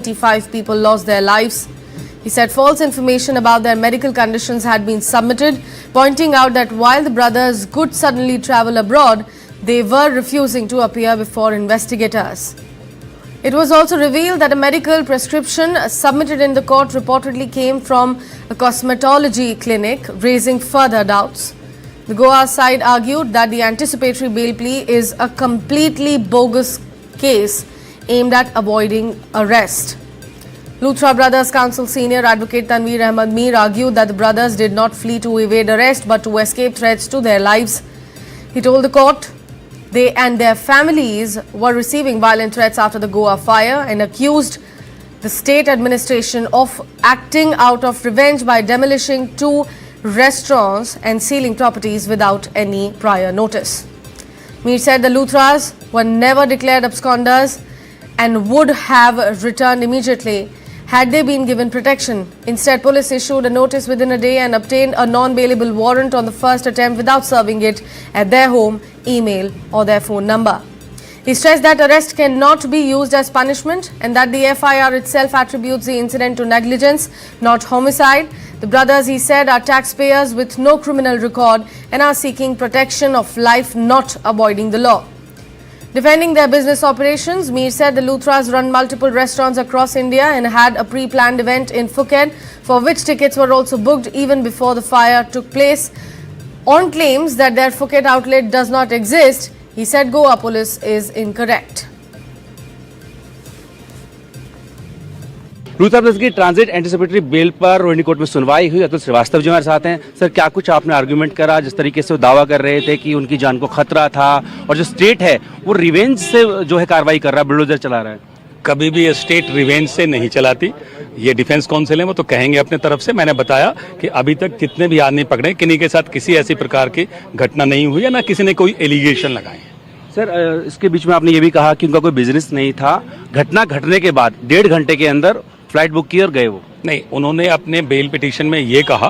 25 people lost their lives. He said false information about their medical conditions had been submitted, pointing out that while the brothers could suddenly travel abroad, they were refusing to appear before investigators. It was also revealed that a medical prescription submitted in the court reportedly came from a cosmetology clinic, raising further doubts. The Goa side argued that the anticipatory bail plea is a completely bogus case aimed at avoiding arrest. Luthra Brothers Council Senior Advocate Tanveer Ahmed Mir argued that the brothers did not flee to evade arrest but to escape threats to their lives. He told the court they and their families were receiving violent threats after the Goa fire and accused the state administration of acting out of revenge by demolishing 2 restaurants and sealing properties without any prior notice. Mir said the Luthras were never declared absconders and would have returned immediately had they been given protection. Instead, police issued a notice within a day and obtained a non-bailable warrant on the first attempt without serving it at their home, email or their phone number. He stressed that arrest cannot be used as punishment and that the FIR itself attributes the incident to negligence, not homicide. The brothers, he said, are taxpayers with no criminal record and are seeking protection of life, not avoiding the law. Defending their business operations, Mir said the Luthras run multiple restaurants across India and had a pre-planned event in Phuket for which tickets were also booked even before the fire took place. On claims that their Phuket outlet does not exist, he said Goa police is incorrect. Luthra brothers की transit anticipatory bell पर Rohini court में सुनवाई हुई। अतुल श्रीवास्तव जी हमारे साथ हैं। Sir, क्या कुछ आपने आर्गुमेंट करा? जिस तरीके से वो दावा कर रहे थे कि उनकी जान को खतरा था और जो स्टेट है वो रिवेंज से जो है कार्रवाई कर रहा है, बुलडोजर चला रहा है। कभी भी स्टेट रिवेंज से नहीं चलाती। ये डिफेंस काउंसिल है, वो तो कहेंगे अपने तरफ से। मैंने बताया कि अभी तक कितने भी आदमी पकड़े, किन्हीं के साथ किसी ऐसी प्रकार की घटना नहीं हुई है, ना किसी ने कोई एलिगेशन लगाए। सर, इसके बीच में आपने ये भी कहा कि उनका कोई बिजनेस नहीं था। घटना घटने के बाद 1.5 घंटे के अंदर फ्लाइट बुक की और गए वो। नहीं, उन्होंने अपने बेल पिटीशन में ये कहा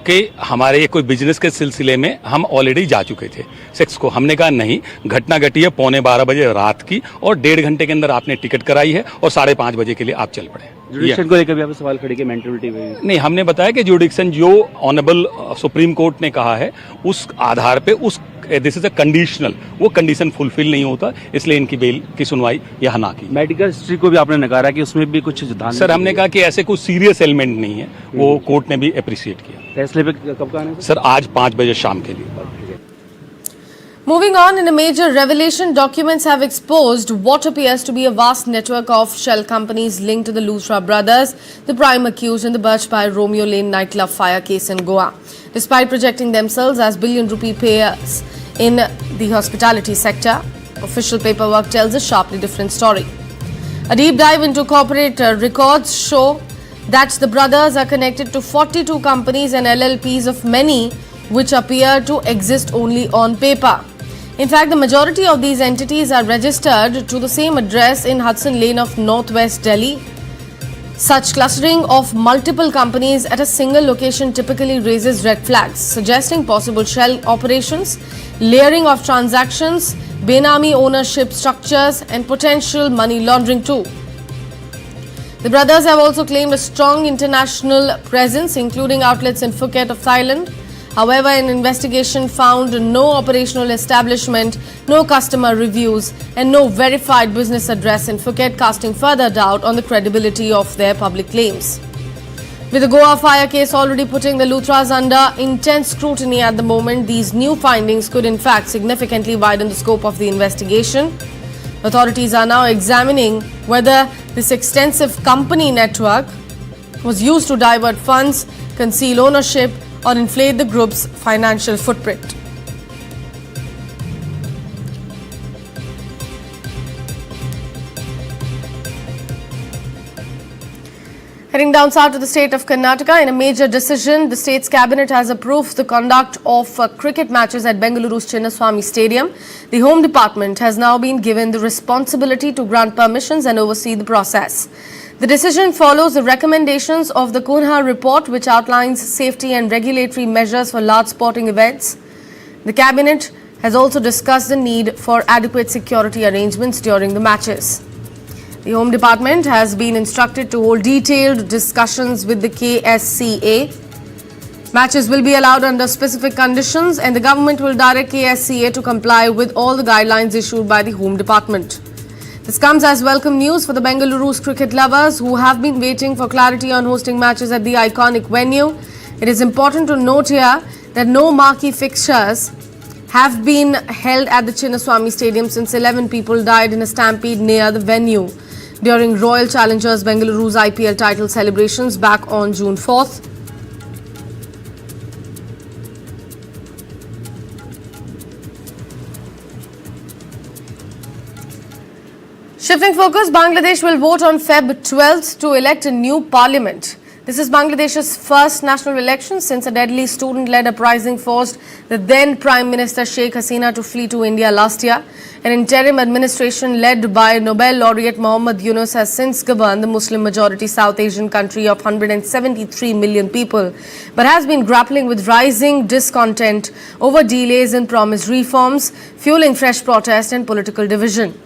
कि हमारे कोई बिजनेस के सिलसिले में हम ऑलरेडी जा चुके थे सेक्स को। हमने कहा नहीं, घटना घटी है 11:15 बजे रात की और 1.5 घंटे के अंदर आपने टिकट कराई है और 5:30 बजे के लिए आप चल पड़े। जुडिक्शन को लेकर भी आपने सवाल खड़े किए, मेंटलिटी में नहीं, हमने बताया कि जुडिक्शन जो ऑनरेबल सुप्रीम कोर्ट ने कहा है उस आधार पे उस दिस इज अ कंडीशनल, वो कंडीशन फुलफिल नहीं होता, इसलिए इनकी बेल की सुनवाई यहाँ ना की। मेडिकल हिस्ट्री को भी आपने नकारा कि उसमें भी कुछ सर, हमने कहा कि ऐसे कोई सीरियस एलिमेंट नहीं है, वो कोर्ट ने भी अप्रिशिएट किया। फैसले पे कब का आना है? सर, आज 5 बजे शाम के लिए। Moving on, in a major revelation, documents have exposed what appears to be a vast network of shell companies linked to the Luthra brothers, the prime accused in the Birch by Romeo Lane nightclub fire case in Goa. Despite projecting themselves as billion-rupee payers in the hospitality sector, official paperwork tells a sharply different story. A deep dive into corporate records show that the brothers are connected to 42 companies and LLPs of many which appear to exist only on paper. In fact, the majority of these entities are registered to the same address in Hudson Lane of Northwest Delhi. Such clustering of multiple companies at a single location typically raises red flags, suggesting possible shell operations, layering of transactions, benami ownership structures, and potential money laundering too. The brothers have also claimed a strong international presence, including outlets in Phuket of Thailand. However, an investigation found no operational establishment, no customer reviews, and no verified business address in Phuket, casting further doubt on the credibility of their public claims. With the Goa fire case already putting the Luthras under intense scrutiny at the moment, these new findings could in fact significantly widen the scope of the investigation. Authorities are now examining whether this extensive company network was used to divert funds, conceal ownership, or inflate the group's financial footprint. Heading down south to the state of Karnataka, in a major decision, the state's cabinet has approved the conduct of cricket matches at Bengaluru's Chinnaswamy Stadium. The Home Department has now been given the responsibility to grant permissions and oversee the process. The decision follows the recommendations of the Kunha report, which outlines safety and regulatory measures for large sporting events. The cabinet has also discussed the need for adequate security arrangements during the matches. The Home Department has been instructed to hold detailed discussions with the KSCA. Matches will be allowed under specific conditions and the government will direct KSCA to comply with all the guidelines issued by the Home Department. This comes as welcome news for the Bengaluru's cricket lovers who have been waiting for clarity on hosting matches at the iconic venue. It is important to note here that no marquee fixtures have been held at the Chinnaswamy Stadium since 11 people died in a stampede near the venue during Royal Challengers Bengaluru's IPL title celebrations back on June 4th. Shifting focus, Bangladesh will vote on Feb 12th to elect a new parliament. This is Bangladesh's first national election since a deadly student-led uprising forced the then Prime Minister Sheikh Hasina to flee to India last year. An interim administration led by Nobel laureate Muhammad Yunus has since governed the Muslim-majority South Asian country of 173 million people, but has been grappling with rising discontent over delays in promised reforms, fueling fresh protest and political division.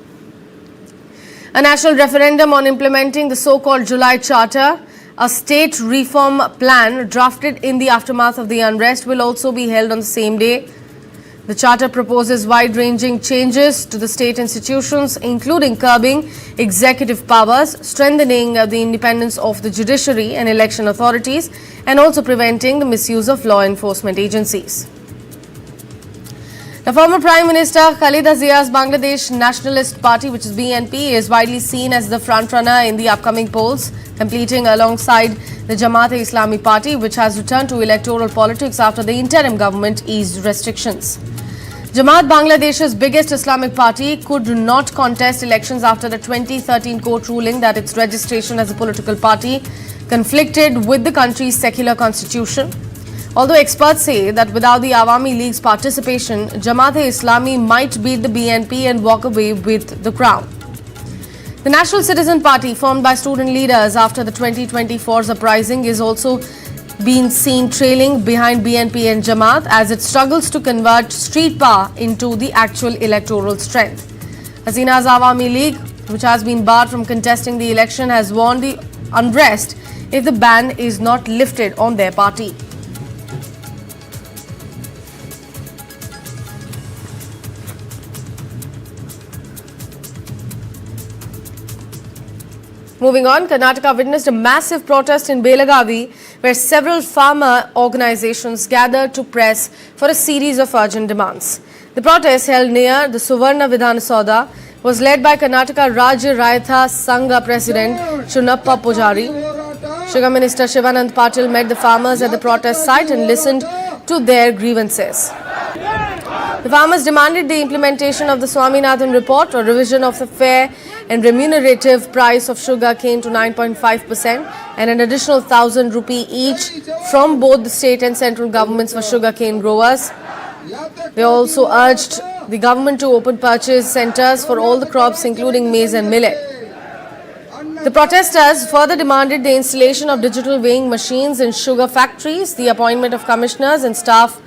A national referendum on implementing the so-called July Charter, a state reform plan drafted in the aftermath of the unrest, will also be held on the same day. The charter proposes wide-ranging changes to the state institutions, including curbing executive powers, strengthening the independence of the judiciary and election authorities, and also preventing the misuse of law enforcement agencies. The former Prime Minister Khaleda Zia's Bangladesh Nationalist Party, which is BNP, is widely seen as the frontrunner in the upcoming polls, completing alongside the Jamaat-e-Islami Party, which has returned to electoral politics after the interim government eased restrictions. Jamaat, Bangladesh's biggest Islamic party, could not contest elections after the 2013 court ruling that its registration as a political party conflicted with the country's secular constitution. Although experts say that without the Awami League's participation, Jamaat-e-Islami might beat the BNP and walk away with the crown. The National Citizen Party, formed by student leaders after the 2024's uprising, is also being seen trailing behind BNP and Jamaat as it struggles to convert street power into the actual electoral strength. Hasina's Awami League, which has been barred from contesting the election, has warned the unrest if the ban is not lifted on their party. Moving on, Karnataka witnessed a massive protest in Belagavi where several farmer organizations gathered to press for a series of urgent demands. The protest, held near the Suvarna Vidhan Sauda, was led by Karnataka Rajya Raitha Sangha President Chunappa Pujari. Sugar Minister Shivanand Patil met the farmers at the protest site and listened to their grievances. The farmers demanded the implementation of the Swaminathan report, or revision of the fair and remunerative price of sugar cane to 9.5% and an additional 1,000 rupee each from both the state and central governments for sugar cane growers. They also urged the government to open purchase centres for all the crops including maize and millet. The protesters further demanded the installation of digital weighing machines in sugar factories, the appointment of commissioners and staff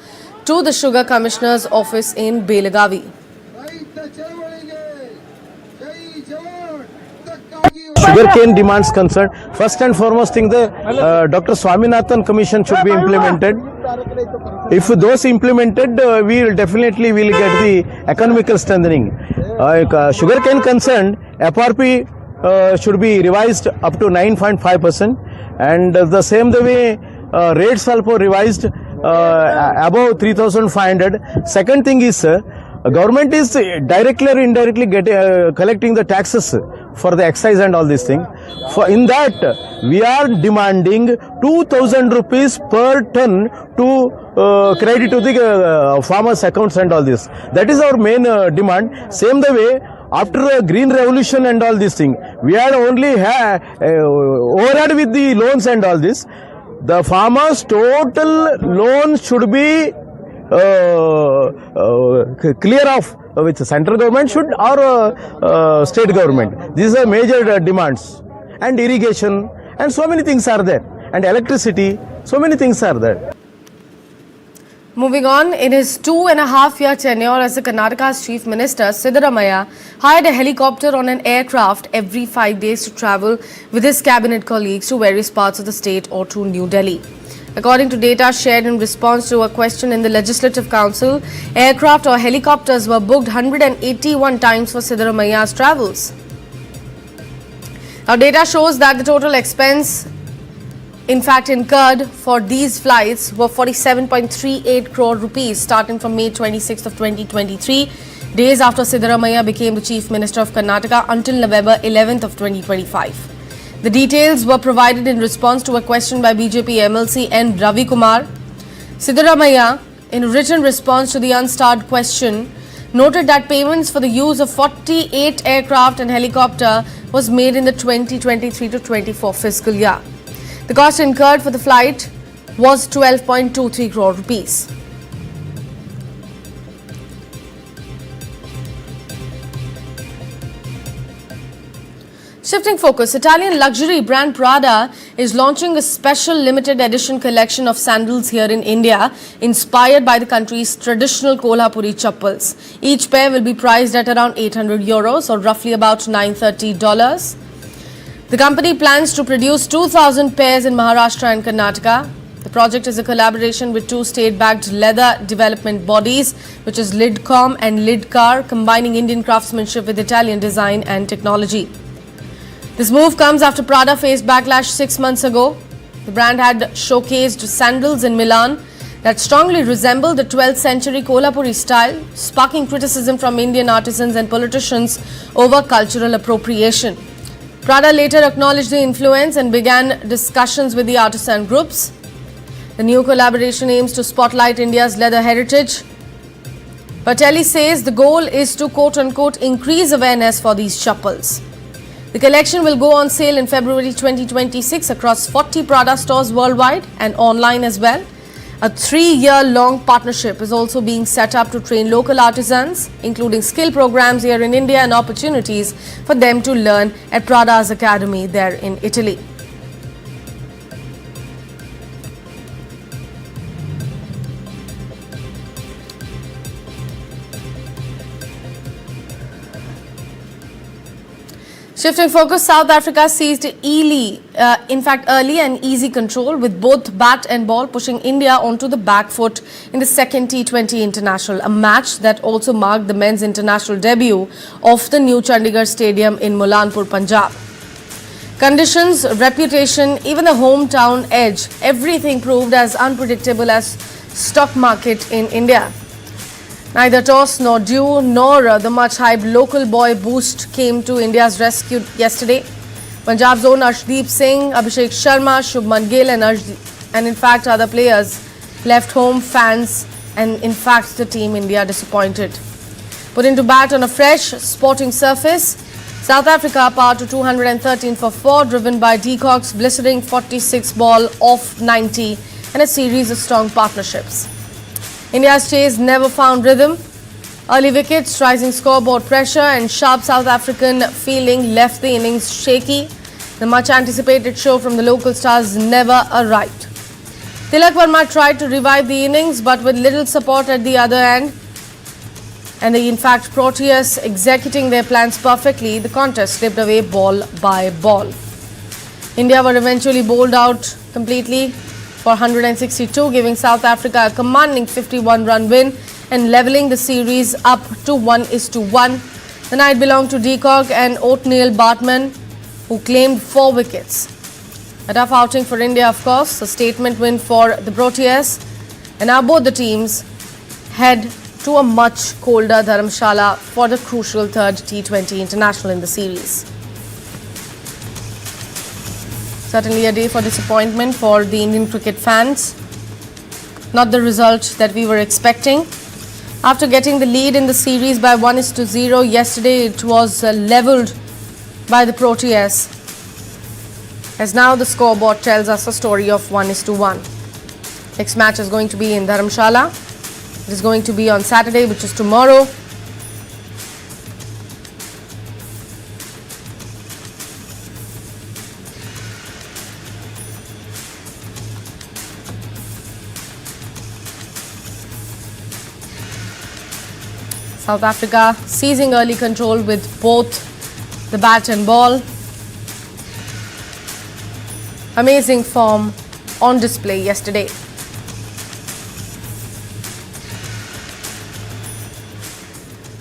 to the Sugar Commissioner's office in Belagavi. Sugarcane demands concerned, first and foremost thing, the Dr. Swaminathan Commission should be implemented. If those implemented, we will definitely get the economical strengthening. Sugarcane concerned, FRP should be revised up to 9.5%, and the same the way rates also revised above 3,500. Second thing is, government is directly or indirectly collecting the taxes for the excise and all these things. In that, we are demanding 2,000 rupees per ton to credit to the farmers' accounts and all this. That is our main demand. Same the way, after a green revolution and all these things, we are only overhead with the loans and all this. The farmers' total loan should be clear off with central government should or state government. These are major demands. And irrigation and so many things are there. And electricity, so many things are there. Moving on, in his 2.5-year tenure as the Karnataka's Chief Minister, Siddaramaiah hired a helicopter on an aircraft every 5 days to travel with his cabinet colleagues to various parts of the state or to New Delhi. According to data shared in response to a question in the Legislative Council, aircraft or helicopters were booked 181 times for Siddaramaiah's travels. Now, data shows that the total expense in fact incurred for these flights were 47.38 crore rupees starting from May 26th of 2023, days after Siddaramaiah became the Chief Minister of Karnataka, until November 11th of 2025. The details were provided in response to a question by BJP MLC N. Ravi Kumar. Siddaramaiah, in a written response to the unstarred question, noted that payments for the use of 48 aircraft and helicopter was made in the 2023 to 24 fiscal year. The cost incurred for the flight was 12.23 crore rupees. Shifting focus, Italian luxury brand Prada is launching a special limited edition collection of sandals here in India, inspired by the country's traditional Kolhapuri chappals. Each pair will be priced at around 800 euros or roughly about $930. The company plans to produce 2,000 pairs in Maharashtra and Karnataka. The project is a collaboration with two state-backed leather development bodies, which is Lidcom and Lidcar, combining Indian craftsmanship with Italian design and technology. This move comes after Prada faced backlash 6 months ago. The brand had showcased sandals in Milan that strongly resembled the 12th century Kolhapuri style, sparking criticism from Indian artisans and politicians over cultural appropriation. Prada later acknowledged the influence and began discussions with the artisan groups. The new collaboration aims to spotlight India's leather heritage. Patelli says the goal is to quote-unquote increase awareness for these chappals. The collection will go on sale in February 2026 across 40 Prada stores worldwide and online as well. A 3-year-long partnership is also being set up to train local artisans, including skill programs here in India and opportunities for them to learn at Prada's academy there in Italy. Shifting focus, South Africa seized early and easy control with both bat and ball, pushing India onto the back foot in the second T20 international, a match that also marked the men's international debut of the new Chandigarh Stadium in Mulanpur, Punjab. Conditions, reputation, even the hometown edge, everything proved as unpredictable as stock market in India. Neither toss nor dew nor the much-hyped local boy boost came to India's rescue yesterday. Punjab's own Arshdeep Singh, Abhishek Sharma, Shubman Gill and in fact other players left home fans and in fact the team India disappointed. Put into bat on a fresh sporting surface, South Africa powered to 213 for 4, driven by De Kock's blistering 46 ball off 90 and a series of strong partnerships. India's chase never found rhythm. Early wickets, rising scoreboard pressure and sharp South African fielding left the innings shaky. The much-anticipated show from the local stars never arrived. Tilak Verma tried to revive the innings but with little support at the other end. And in fact, Proteas executing their plans perfectly, the contest slipped away ball by ball. India were eventually bowled out completely for 162, giving South Africa a commanding 51-run win and levelling the series up to 1-1. The night belonged to De Kock and Othniel Bartman, who claimed 4 wickets. A tough outing for India, of course, a statement win for the Proteas. And now both the teams head to a much colder Dharamshala for the crucial third T20 international in the series. Certainly a day for disappointment for the Indian cricket fans. Not the result that we were expecting. After getting the lead in the series by 1-0 yesterday, it was levelled by the Proteas. As now the scoreboard tells us a story of 1-1. Next match is going to be in Dharamshala. It is going to be on Saturday, which is tomorrow. South Africa seizing early control with both the bat and ball. Amazing form on display yesterday.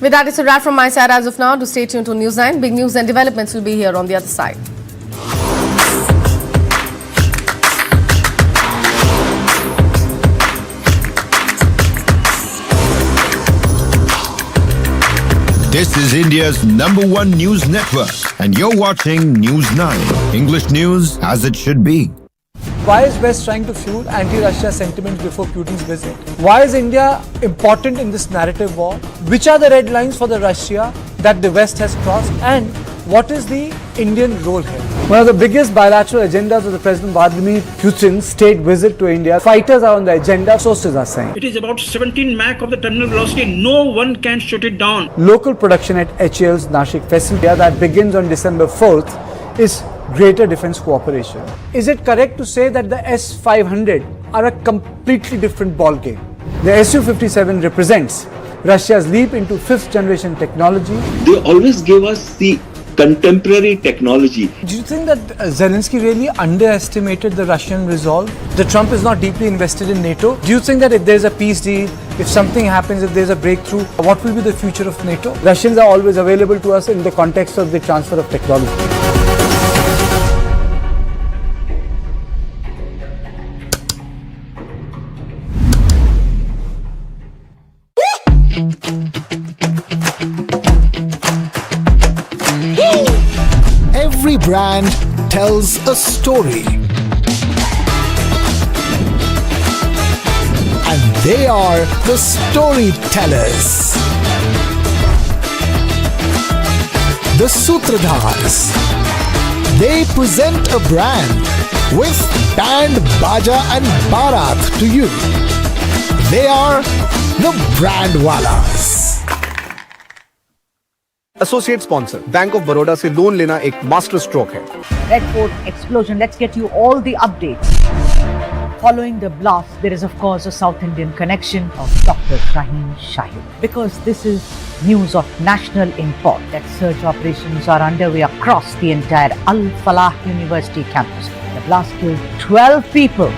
With that, it's a wrap from my side as of now. Do stay tuned to News 9. Big news and developments will be here on the other side. This is India's #1 news network, and you're watching News 9. English news as it should be. Why is West trying to fuel anti-Russia sentiments before Putin's visit? Why is India important in this narrative war? Which are the red lines for the Russia that the West has crossed? And what is the Indian role here? One of the biggest bilateral agendas of the President Vladimir Putin's state visit to India. Fighters are on the agenda, sources are saying. It is about 17 Mach of the terminal velocity. No one can shoot it down. Local production at HAL's Nashik facility that begins on December 4th is greater defense cooperation. Is it correct to say that the S-500 are a completely different ballgame? The Su-57 represents Russia's leap into 5th generation technology. They always give us the contemporary technology. Do you think that Zelensky really underestimated the Russian resolve? That Trump is not deeply invested in NATO? Do you think that if there's a peace deal, if something happens, if there's a breakthrough, what will be the future of NATO? Russians are always available to us in the context of the transfer of technology. Every brand tells a story. And they are the storytellers. The Sutradhars. They present a brand with band, baja and barat to you. They are the Brandwalas. Associate sponsor bank of Baroda से loan लेना एक master stroke है. Red Fort explosion. Let's get you all the updates. Following the blast, there is of course a South Indian connection of Dr. Rahim Shahid. Because this is news of national import that search operations are underway across the entire Al-Falah University campus. The blast killed 12 people.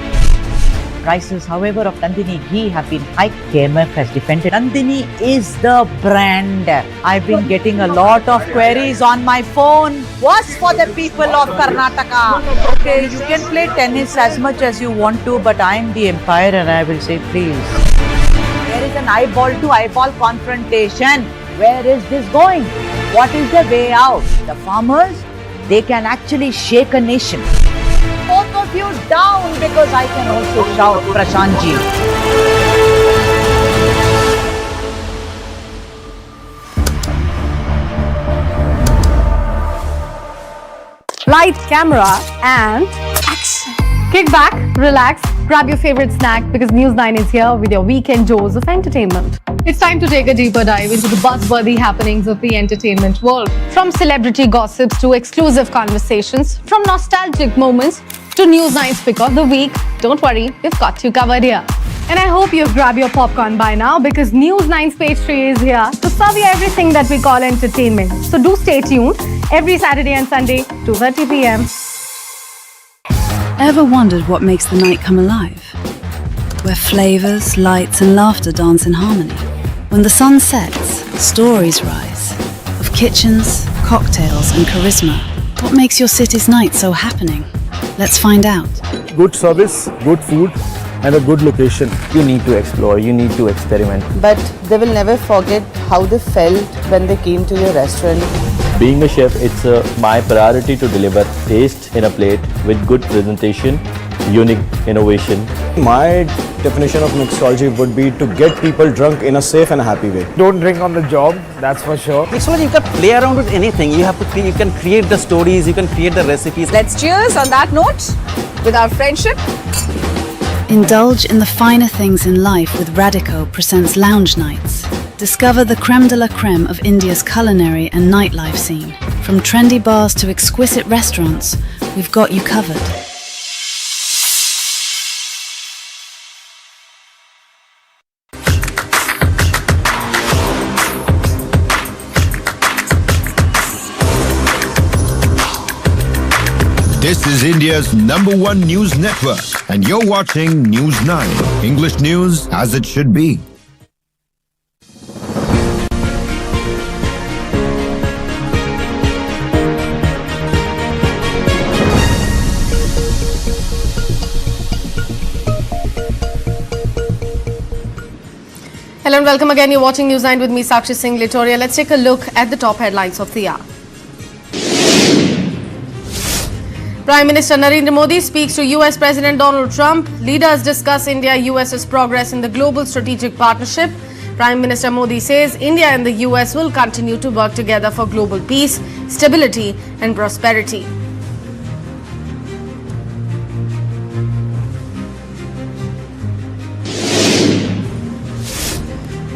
Prices, however, of Nandini ghee have been hiked. KMF has defended. Nandini is the brand. I've been getting a lot of queries on my phone. What's for the people of Karnataka? Okay, you can play tennis as much as you want to, but I'm the empire and I will say please. There is an eyeball to eyeball confrontation. Where is this going? What is the way out? The farmers, they can actually shake a nation. Both of you down because I can also shout Prashantji. Light, camera and action. Kick back, relax, grab your favorite snack because News 9 is here with your weekend dose of entertainment. It's time to take a deeper dive into the buzzworthy happenings of the entertainment world. From celebrity gossips to exclusive conversations, from nostalgic moments to News 9's pick of the week. Don't worry, we've got you covered here. And I hope you've grabbed your popcorn by now because News 9's page 3 is here to serve you everything that we call entertainment. So do stay tuned every Saturday and Sunday, 2:30 p.m. Ever wondered what makes the night come alive? Where flavors, lights and laughter dance in harmony. When the sun sets, stories rise. Of kitchens, cocktails and charisma. What makes your city's night so happening? Let's find out. Good service, good food and a good location. You need to explore, you need to experiment. But they will never forget how they felt when they came to your restaurant. Being a chef, it's my priority to deliver taste in a plate with good presentation, unique innovation. My definition of mixology would be to get people drunk in a safe and happy way. Don't drink on the job, that's for sure. Mixology, you can play around with anything. You can create the stories, you can create the recipes. Let's cheers on that note with our friendship. Indulge in the finer things in life with Radico presents Lounge Nights. Discover the creme de la creme of India's culinary and nightlife scene. From trendy bars to exquisite restaurants, we've got you covered. This is India's #1 news network, and you're watching News9, English news as it should be. Hello and welcome again. You're watching News9 with me, Sakshi Singh Litoria. Let's take a look at the top headlines of the hour. Prime Minister Narendra Modi speaks to US President Donald Trump. Leaders discuss India-US's progress in the global strategic partnership. Prime Minister Modi says India and the US will continue to work together for global peace, stability and prosperity.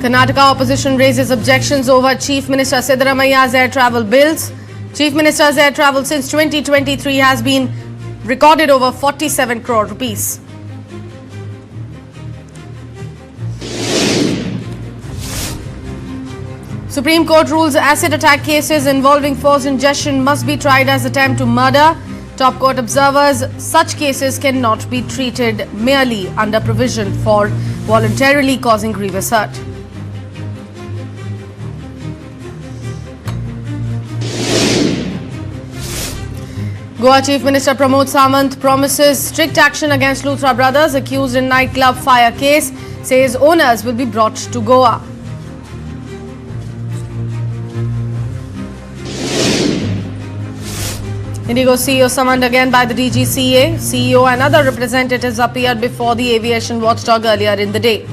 Karnataka opposition raises objections over Chief Minister Siddaramaia's air travel bills. Chief Minister's air travel since 2023 has been recorded over 47 crore rupees. Supreme Court rules acid attack cases involving forced ingestion must be tried as attempt to murder. Top court observers, such cases cannot be treated merely under provision for voluntarily causing grievous hurt. Goa Chief Minister Pramod Sawant promises strict action against Luthra brothers accused in nightclub fire case, says owners will be brought to Goa. Indigo CEO summoned again by the DGCA. CEO and other representatives appeared before the aviation watchdog earlier in the day.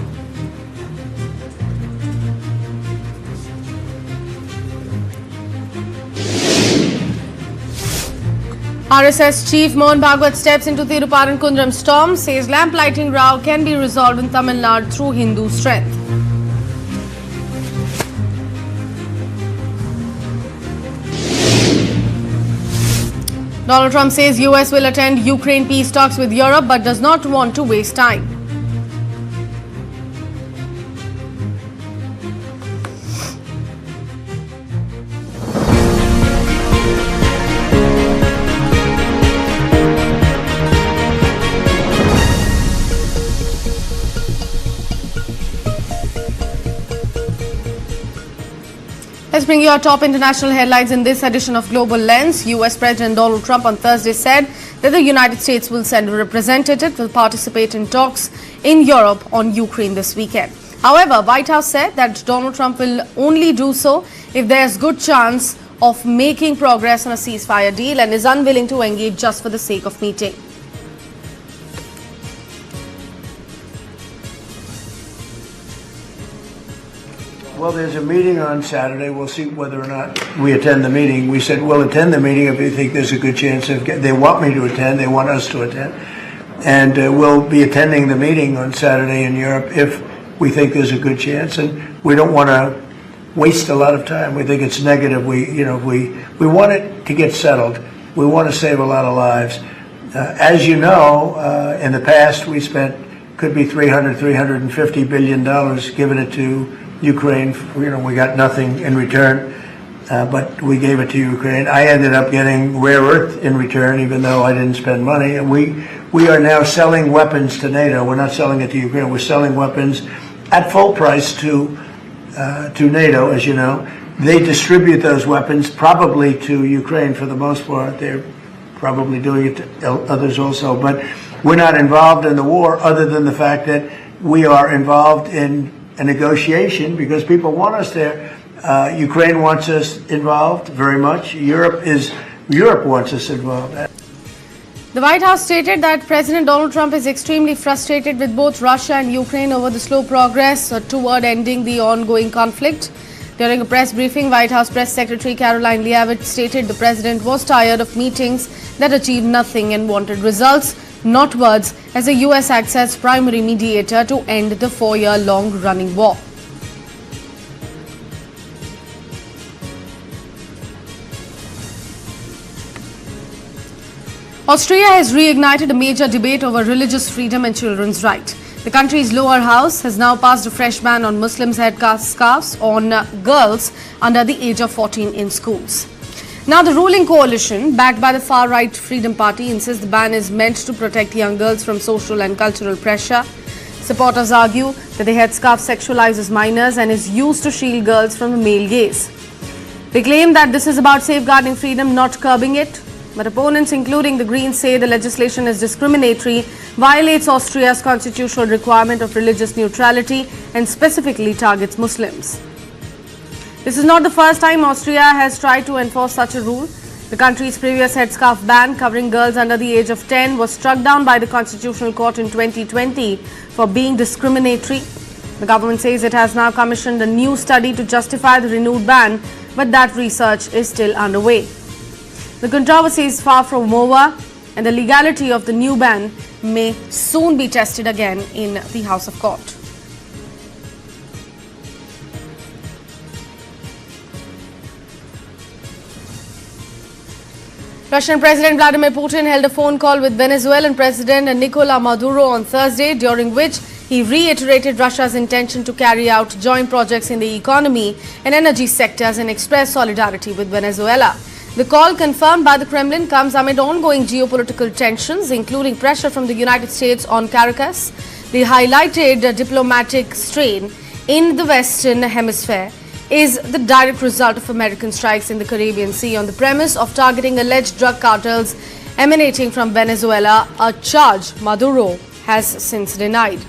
RSS Chief Mohan Bhagwat steps into Thiruparankundaram storm, says lamp lighting row can be resolved in Tamil Nadu through Hindu strength. Donald Trump says US will attend Ukraine peace talks with Europe but does not want to waste time. Let's bring you our top international headlines in this edition of Global Lens. US President Donald Trump on Thursday said that the United States will send a representative to participate in talks in Europe on Ukraine this weekend. However, White House said that Donald Trump will only do so if there's good chance of making progress on a ceasefire deal and is unwilling to engage just for the sake of meeting. Well, there's a meeting on Saturday. We'll see whether or not we attend the meeting. We said we'll attend the meeting if we think there's a good chance of they want me to attend, they want us to attend. And we'll be attending the meeting on Saturday in Europe if we think there's a good chance. And we don't want to waste a lot of time. We think it's negative. We want it to get settled. We want to save a lot of lives. As you know, in the past we spent, could be $350 billion, giving it to Ukraine. We got nothing in return, but we gave it to Ukraine. I ended up getting rare earth in return, even though I didn't spend money. And we are now selling weapons to NATO. We're not selling it to Ukraine. We're selling weapons at full price to NATO, as you know. They distribute those weapons probably to Ukraine for the most part. They're probably doing it to others also. But we're not involved in the war other than the fact that we are involved in a negotiation because people want us there. Ukraine wants us involved very much. Europe wants us involved. The White House stated that President Donald Trump is extremely frustrated with both Russia and Ukraine over the slow progress toward ending the ongoing conflict. During a press briefing, White House Press Secretary Caroline Leavitt stated the president was tired of meetings that achieved nothing and wanted results, not words, as the US acts as primary mediator to end the 4-year-long running war. Austria has reignited a major debate over religious freedom and children's rights. The country's lower house has now passed a fresh ban on Muslims' headscarves on girls under the age of 14 in schools. Now, the ruling coalition, backed by the far-right Freedom Party, insists the ban is meant to protect young girls from social and cultural pressure. Supporters argue that the headscarf sexualizes minors and is used to shield girls from the male gaze. They claim that this is about safeguarding freedom, not curbing it. But opponents, including the Greens, say the legislation is discriminatory, violates Austria's constitutional requirement of religious neutrality and specifically targets Muslims. This is not the first time Austria has tried to enforce such a rule. The country's previous headscarf ban covering girls under the age of 10 was struck down by the Constitutional Court in 2020 for being discriminatory. The government says it has now commissioned a new study to justify the renewed ban, but that research is still underway. The controversy is far from over, and the legality of the new ban may soon be tested again in the House of Court. Russian President Vladimir Putin held a phone call with Venezuelan President Nicolas Maduro on Thursday, during which he reiterated Russia's intention to carry out joint projects in the economy and energy sectors and express solidarity with Venezuela. The call, confirmed by the Kremlin, comes amid ongoing geopolitical tensions, including pressure from the United States on Caracas. The highlighted diplomatic strain in the Western Hemisphere is the direct result of American strikes in the Caribbean Sea on the premise of targeting alleged drug cartels emanating from Venezuela, a charge Maduro has since denied.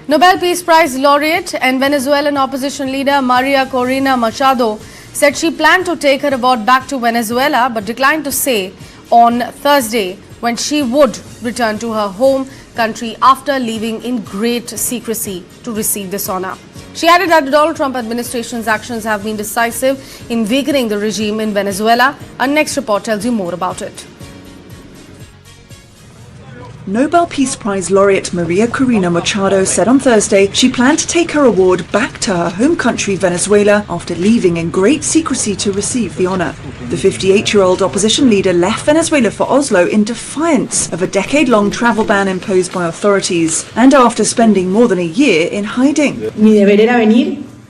Nobel Peace Prize laureate and Venezuelan opposition leader Maria Corina Machado said she planned to take her award back to Venezuela, but declined to say on Thursday when she would return to her home country after leaving in great secrecy to receive this honor. She added that the Donald Trump administration's actions have been decisive in weakening the regime in Venezuela. Our next report tells you more about it. Nobel Peace Prize laureate Maria Corina Machado said on Thursday she planned to take her award back to her home country Venezuela after leaving in great secrecy to receive the honour. The 58-year-old opposition leader left Venezuela for Oslo in defiance of a decade-long travel ban imposed by authorities and after spending more than a year in hiding.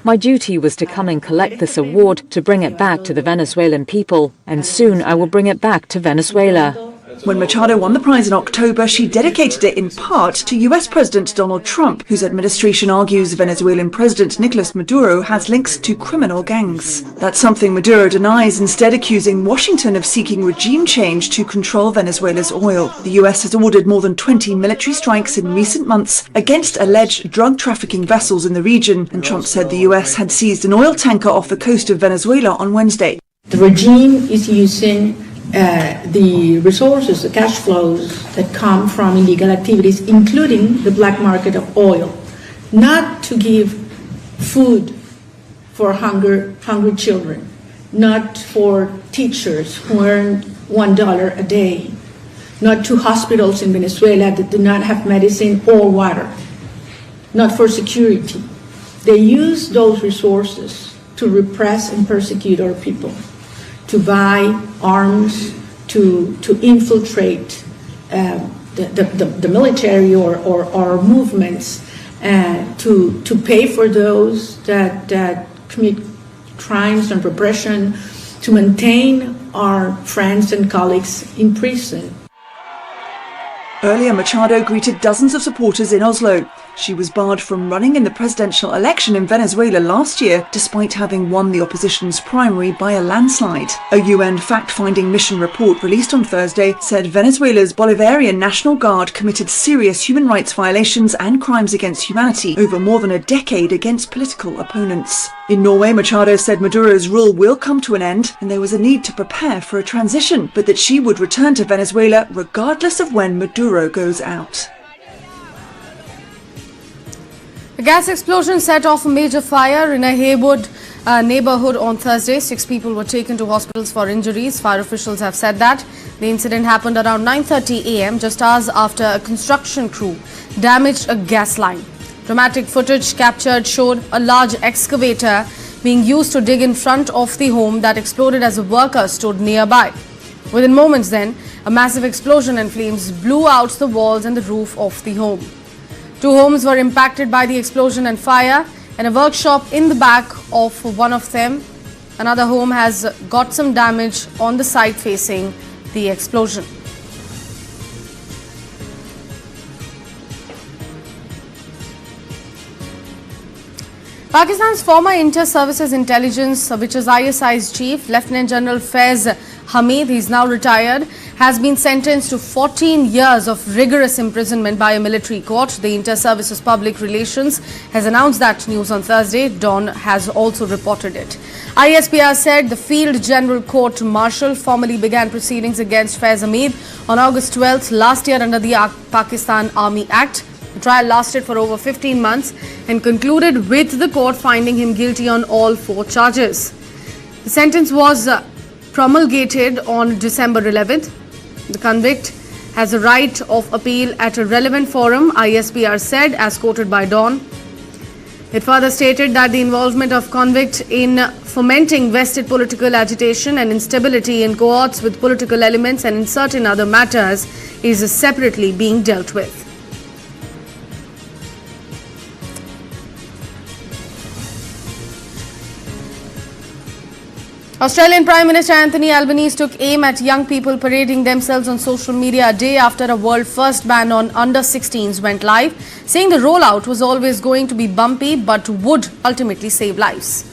My duty was to come and collect this award to bring it back to the Venezuelan people, and soon I will bring it back to Venezuela. When Machado won the prize in October, she dedicated it in part to US President Donald Trump, whose administration argues Venezuelan President Nicolas Maduro has links to criminal gangs. That's something Maduro denies, instead accusing Washington of seeking regime change to control Venezuela's oil. The US has ordered more than 20 military strikes in recent months against alleged drug trafficking vessels in the region, and Trump said the US had seized an oil tanker off the coast of Venezuela on Wednesday. The regime is using the resources, the cash flows that come from illegal activities, including the black market of oil, not to give food for hungry children, not for teachers who earn $1 a day, not to hospitals in Venezuela that do not have medicine or water, not for security. They use those resources to repress and persecute our people, to buy arms, to infiltrate the military or movements, to pay for those that commit crimes and repression, to maintain our friends and colleagues in prison. Earlier, Machado greeted dozens of supporters in Oslo. She was barred from running in the presidential election in Venezuela last year, despite having won the opposition's primary by a landslide. A UN fact-finding mission report released on Thursday said Venezuela's Bolivarian National Guard committed serious human rights violations and crimes against humanity over more than a decade against political opponents. In Norway, Machado said Maduro's rule will come to an end and there was a need to prepare for a transition, but that she would return to Venezuela regardless of when Maduro goes out. A gas explosion set off a major fire in a Haywood neighborhood on Thursday. 6 people were taken to hospitals for injuries. Fire officials have said that. The incident happened around 9:30 a.m., just hours after a construction crew damaged a gas line. Dramatic footage captured showed a large excavator being used to dig in front of the home that exploded as a worker stood nearby. Within moments then, A massive explosion and flames blew out the walls and the roof of the home. 2 homes were impacted by the explosion and fire, and a workshop in the back of one of them. Another home has got some damage on the side facing the explosion. Pakistan's former Inter-Services Intelligence, which is ISI's chief, Lieutenant General Faiz Hamid, he is now retired, has been sentenced to 14 years of rigorous imprisonment by a military court. The Inter-Services Public Relations has announced that news on Thursday. Dawn has also reported it. ISPR said the Field General Court Martial formally began proceedings against Faiz Hamid on August 12th last year under the Pakistan Army Act. The trial lasted for over 15 months and concluded with the court finding him guilty on all 4 charges. The sentence was promulgated on December 11th. The convict has a right of appeal at a relevant forum, ISPR said, as quoted by Dawn. It further stated that the involvement of convict in fomenting vested political agitation and instability in cohorts with political elements and in certain other matters is separately being dealt with. Australian Prime Minister Anthony Albanese took aim at young people parading themselves on social media a day after a world-first ban on under-16s went live, saying the rollout was always going to be bumpy but would ultimately save lives.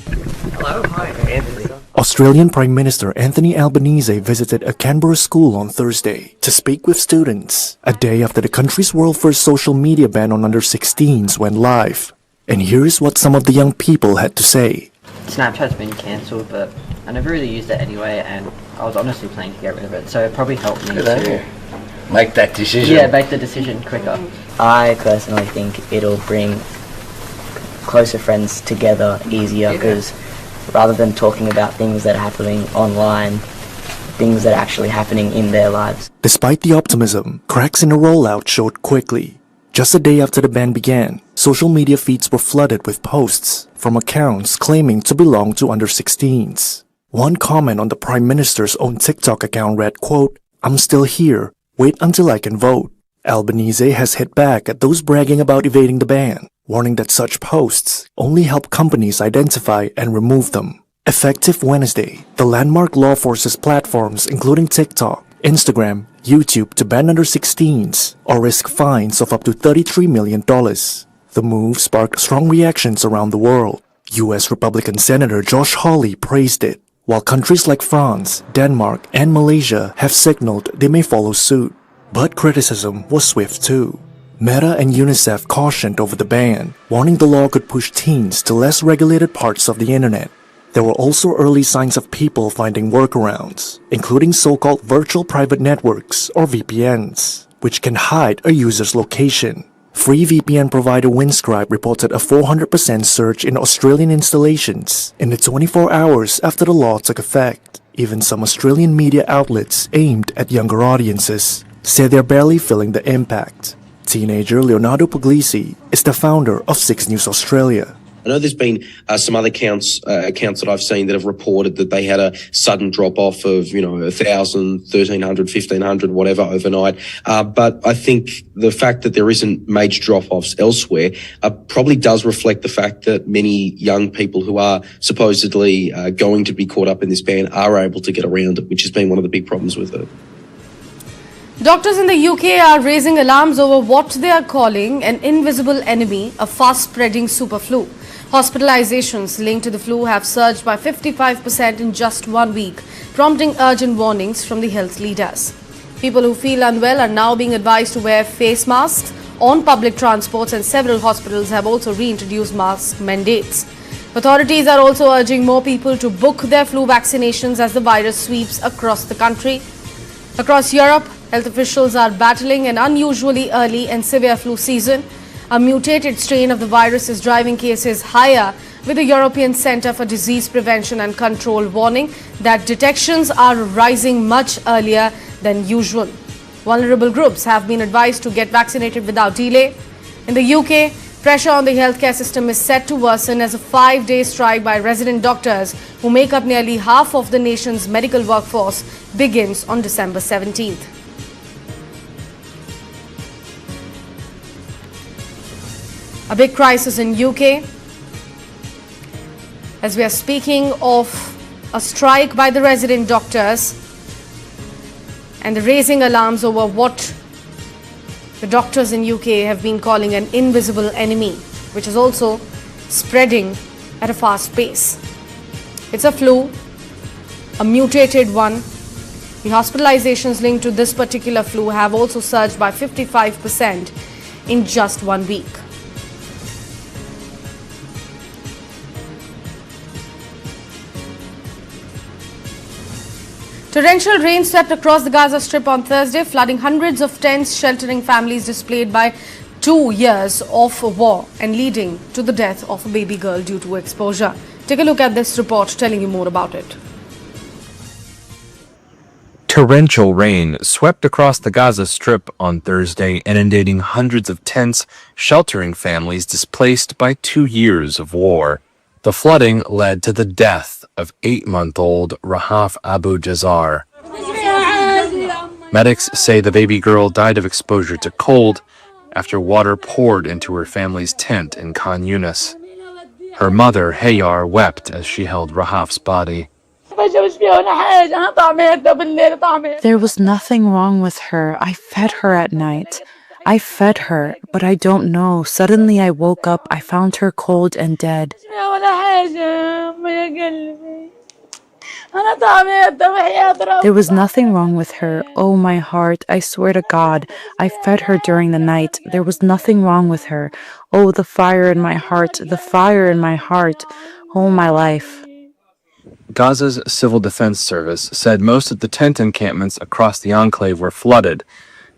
Hello, hi, Anthony. Australian Prime Minister Anthony Albanese visited a Canberra school on Thursday to speak with students, a day after the country's world-first social media ban on under-16s went live. And here's what some of the young people had to say. Snapchat's been cancelled, but I never really used it anyway, and I was honestly planning to get rid of it, so it probably helped me to make that decision. Yeah, make the decision quicker. I personally think it'll bring closer friends together easier, because rather than talking about things that are happening online, things that are actually happening in their lives. Despite the optimism, cracks in the rollout showed quickly. Just a day after the ban began, social media feeds were flooded with posts from accounts claiming to belong to under-16s. One comment on the Prime Minister's own TikTok account read, quote, "I'm still here. Wait until I can vote." Albanese has hit back at those bragging about evading the ban, warning that such posts only help companies identify and remove them. Effective Wednesday, the landmark law forces platforms including TikTok, Instagram, YouTube to ban under-16s or risk fines of up to $33 million. The move sparked strong reactions around the world. U.S. Republican Senator Josh Hawley praised it, while countries like France, Denmark, and Malaysia have signaled they may follow suit. But criticism was swift too. Meta and UNICEF cautioned over the ban, warning the law could push teens to less regulated parts of the internet. There were also early signs of people finding workarounds, including so-called virtual private networks or VPNs, which can hide a user's location. Free VPN provider Windscribe reported a 400% surge in Australian installations in the 24 hours after the law took effect. Even some Australian media outlets aimed at younger audiences said they're barely feeling the impact. Teenager Leonardo Puglisi is the founder of 6 News Australia. I know there's been some other accounts that I've seen that have reported that they had a sudden drop off of, 1,000, 1,300, 1,500, whatever overnight. But I think the fact that there isn't major drop offs elsewhere probably does reflect the fact that many young people who are supposedly going to be caught up in this ban are able to get around it, which has been one of the big problems with it. Doctors in the UK are raising alarms over what they are calling an invisible enemy, a fast-spreading super flu. Hospitalizations linked to the flu have surged by 55% in just 1 week, prompting urgent warnings from the health leaders. People who feel unwell are now being advised to wear face masks on public transports, and several hospitals have also reintroduced mask mandates. Authorities are also urging more people to book their flu vaccinations as the virus sweeps across the country. Across Europe, health officials are battling an unusually early and severe flu season. A mutated strain of the virus is driving cases higher, with the European Centre for Disease Prevention and Control warning that detections are rising much earlier than usual. Vulnerable groups have been advised to get vaccinated without delay. In the UK, Pressure on the healthcare system is set to worsen as a 5-day strike by resident doctors who make up nearly half of the nation's medical workforce begins on December 17th. A big crisis in UK. As we are speaking of a strike by the resident doctors and the raising alarms over what the doctors in UK have been calling an invisible enemy, which is also spreading at a fast pace. It's a flu, a mutated one. The hospitalizations linked to this particular flu have also surged by 55% in just 1 week. Torrential rain swept across the Gaza Strip on Thursday, flooding hundreds of tents sheltering families displaced by 2 years of war and leading to the death of a baby girl due to exposure. Take a look at this report telling you more about it. Torrential rain swept across the Gaza Strip on Thursday, inundating hundreds of tents sheltering families displaced by 2 years of war. The flooding led to the death of 8-month-old Rahaf Abu Jazar. Medics say the baby girl died of exposure to cold after water poured into her family's tent in Khan Yunis. Her mother, Hayar, wept as she held Rahaf's body. There was nothing wrong with her. I fed her at night. I fed her, but I don't know. Suddenly I woke up, I found her cold and dead. There was nothing wrong with her. Oh, my heart, I swear to God, I fed her during the night. There was nothing wrong with her. Oh, the fire in my heart, the fire in my heart. Oh, my life. Gaza's Civil Defense Service said most of the tent encampments across the enclave were flooded,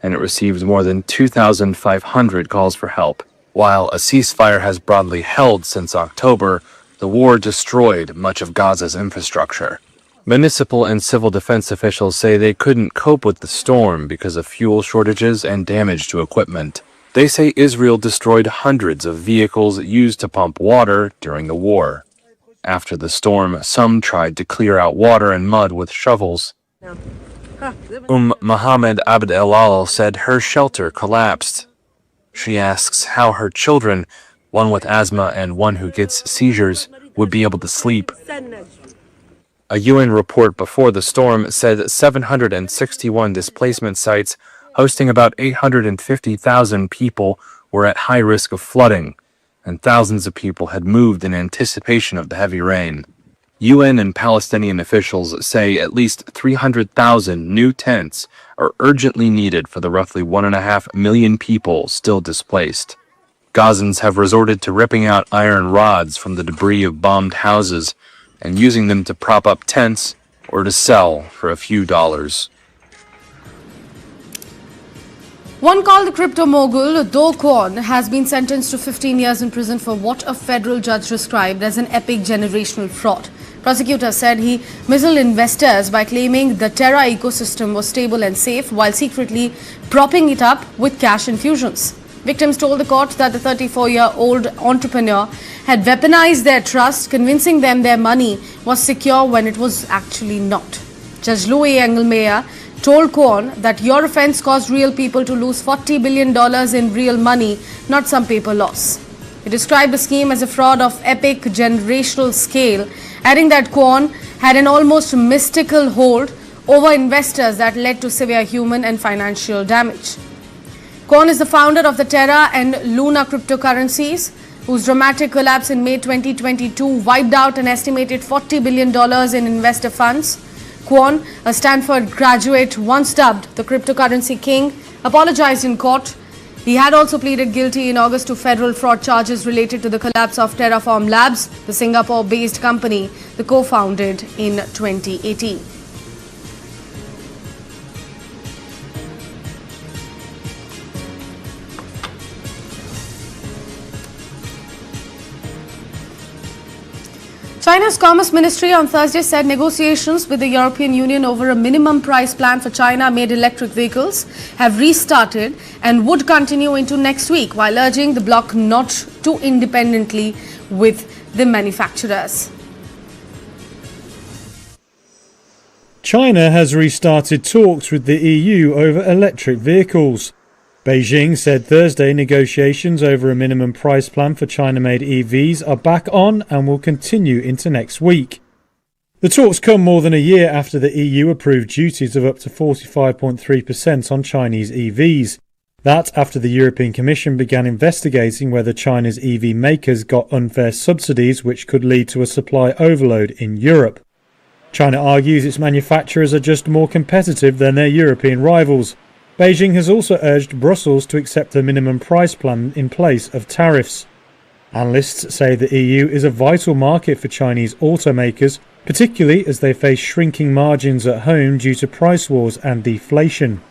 and it received more than 2,500 calls for help. While a ceasefire has broadly held since October, the war destroyed much of Gaza's infrastructure. Municipal and civil defense officials say they couldn't cope with the storm because of fuel shortages and damage to equipment. They say Israel destroyed hundreds of vehicles used to pump water during the war. After the storm, some tried to clear out water and mud with shovels. Mohammed Abd El-Al said her shelter collapsed. She asks how her children, one with asthma and one who gets seizures, would be able to sleep. A UN report before the storm said 761 displacement sites hosting about 850,000 people were at high risk of flooding, and thousands of people had moved in anticipation of the heavy rain. UN and Palestinian officials say at least 300,000 new tents are urgently needed for the roughly 1.5 million people still displaced. Gazans have resorted to ripping out iron rods from the debris of bombed houses and using them to prop up tents or to sell for a few dollars. One called the crypto mogul, Do Kwon, has been sentenced to 15 years in prison for what a federal judge described as an epic generational fraud. Prosecutors said he misled investors by claiming the Terra ecosystem was stable and safe while secretly propping it up with cash infusions. Victims told the court that the 34-year-old entrepreneur had weaponized their trust, convincing them their money was secure when it was actually not. Judge Louis Engelmeyer told Kwon that your offense caused real people to lose $40 billion in real money, not some paper loss. He described the scheme as a fraud of epic generational scale, adding that Kwon had an almost mystical hold over investors that led to severe human and financial damage. Kwon is the founder of the Terra and Luna cryptocurrencies, whose dramatic collapse in May 2022 wiped out an estimated $40 billion in investor funds. Kwon, a Stanford graduate once dubbed the cryptocurrency king, apologized in court. He had also pleaded guilty in August to federal fraud charges related to the collapse of Terraform Labs, the Singapore-based company the co-founded in 2018. China's Commerce Ministry on Thursday said negotiations with the European Union over a minimum price plan for China-made electric vehicles have restarted and would continue into next week, while urging the bloc not too independently with the manufacturers. China has restarted talks with the EU over electric vehicles. Beijing said Thursday negotiations over a minimum price plan for China-made EVs are back on and will continue into next week. The talks come more than a year after the EU approved duties of up to 45.3% on Chinese EVs. That after the European Commission began investigating whether China's EV makers got unfair subsidies which could lead to a supply overload in Europe. China argues its manufacturers are just more competitive than their European rivals. Beijing has also urged Brussels to accept a minimum price plan in place of tariffs. Analysts say the EU is a vital market for Chinese automakers, particularly as they face shrinking margins at home due to price wars and deflation.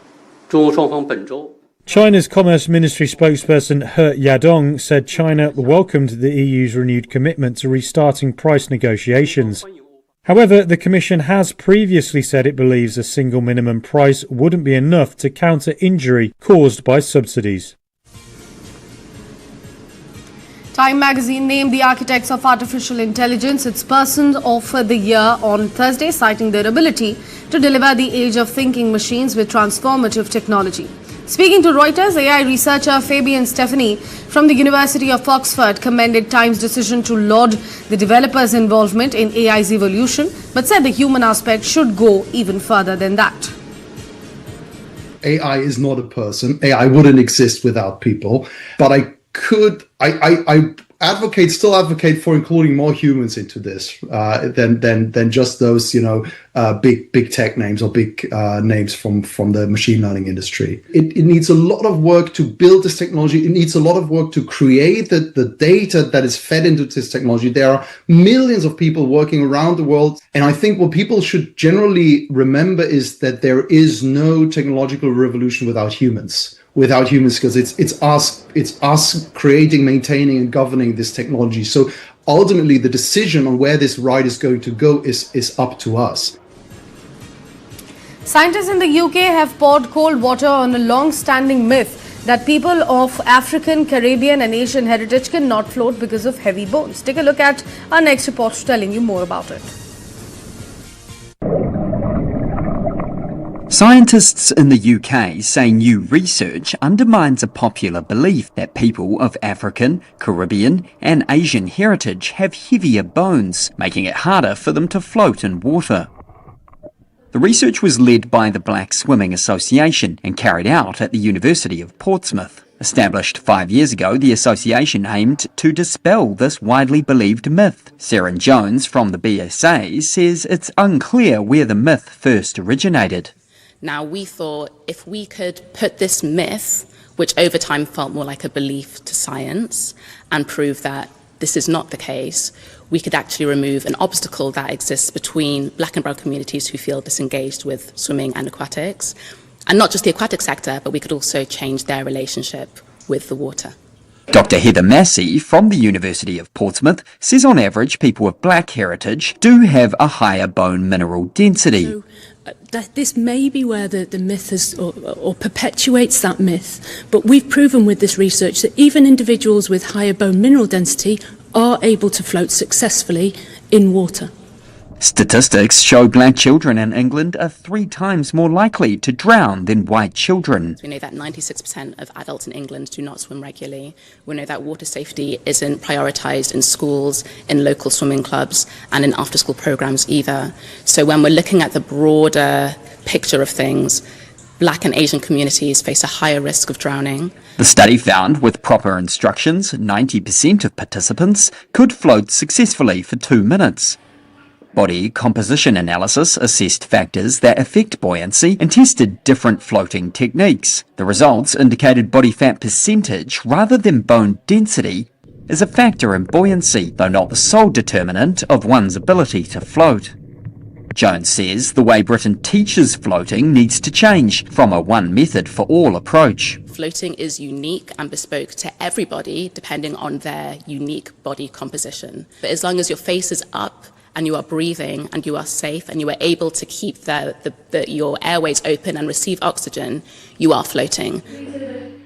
China's Commerce Ministry spokesperson He Yadong said China welcomed the EU's renewed commitment to restarting price negotiations. However, the Commission has previously said it believes a single minimum price wouldn't be enough to counter injury caused by subsidies. Time magazine named the architects of artificial intelligence its Person of the Year on Thursday, citing their ability to deliver the age of thinking machines with transformative technology. Speaking to Reuters, AI researcher Fabian Stephanie from the University of Oxford commended Time's decision to laud the developers' involvement in AI's evolution, but said the human aspect should go even further than that. AI is not a person. AI wouldn't exist without people, but I still advocate for including more humans into this than just those big tech names or big names from the machine learning industry. It needs a lot of work to build this technology. It needs a lot of work to create the data that is fed into this technology. There are millions of people working around the world, and I think what people should generally remember is that there is no technological revolution without humans. Because it's us creating, maintaining, and governing this technology. So ultimately, the decision on where this ride is going to go is up to us. Scientists in the UK have poured cold water on a long-standing myth that people of African, Caribbean and Asian heritage cannot float because of heavy bones. Take a look at our next report telling you more about it. Scientists in the UK say new research undermines a popular belief that people of African, Caribbean and Asian heritage have heavier bones, making it harder for them to float in water. The research was led by the Black Swimming Association and carried out at the University of Portsmouth. Established 5 years ago, the association aimed to dispel this widely believed myth. Sarah Jones from the BSA says it's unclear where the myth first originated. Now, we thought if we could put this myth, which over time felt more like a belief to science, and prove that this is not the case, we could actually remove an obstacle that exists between black and brown communities who feel disengaged with swimming and aquatics. And not just the aquatic sector, but we could also change their relationship with the water. Dr. Heather Massey from the University of Portsmouth says on average people of black heritage do have a higher bone mineral density. So, this may be where the myth is or perpetuates that myth, but we've proven with this research that even individuals with higher bone mineral density are able to float successfully in water. Statistics show black children in England are 3 times more likely to drown than white children. We know that 96% of adults in England do not swim regularly. We know that water safety isn't prioritised in schools, in local swimming clubs, and in after-school programmes either. So when we're looking at the broader picture of things, black and Asian communities face a higher risk of drowning. The study found with proper instructions, 90% of participants could float successfully for 2 minutes. Body composition analysis assessed factors that affect buoyancy and tested different floating techniques. The results indicated body fat percentage rather than bone density is a factor in buoyancy, though not the sole determinant of one's ability to float. Jones says the way Britain teaches floating needs to change from a one-method-for-all approach. Floating is unique and bespoke to everybody depending on their unique body composition. But as long as your face is up and you are breathing and you are safe and you are able to keep your airways open and receive oxygen, you are floating.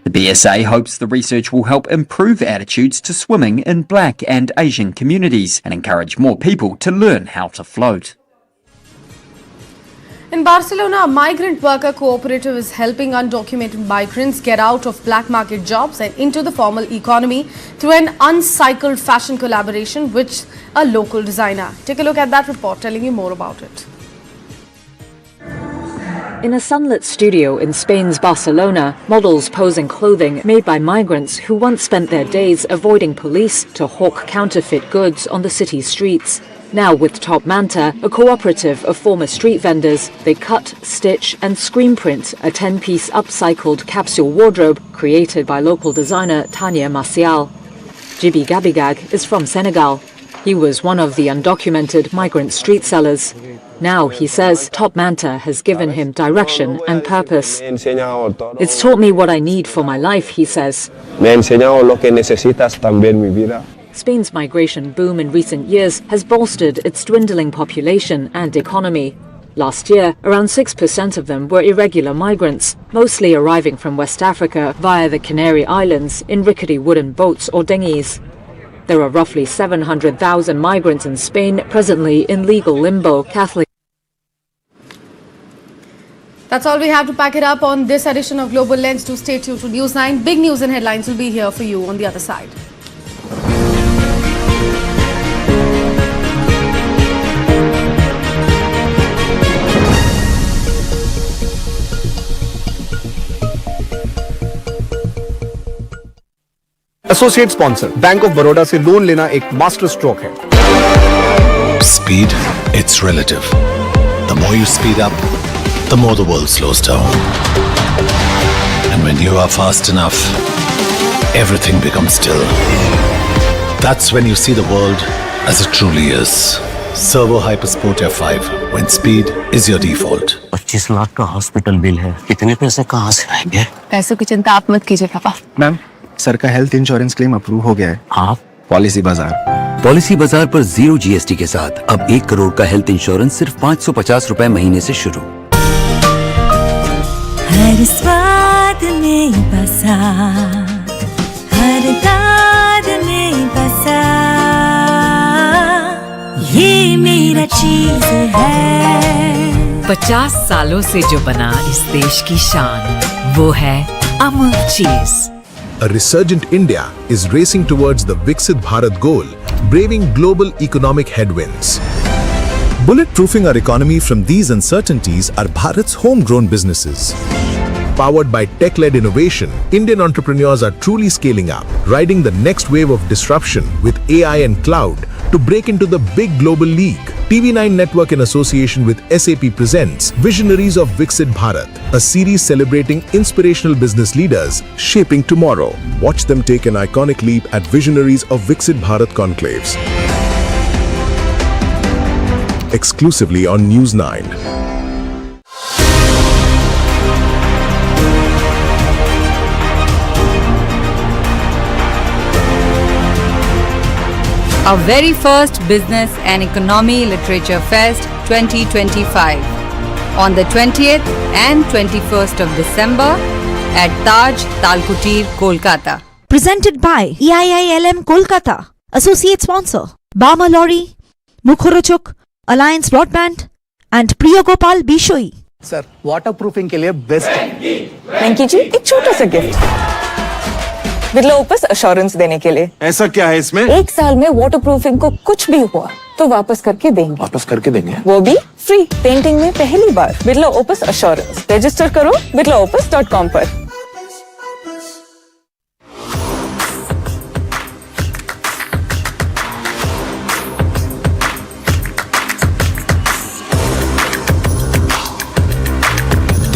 The BSA hopes the research will help improve attitudes to swimming in Black and Asian communities and encourage more people to learn how to float. In Barcelona, a migrant worker cooperative is helping undocumented migrants get out of black market jobs and into the formal economy through an uncycled fashion collaboration with a local designer. Take a look at that report telling you more about it. In a sunlit studio in Spain's Barcelona, models pose in clothing made by migrants who once spent their days avoiding police to hawk counterfeit goods on the city's streets. Now with Top Manta, a cooperative of former street vendors, they cut, stitch and screen print a 10-piece upcycled capsule wardrobe created by local designer Tania Marcial. Jibi Gabigag is from Senegal. He was one of the undocumented migrant street sellers. Now, he says, Top Manta has given him direction and purpose. It's taught me what I need for my life, he says. Spain's migration boom in recent years has bolstered its dwindling population and economy. Last year, around 6% of them were irregular migrants, mostly arriving from West Africa via the Canary Islands in rickety wooden boats or dinghies. There are roughly 700,000 migrants in Spain presently in legal limbo. That's all we have to pack it up on this edition of Global Lens. Do stay tuned to News9. Big news and headlines will be here for you on the other side. Associate sponsor bank of Baroda से loan लेना एक master stroke है. Speed, it's relative. The more you speed up, the more the world slows down. And when you are fast enough, everything becomes still. That's when you see the world as it truly is. Servo Hypersport F5, when speed is your default. 25 lakh का hospital bill है. इतने पैसे कहाँ से आएंगे? पैसों की चिंता आप मत कीजिए पापा. मैम, सर का हेल्थ इंश्योरेंस क्लेम अप्रूव हो गया है. आप? पॉलिसी बाजार. पॉलिसी बाजार पर 0 GST के साथ अब 1 करोड़ का हेल्थ इंश्योरेंस सिर्फ 550 रुपए महीने से शुरू. हर स्वाद में बसा, हर दाद में बसा, ये मेरा चीज है. 50 सालों से जो बना इस देश की शान, वो है अमूल चीज. A resurgent India is racing towards the Viksit Bharat goal, braving global economic headwinds. Bulletproofing our economy from these uncertainties are Bharat's homegrown businesses. Powered by tech-led innovation, Indian entrepreneurs are truly scaling up, riding the next wave of disruption with AI and cloud to break into the big global league. TV9 Network in association with SAP presents Visionaries of Viksit Bharat, a series celebrating inspirational business leaders shaping tomorrow. Watch them take an iconic leap at Visionaries of Viksit Bharat conclaves. Exclusively on News9. Our very first Business and Economy Literature Fest 2025 on the 20th and 21st of December at Taj Talkutir, Kolkata. Presented by EIILM Kolkata. Associate sponsor Bama Lorry, Mukhorochuk, Alliance Broadband and Priyagopal Bishoi. Sir, waterproofing के लिए best है. वेंकी जी, एक छोटा सा gift Birla opus assurance देने के लिए. ऐसा क्या है इसमें? 1 साल में वाटरप्रूफिंग को कुछ भी हुआ तो वापस करके देंगे. वापस करके देंगे? वो भी फ्री. पेंटिंग में पहली बार बिरला ओपस अश्योरेंस. रजिस्टर करो birlaopus.com पर.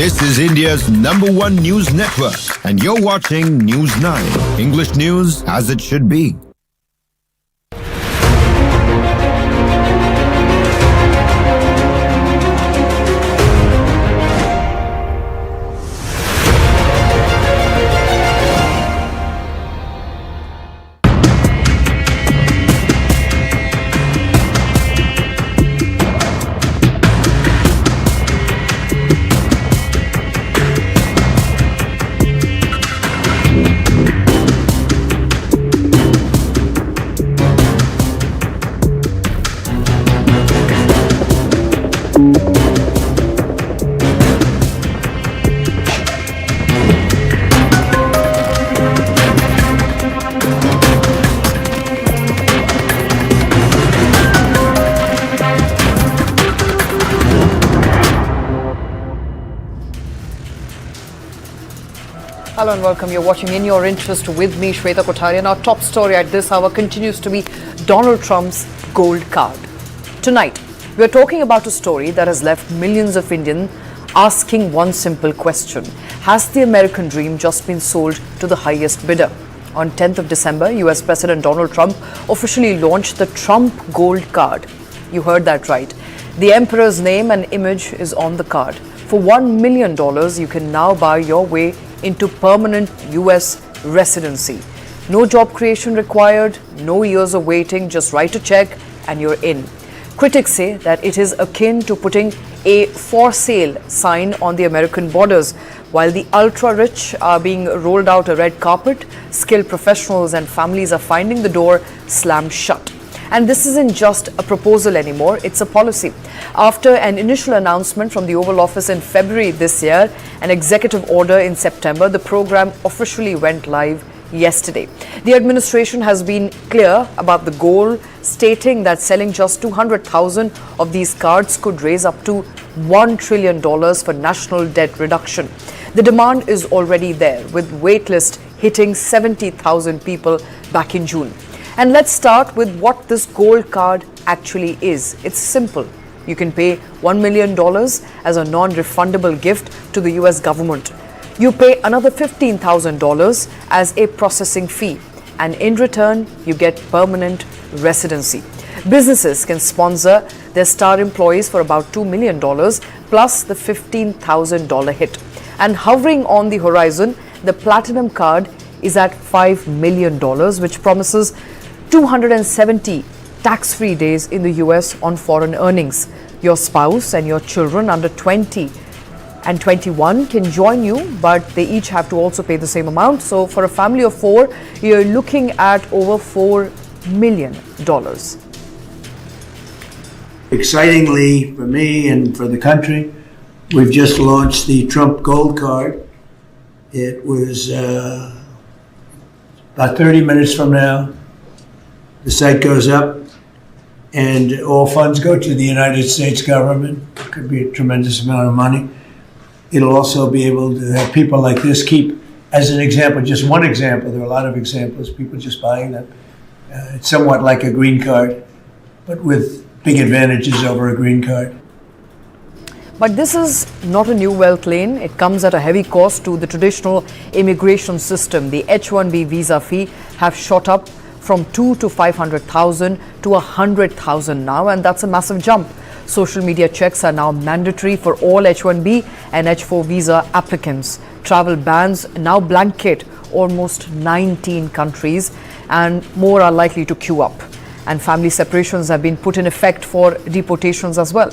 This is India's #1 news network, and you're watching News9, English news as it should be. Hello and welcome. You're watching In Your Interest with me, Shweta Kothari. Our top story at this hour continues to be Donald Trump's gold card. Tonight, we're talking about a story that has left millions of Indians asking one simple question. Has the American dream just been sold to the highest bidder? On 10th of December, US President Donald Trump officially launched the Trump Gold Card. You heard that right. The emperor's name and image is on the card. For $1 million, you can now buy your way into permanent US residency. No job creation required, no years of waiting, just write a check and you're in. Critics say that it is akin to putting a for sale sign on the American borders. While the ultra-rich are being rolled out a red carpet, skilled professionals and families are finding the door slammed shut. And this isn't just a proposal anymore, it's a policy. After an initial announcement from the Oval Office in February this year, an executive order in September, the program officially went live yesterday. The administration has been clear about the goal, stating that selling just 200,000 of these cards could raise up to $1 trillion for national debt reduction. The demand is already there, with waitlist hitting 70,000 people back in June. And let's start with what this gold card actually is. It's simple. You can pay $1 million as a non-refundable gift to the US government. You pay another $15,000 as a processing fee, and in return, you get permanent residency. Businesses can sponsor their star employees for about $2 million plus the $15,000 hit. And hovering on the horizon, the platinum card is at $5 million, which promises 270 tax-free days in the US on foreign earnings. Your spouse and your children under 20 and 21 can join you, but they each have to also pay the same amount. So for a family of 4, you're looking at over $4 million. Excitingly for me and for the country, we've just launched the Trump Gold Card. It was about 30 minutes from now. The site goes up and all funds go to the United States government. It could be a tremendous amount of money. It'll also be able to have people like this keep, as an example, just one example, there are a lot of examples, people just buying them. It's somewhat like a green card, but with big advantages over a green card. But this is not a new wealth lane. It comes at a heavy cost to the traditional immigration system. The H-1B visa fee have shot up from $200,000 to $500,000 to $100,000 now, and that's a massive jump. Social media checks are now mandatory for all H-1B and H-4 visa applicants. Travel bans now blanket almost 19 countries, and more are likely to queue up. And family separations have been put in effect for deportations as well.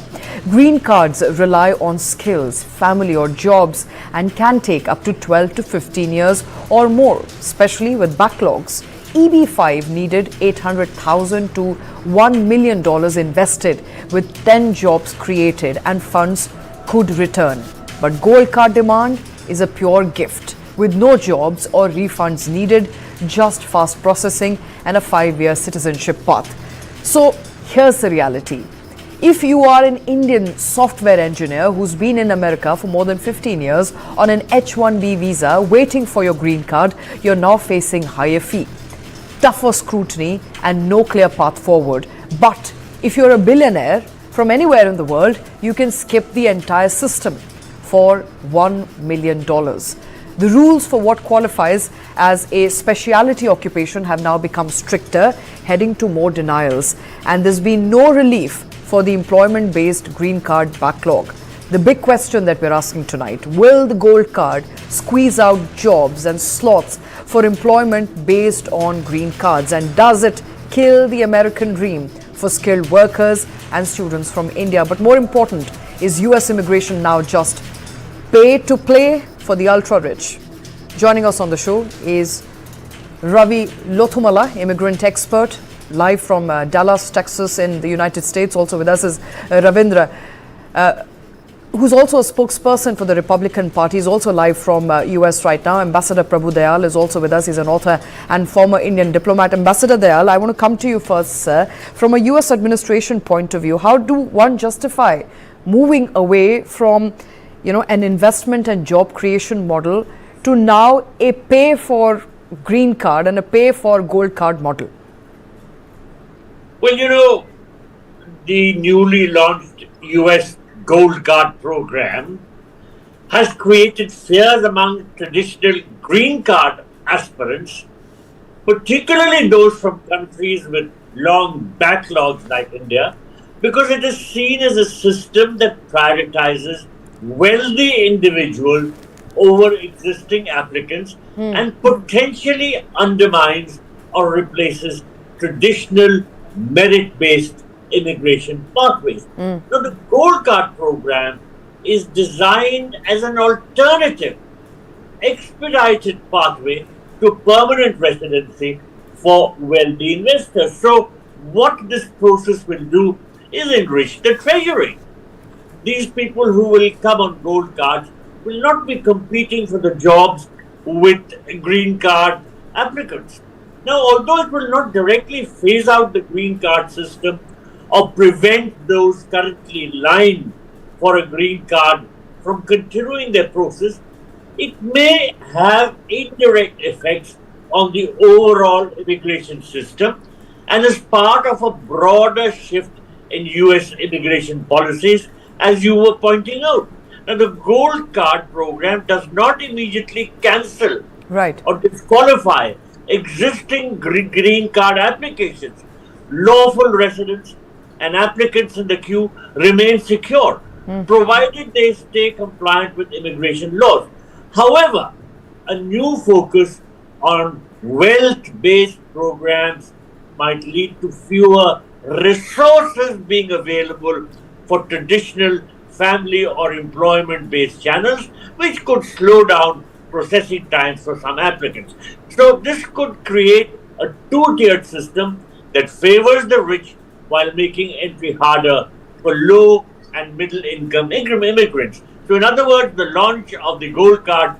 Green cards rely on skills, family or jobs, and can take up to 12 to 15 years or more, especially with backlogs. EB-5 needed $800,000 to $1 million invested, with 10 jobs created, and funds could return. But gold card demand is a pure gift, with no jobs or refunds needed, just fast processing and a 5-year citizenship path. So here's the reality. If you are an Indian software engineer who's been in America for more than 15 years on an H-1B visa waiting for your green card, you're now facing higher fee, tougher scrutiny, and no clear path forward. But if you're a billionaire from anywhere in the world, you can skip the entire system for $1 million. The rules for what qualifies as a specialty occupation have now become stricter, heading to more denials. And there's been no relief for the employment-based green card backlog. The big question that we're asking tonight, will the gold card squeeze out jobs and slots for employment based on green cards? And does it kill the American dream for skilled workers and students from India? But more important, is US immigration now just pay to play for the ultra-rich? Joining us on the show is Ravi Lothumala, immigrant expert, live from Dallas, Texas in the United States. Also with us is Ravindra, who's also a spokesperson for the Republican Party. He's also live from US right now. Ambassador Prabhu Dayal is also with us. He's an author and former Indian diplomat. Ambassador Dayal, I want to come to you first, sir. From a US administration point of view, how do one justify moving away from, an investment and job creation model to now a pay for green card and a pay for gold card model? Well, you know, the newly launched US Gold Card program has created fears among traditional green card aspirants, particularly those from countries with long backlogs like India, because it is seen as a system that prioritizes wealthy individuals over existing applicants and potentially undermines or replaces traditional merit-based immigration pathways. Now, the Gold Card program is designed as an alternative, expedited pathway to permanent residency for wealthy investors. So, what this process will do is enrich the treasury. These people who will come on gold cards will not be competing for the jobs with green card applicants. Now, although it will not directly phase out the green card system or prevent those currently lined for a green card from continuing their process, it may have indirect effects on the overall immigration system and is part of a broader shift in US immigration policies, as you were pointing out. Now, the Gold Card program does not immediately cancel or disqualify existing green card applications. Lawful residents and applicants in the queue remain secure, provided they stay compliant with immigration laws. However, a new focus on wealth-based programs might lead to fewer resources being available for traditional family or employment-based channels, which could slow down processing times for some applicants. So this could create a two-tiered system that favors the rich while making entry harder for low and middle income immigrants. So in other words, the launch of the Gold Card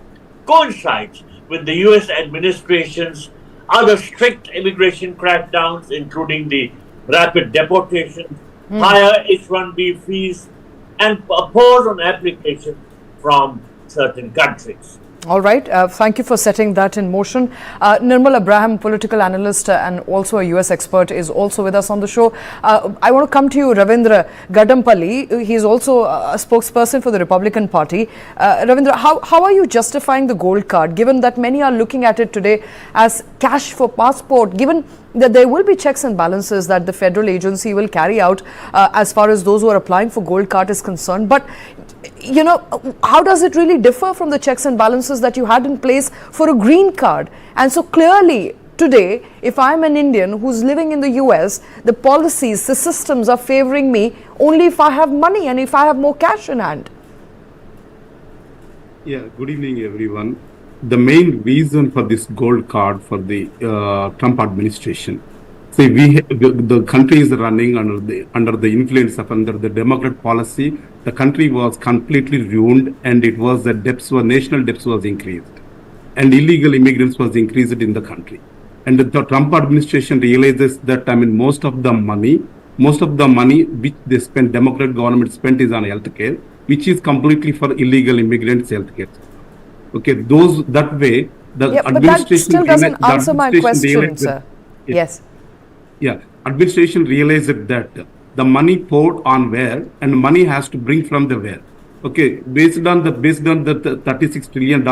coincides with the US administration's other strict immigration crackdowns, including the rapid deportations, higher H-1B fees, and a pause on application from certain countries. All right. Thank you for setting that in motion. Nirmal Abraham, political analyst and also a US expert, is also with us on the show. I want to come to you, Ravindra Gadampalli. He is also a spokesperson for the Republican Party. Ravindra, how are you justifying the gold card, given that many are looking at it today as cash for passport, given that there will be checks and balances that the federal agency will carry out as far as those who are applying for gold card is concerned? But you know, how does it really differ from the checks and balances that you had in place for a green card? And so clearly today, if I'm an Indian who's living in the US, the policies, the systems are favoring me only if I have money and if I have more cash in hand. Yeah, good evening everyone. The main reason for this gold card for the Trump administration, see, the country is running under the influence of under the Democrat policy. The country was completely ruined, and it was the national debts was increased, and illegal immigrants was increased in the country. And the Trump administration realizes that most of the money which they spend, Democrat government spent, is on healthcare, which is completely for illegal immigrants' healthcare. Okay, that way the administration. But that still doesn't answer my question, sir. Yes. Yeah, administration realized that the money poured on where, and money has to bring from the where. Okay, based on the $36 trillion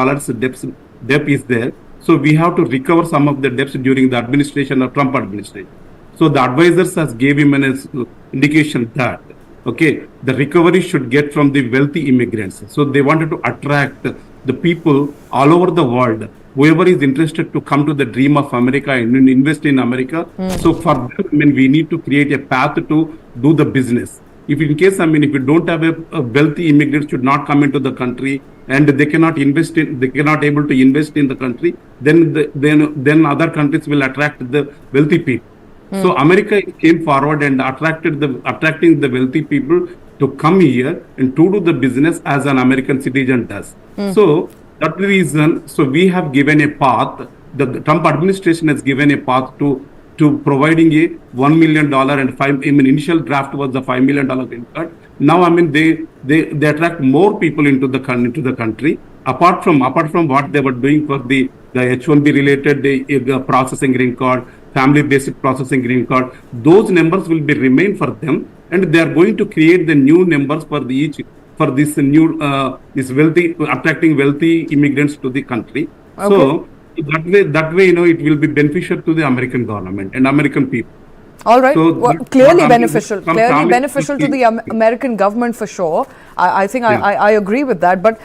debt is there. So we have to recover some of the debts during the administration of Trump administration. So the advisors has gave him an indication that the recovery should get from the wealthy immigrants. So they wanted to attract the people all over the world, whoever is interested to come to the dream of America and invest in America. So for them, we need to create a path to do the business. If in case, if you don't have a wealthy immigrants should not come into the country and they cannot able to invest in the country, then other countries will attract the wealthy people. So America came forward and attracting the wealthy people to come here and to do the business as an American citizen does. So that reason, so we have given a path. The Trump administration has given a path to providing a $1 million and initial draft was the $5 million green card. Now, they attract more people into the country, apart from what they were doing for the H1B related the processing green card, family basic processing green card, those numbers will be remain for them, and they are going to create the new numbers for this new this wealthy, attracting wealthy immigrants to the country. Okay. So that way, it will be beneficial to the American government and American people. All right. So well, clearly beneficial to the American government for sure. I think I agree with that. But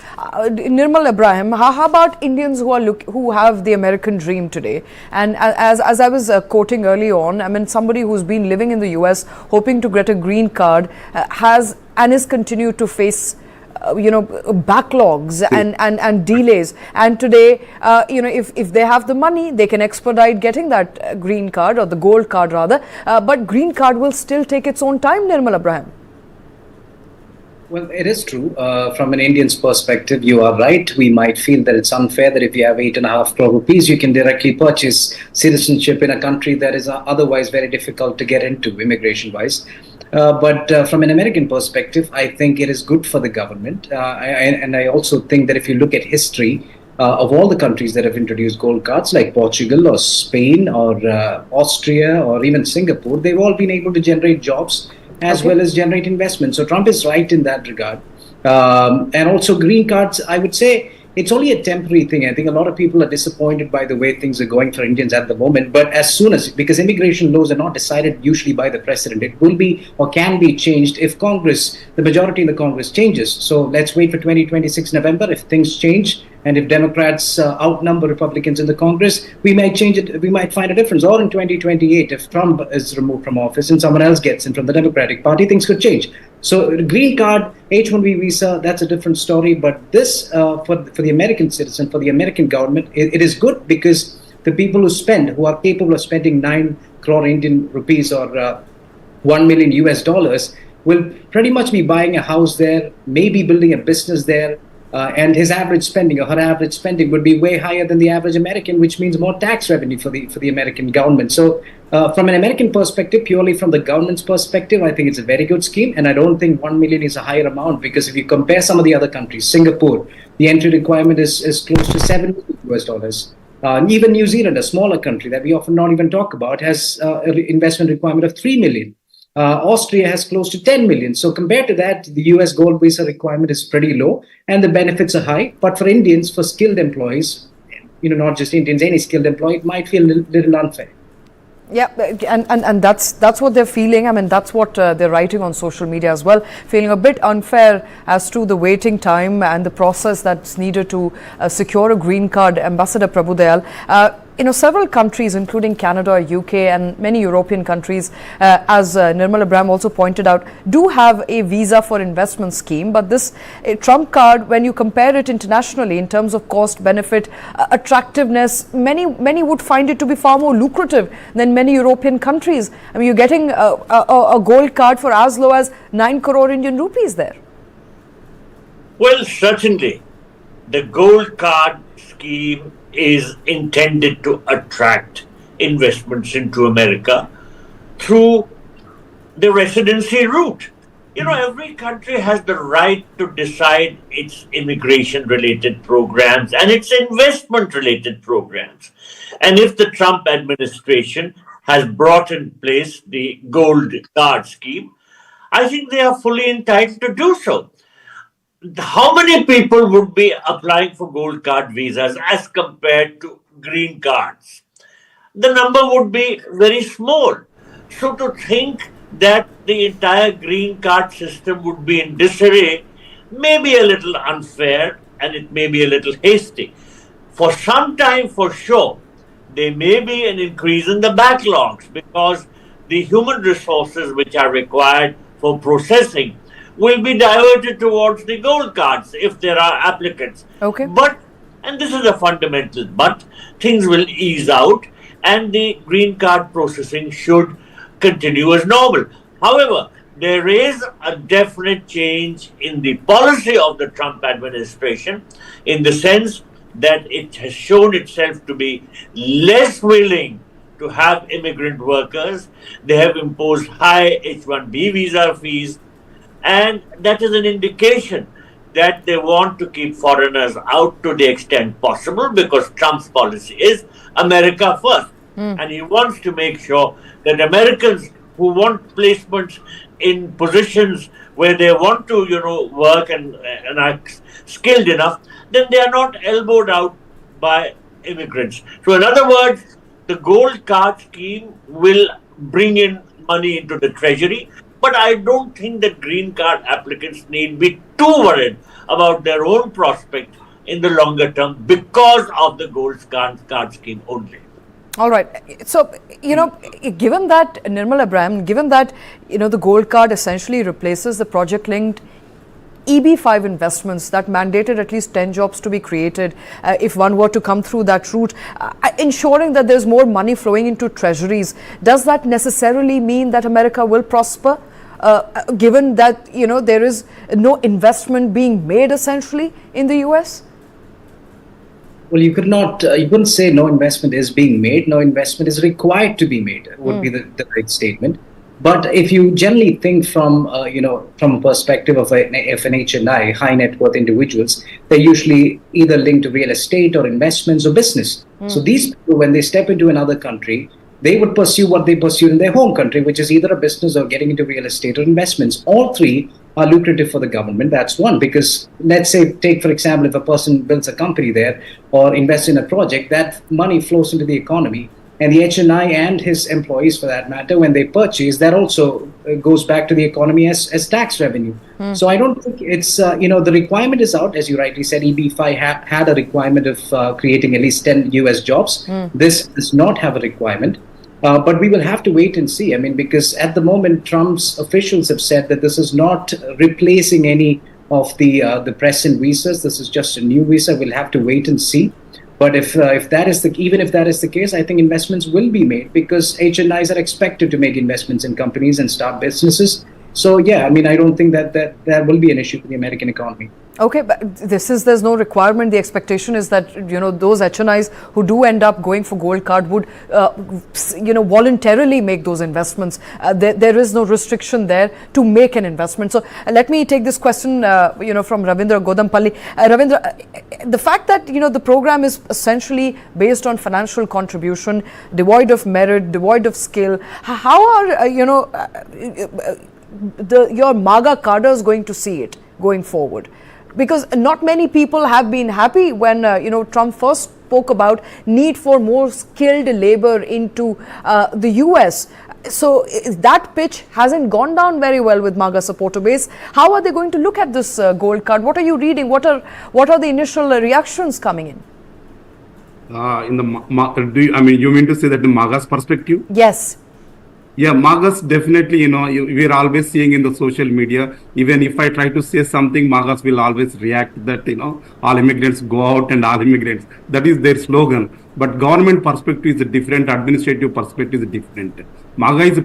Nirmal Ibrahim, how about Indians who have the American dream today? And as I was quoting early on, I mean, somebody who's been living in the US hoping to get a green card is continued to face backlogs and delays, and today if they have the money, they can expedite getting that green card, or the gold card rather, but green card will still take its own time. Nirmal Ibrahim. Well, it is true. From an Indian's perspective, you are right. We might feel that it's unfair that if you have 8.5 crore rupees, you can directly purchase citizenship in a country that is otherwise very difficult to get into immigration-wise. But from an American perspective, I think it is good for the government. And I also think that if you look at history of all the countries that have introduced gold cards, like Portugal or Spain or Austria or even Singapore, they've all been able to generate jobs as well as generate investment. So Trump is right in that regard. And also green cards, I would say, it's only a temporary thing. I think a lot of people are disappointed by the way things are going for Indians at the moment. But as soon as, because immigration laws are not decided usually by the president, it will be or can be changed if Congress, the majority in the Congress changes. So let's wait for 2026 November. If things change and if Democrats outnumber Republicans in the Congress, we might change it. We might find a difference. Or in 2028, if Trump is removed from office and someone else gets in from the Democratic Party, things could change. So green card, H1B visa, that's a different story. But this, for the American citizen, for the American government, it is good because the people who are capable of spending 9 crore Indian rupees or $1 million US will pretty much be buying a house there, maybe building a business there. And his average spending or her average spending would be way higher than the average American, which means more tax revenue for the American government. So from an American perspective, purely from the government's perspective, I think it's a very good scheme. And I don't think 1 million is a higher amount, because if you compare some of the other countries, Singapore, the entry requirement is close to $7 million US. Even New Zealand, a smaller country that we often not even talk about, has an investment requirement of 3 million. Austria has close to 10 million. So compared to that, the US gold visa requirement is pretty low and the benefits are high. But for Indians, for skilled employees, not just Indians, any skilled employee, it might feel a little unfair. Yeah, and that's what they're feeling. I mean, that's what they're writing on social media as well, feeling a bit unfair as to the waiting time and the process that's needed to secure a green card. Ambassador Prabhudayal, several countries, including Canada, UK, and many European countries, as Nirmal Ibrahim also pointed out, do have a visa for investment scheme. But this Trump card, when you compare it internationally in terms of cost, benefit, attractiveness, many would find it to be far more lucrative than many European countries. I mean, you're getting a gold card for as low as 9 crore Indian rupees there. Well, certainly, the gold card scheme is intended to attract investments into America through the residency route. Every country has the right to decide its immigration-related programs and its investment-related programs. And if the Trump administration has brought in place the gold card scheme, I think they are fully entitled to do so. How many people would be applying for gold card visas as compared to green cards? The number would be very small. So to think that the entire green card system would be in disarray may be a little unfair, and it may be a little hasty. For some time, for sure, there may be an increase in the backlogs because the human resources which are required for processing will be diverted towards the gold cards if there are applicants. Okay. But, and this is a fundamental but, things will ease out and the green card processing should continue as normal. However, there is a definite change in the policy of the Trump administration in the sense that it has shown itself to be less willing to have immigrant workers. They have imposed high H1B visa fees, and that is an indication that they want to keep foreigners out to the extent possible because Trump's policy is America first. And he wants to make sure that Americans who want placements in positions where they want to, work and are skilled enough, then they are not elbowed out by immigrants. So in other words, the gold card scheme will bring in money into the treasury, but I don't think that green card applicants need be too worried about their own prospect in the longer term because of the gold card scheme only. All right. So, given that, Nirmal Abraham, given that, the gold card essentially replaces the project-linked EB5 investments that mandated at least 10 jobs to be created if one were to come through that route, ensuring that there's more money flowing into treasuries, does that necessarily mean that America will prosper? Given that, there is no investment being made essentially in the US? Well, you couldn't say no investment is being made. No investment is required to be made, would be the right statement. But if you generally think from a perspective of an HNI, high net worth individuals, they're usually either linked to real estate or investments or business. So these people, when they step into another country, they would pursue what they pursued in their home country, which is either a business or getting into real estate or investments. All three are lucrative for the government. That's one, because let's say, take for example, if a person builds a company there or invests in a project, that money flows into the economy. And the HNI and his employees, for that matter, when they purchase, that also goes back to the economy as tax revenue. So I don't think it's, the requirement is out. As you rightly said, EB5 had a requirement of creating at least 10 US jobs. This does not have a requirement. But we will have to wait and see. I mean, because at the moment, Trump's officials have said that this is not replacing any of the present visas. This is just a new visa. We'll have to wait and see. But if that is even if that is the case, I think investments will be made because HNIs are expected to make investments in companies and start businesses. So yeah, I mean, I don't think that will be an issue for the American economy. Okay, but there's no requirement. The expectation is that, those HNIs who do end up going for gold card would, voluntarily make those investments. There is no restriction there to make an investment. So let me take this question, from Ravindra Godampalli. Ravindra, the fact that, the program is essentially based on financial contribution, devoid of merit, devoid of skill, how are, your MAGA cadres going to see it going forward? Because not many people have been happy when, Trump first spoke about need for more skilled labor into the US. So that pitch hasn't gone down very well with MAGA supporter base. How are they going to look at this gold card? What are you reading? What are the initial reactions coming in? You mean to say that the MAGA's perspective? Yes. Yeah, MAGAs definitely, we're always seeing in the social media, even if I try to say something, MAGAs will always react that, all immigrants go out and all immigrants. That is their slogan. But government perspective is different, administrative perspective is different. MAGA is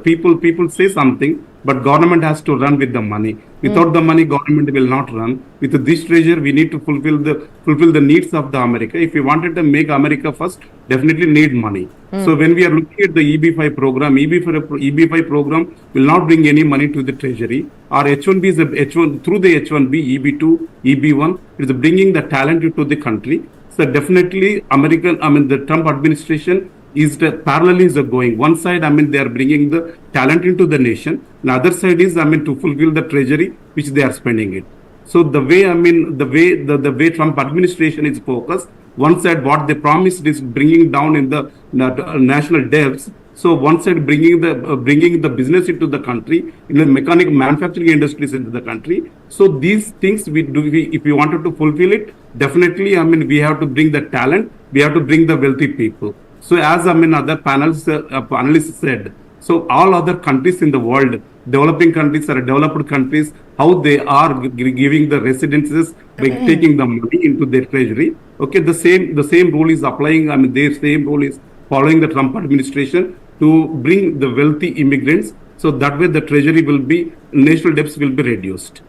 people say something, but government has to run with the money. Without the money, government will not run. With this treasure, we need to fulfill the needs of the America. If we wanted to make America first, definitely need money. So when we are looking at the EB5 program, EB5 program will not bring any money to the treasury. Our H1B is H1 through the H1B, EB2, EB1 is bringing the talent into the country. So definitely the Trump administration is parallel is going. One side, they are bringing the talent into the nation. The other side is, to fulfill the treasury, which they are spending it. So the way Trump administration is focused, one side what they promised is bringing down in the national debts. So one side bringing the business into the country, in the manufacturing industries into the country. So these things if we wanted to fulfill it, definitely we have to bring the talent, we have to bring the wealthy people. So as other panelists said, so all other countries in the world, developing countries or developed countries, how they are giving the residences by taking the money into their treasury. Okay, the same rule is applying. Their same rule is following the Trump administration to bring the wealthy immigrants. So that way the treasury will be, national debts will be reduced.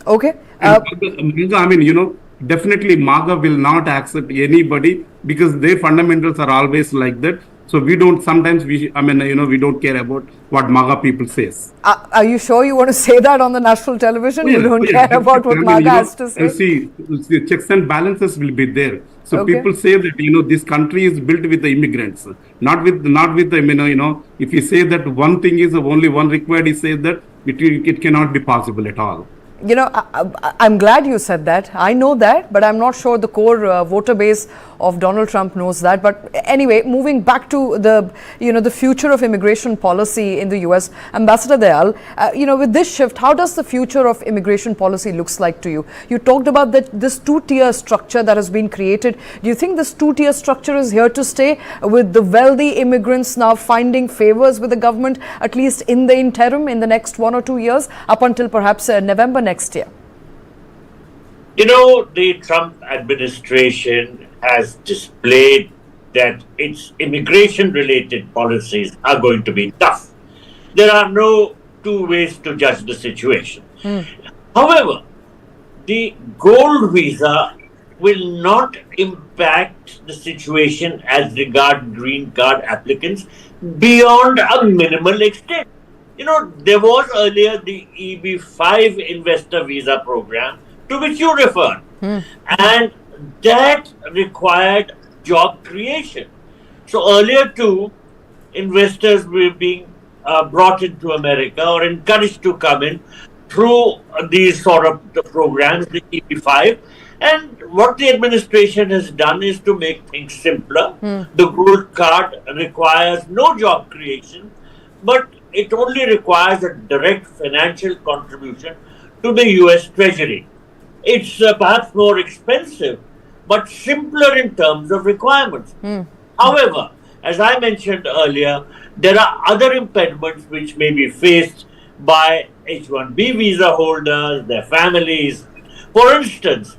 Okay. Definitely MAGA will not accept anybody because their fundamentals are always like that. So we don't, sometimes we don't care about what MAGA people says. Are you sure you want to say that on the national television? You don't care about what MAGA has to say? See, the checks and balances will be there. So Okay. people say that, this country is built with the immigrants, not with the, if you say that one thing is only one required, he says that it cannot be possible at all. I'm glad you said that. I know that, but I'm not sure the core voter base of Donald Trump knows that. But anyway, moving back to the future of immigration policy in the US, Ambassador Dayal, with this shift, how does the future of immigration policy looks like to you? You talked about this two-tier structure that has been created. Do you think this two-tier structure is here to stay, with the wealthy immigrants now finding favors with the government, at least in the interim, in the next 1 or 2 years, up until perhaps November next year? The Trump administration has displayed that its immigration-related policies are going to be tough. There are no two ways to judge the situation. However, the gold visa will not impact the situation as regards green card applicants beyond a minimal extent. There was earlier the EB-5 investor visa program to which you referred, and that required job creation. So earlier too, investors were being brought into America or encouraged to come in through these sort of the programs, the EB-5. And what the administration has done is to make things simpler. The gold card requires no job creation, but it only requires a direct financial contribution to the US Treasury. It's perhaps more expensive, but simpler in terms of requirements. However, as I mentioned earlier, there are other impediments which may be faced by H-1B visa holders, their families. For instance,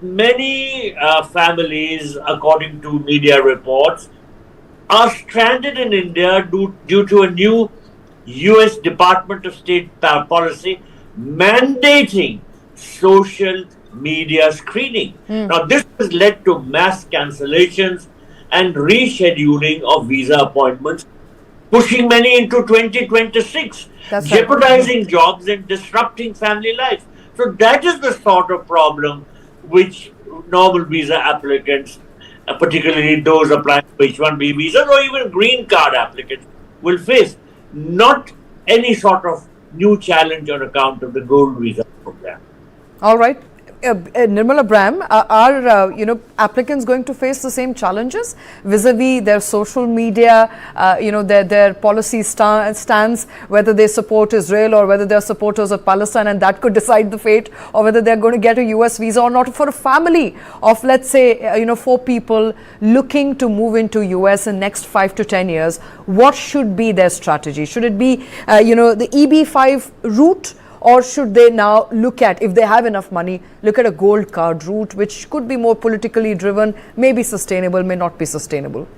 many families, according to media reports, are stranded in India due to a new US Department of State policy mandating social media screening. Now, this has led to mass cancellations and rescheduling of visa appointments, pushing many into 2026, jeopardizing jobs and disrupting family life. So that is the sort of problem which normal visa applicants, particularly those applying for H-1B visas or even green card applicants, will face. Not any sort of new challenge on account of the gold visa program. All right. Nirmala Bram, are applicants going to face the same challenges vis-a-vis their social media, their policy stance, whether they support Israel or whether they're supporters of Palestine, and that could decide the fate, or whether they're going to get a US visa or not? For a family of, let's say, 4 people looking to move into US in next 5 to 10 years, what should be their strategy? Should it be, the EB-5 route? Or should they now look at, if they have enough money, look at a gold card route, which could be more politically driven, may be sustainable, may not be sustainable?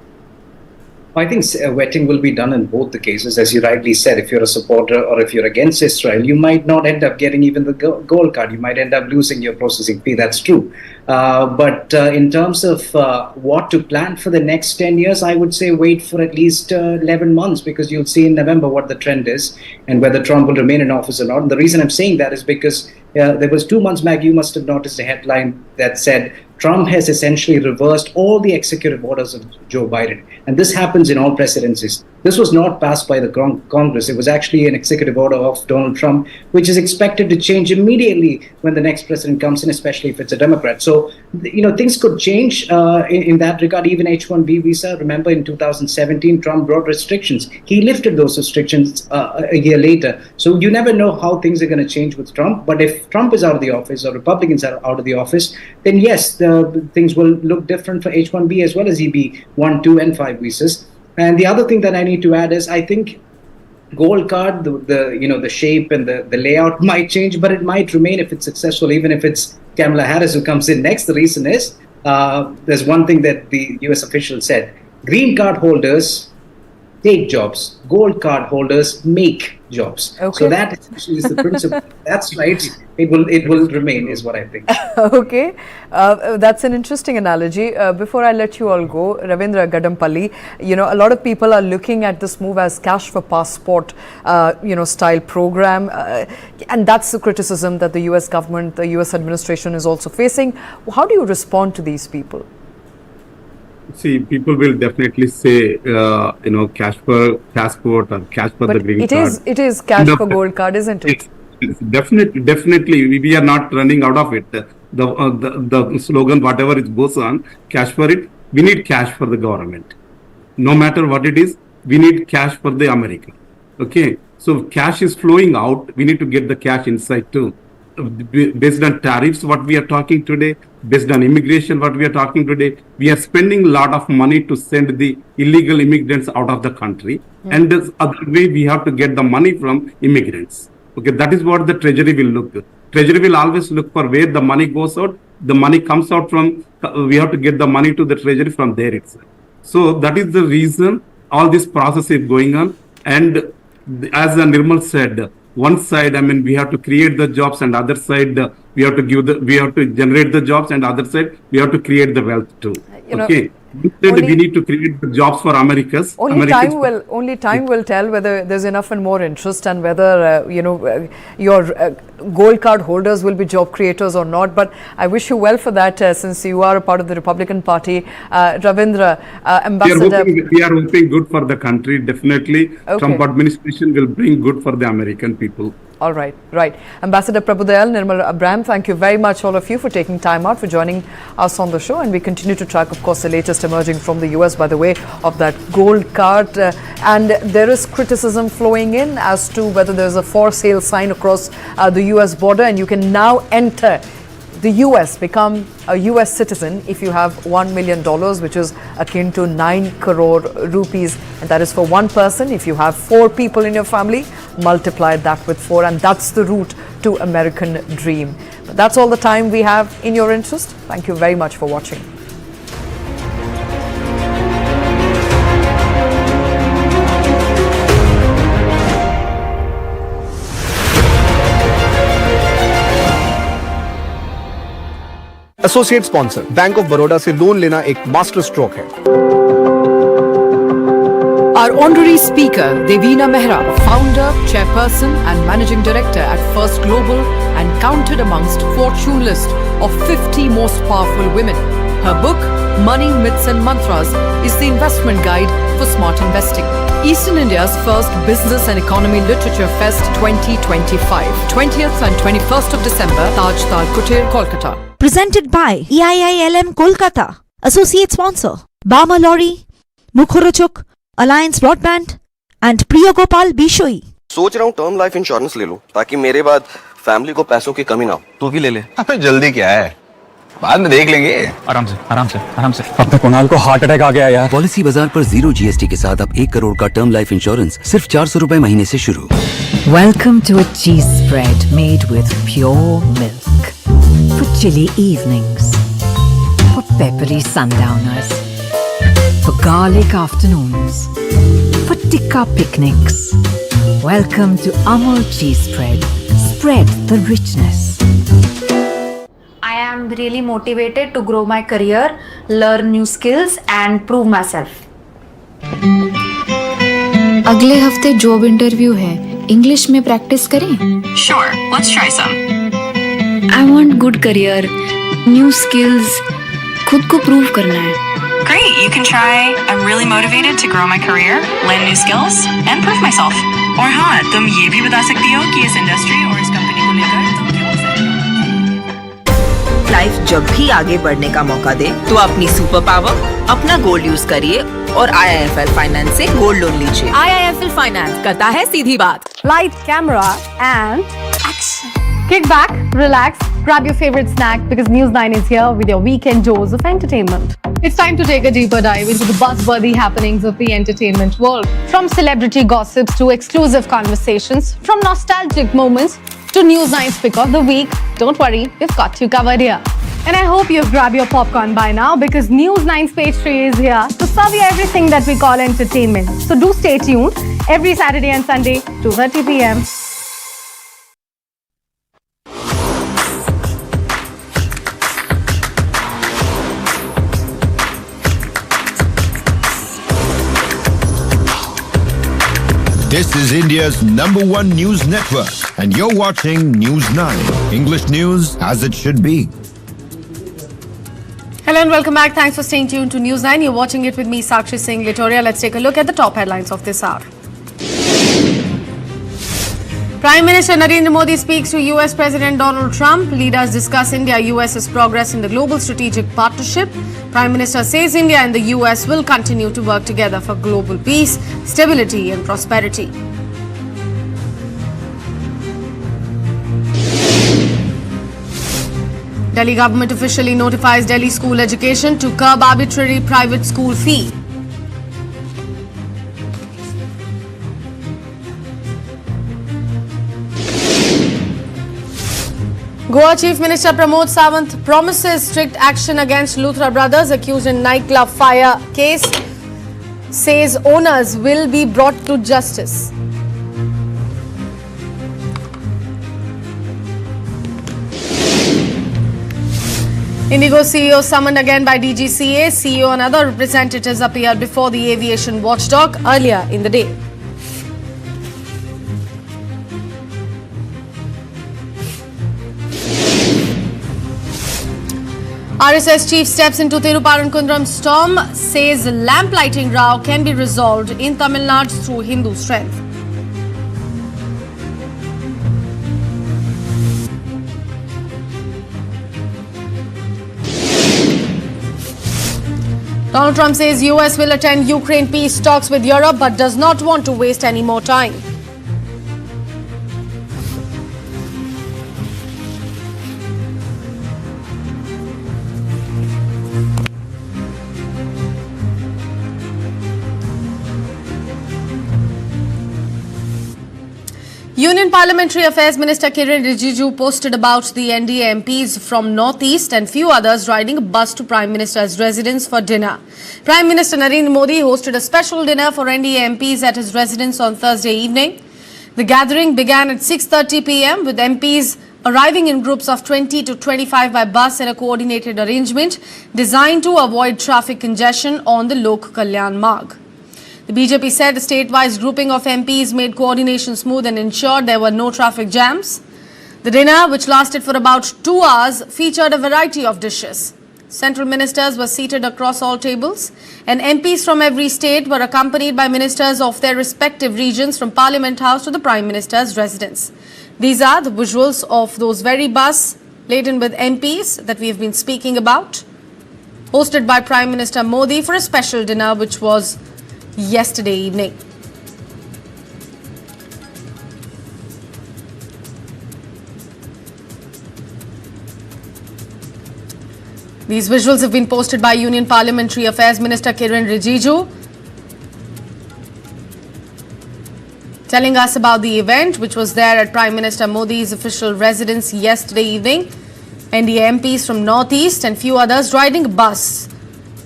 I think vetting will be done in both the cases. As you rightly said, if you're a supporter or if you're against Israel, you might not end up getting even the gold card. You might end up losing your processing fee. That's true. But in terms of what to plan for the next 10 years, I would say wait for at least 11 months, because you'll see in November what the trend is and whether Trump will remain in office or not. And the reason I'm saying that is because there was 2 months back, you must have noticed a headline that said Trump has essentially reversed all the executive orders of Joe Biden. And this happens in all presidencies. This was not passed by the Congress. It was actually an executive order of Donald Trump, which is expected to change immediately when the next president comes in, especially if it's a Democrat. So, things could change in that regard. Even H-1B visa, remember in 2017, Trump brought restrictions. He lifted those restrictions a year later. So you never know how things are going to change with Trump. But if Trump is out of the office or Republicans are out of the office, then yes, things will look different for H-1B as well as EB-1, 2, and 5 visas. And the other thing that I need to add is, I think gold card, the shape and the layout might change, but it might remain if it's successful, even if it's Kamala Harris who comes in next. The reason is, there's one thing that the US official said: green card holders take jobs. Gold card holders make jobs. Okay. So that essentially is the principle. That's right. It will remain, is what I think. Okay, that's an interesting analogy. Before I let you all go, Ravindra Gadampalli, a lot of people are looking at this move as cash for passport, style program, and that's the criticism that the US government, the US administration is also facing. How do you respond to these people? See, people will definitely say, cash for passport or cash for the green card. It is cash for gold card, isn't it? It's definitely, we are not running out of it. The slogan, whatever it goes on, cash for it, we need cash for the government. No matter what it is, we need cash for the America. Okay, so cash is flowing out. We need to get the cash inside too. Based on tariffs, what we are talking today, based on immigration, what we are talking today, we are spending a lot of money to send the illegal immigrants out of the country. And this other way, we have to get the money from immigrants. Okay, that is what the treasury will look. Treasury will always look for where the money goes out. The money comes out from, we have to get the money to the treasury from there itself. So that is the reason all this process is going on. And as Nirmal said, one side, we have to create the jobs, and other side, we have to generate the jobs, and other side, we have to create the wealth too. Okay. We need to create the jobs for Americas. Only time will tell whether there's enough and more interest, and whether your gold card holders will be job creators or not. But I wish you well for that, since you are a part of the Republican Party. Ravindra, Ambassador. We are hoping good for the country. Definitely, Trump administration will bring good for the American people. All right, right. Ambassador Prabhudayal, Nirmal Abram, thank you very much, all of you, for taking time out, for joining us on the show. And we continue to track, of course, the latest emerging from the US by the way of that gold card. And there is criticism flowing in as to whether there's a for sale sign across the US border, and you can now enter the US, become a US citizen if you have $1 million, which is akin to 9 crore rupees. And that is for one person. If you have 4 people in your family, multiply that with 4. And that's the route to American dream. But that's all the time we have in your interest. Thank you very much for watching. Associate sponsor bank of Baroda से loan लेना एक master stroke है। Our honorary speaker, Devina Mehra, founder, chairperson and managing director at First Global, and counted amongst Fortune list of 50 most powerful women. Her book, Money, Myths and Mantras, is the investment guide for smart investing. Eastern India's first Business and Economy Literature Fest 2025, 20th and 21st of December, Taj Talkutir, Kolkata. Presented by EIILM Kolkata. Associate sponsor, Bama Lorry, Mukhorochuk, Alliance Broadband and Priyagopal Bishoi. सोच रहा हूँ term life insurance ले लूं ताकि मेरे बाद family को पैसों की कमी ना हो। तू भी ले ले। अबे जल्दी क्या है, बाद में देख लेंगे। आराम से। अब तक कुणाल को हार्ट अटैक आ गया यार। पॉलिसी बाजार पर 0 GST के साथ अब 1 करोड़ का टर्म लाइफ इंश्योरेंस सिर्फ 400 रुपए महीने से शुरू। Welcome to a cheese spread made with pure milk. For chilly evenings, for peppery sundowners, for garlic afternoons, for tikka picnics. Welcome to Amul Cheese Spread. Spread the richness. I am really motivated to grow my career, learn new skills and prove myself. अगले हफ्ते job interview है, English में practice करें? Sure, let's try some. I want good career, new skills, खुद को prove करना है। Great, you can try. I'm really motivated to grow my career, learn new skills and prove myself. और हाँ, तुम ये भी बता सकती हो कि इस इंडस्ट्री और इस कंपनी को लेकर तुम क्यों लाइफ जब भी आगे बढ़ने का मौका दे तो अपनी सुपर पावर, अपना गोल्ड यूज करिए और IIFL फाइनेंस से गोल्ड लोन लीजिए। IIFL फाइनेंस करता है सीधी बात। Light, camera and action. Kick back, relax, grab your favorite snack because News9 is here with your weekend dose of entertainment. It's time to take a deeper dive into the buzzworthy happenings of the entertainment world. From celebrity gossips to exclusive conversations, from nostalgic moments to News9's pick of the week. Don't worry, we've got you covered here. And I hope you've grabbed your popcorn by now because News9's page 3 is here to serve you everything that we call entertainment. So do stay tuned every Saturday and Sunday, 2:30 p.m. This is India's #1 news network, and you're watching News9, English news as it should be. Hello and welcome back. Thanks for staying tuned to News9. You're watching it with me, Sakshi Singh Litoria. Let's take a look at the top headlines of this hour. Prime Minister Narendra Modi speaks to US President Donald Trump. Leaders discuss India-US's progress in the global strategic partnership. Prime Minister says India and the US will continue to work together for global peace, stability and prosperity. Delhi government officially notifies Delhi school education to curb arbitrary private school fee. Goa Chief Minister Pramod Sawant promises strict action against Luthra brothers accused in nightclub fire case. Says owners will be brought to justice. Indigo CEO summoned again by DGCA. CEO and other representatives appeared before the aviation watchdog earlier in the day. RSS chief steps into Thiruparankundaram storm, says lamp lighting row can be resolved in Tamil Nadu through Hindu strength. Donald Trump says US will attend Ukraine peace talks with Europe but does not want to waste any more time. Union Parliamentary Affairs Minister Kiren Rijiju posted about the NDA MPs from Northeast and few others riding a bus to Prime Minister's residence for dinner. Prime Minister Narendra Modi hosted a special dinner for NDA MPs at his residence on Thursday evening. The gathering began at 6:30 p.m. with MPs arriving in groups of 20 to 25 by bus in a coordinated arrangement designed to avoid traffic congestion on the Lok Kalyan Marg. The BJP said the state-wise grouping of MPs made coordination smooth and ensured there were no traffic jams. The dinner, which lasted for about 2 hours, featured a variety of dishes. Central ministers were seated across all tables, and MPs from every state were accompanied by ministers of their respective regions from Parliament House to the Prime Minister's residence. These are the visuals of those very bus laden with MPs that we have been speaking about, hosted by Prime Minister Modi for a special dinner which was yesterday evening. These visuals have been posted by Union Parliamentary Affairs Minister Kiren Rijiju, telling us about the event which was there at Prime Minister Modi's official residence yesterday evening. NDA MPs from Northeast and few others riding a bus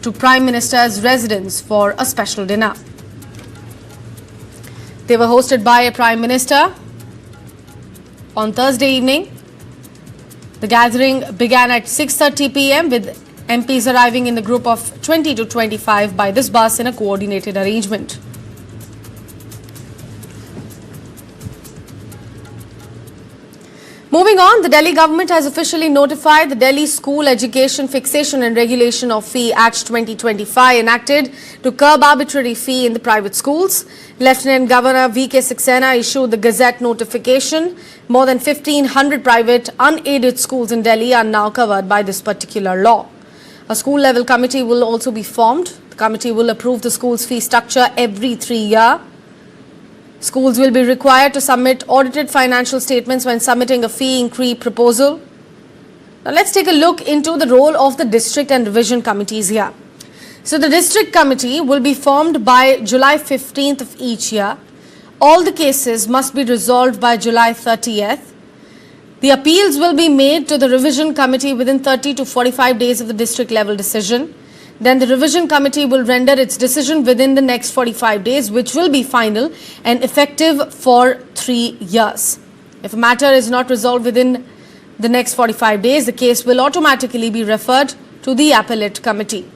to Prime Minister's residence for a special dinner. They were hosted by a Prime Minister on Thursday evening. The gathering began at 6:30 p.m. with MPs arriving in the group of 20 to 25 by this bus in a coordinated arrangement. Moving on, the Delhi government has officially notified the Delhi School Education Fixation and Regulation of Fee Act 2025 enacted to curb arbitrary fee in the private schools. Lieutenant Governor V.K. Saxena issued the Gazette notification. More than 1,500 private unaided schools in Delhi are now covered by this particular law. A school level committee will also be formed. The committee will approve the school's fee structure every 3 years. Schools will be required to submit audited financial statements when submitting a fee increase proposal. Now let's take a look into the role of the district and revision committees here. So the district committee will be formed by July 15th of each year. All the cases must be resolved by July 30th. The appeals will be made to the revision committee within 30 to 45 days of the district level decision. Then the revision committee will render its decision within the next 45 days, which will be final and effective for 3 years. If a matter is not resolved within the next 45 days, the case will automatically be referred to the appellate committee.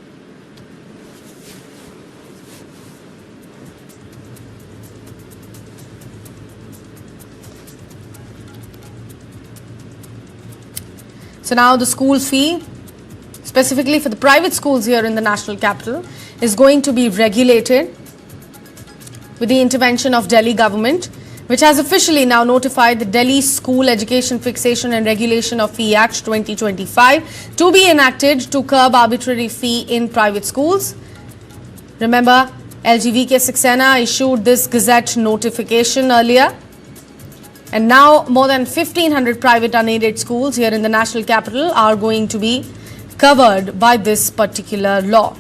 So now the school fee, specifically for the private schools here in the national capital, is going to be regulated with the intervention of Delhi government, which has officially now notified the Delhi School Education Fixation and Regulation of Fee Act 2025 to be enacted to curb arbitrary fee in private schools. Remember, LGV-K Saxena issued this Gazette notification earlier. And now more than 1,500 private unaided schools here in the national capital are going to be covered by this particular law.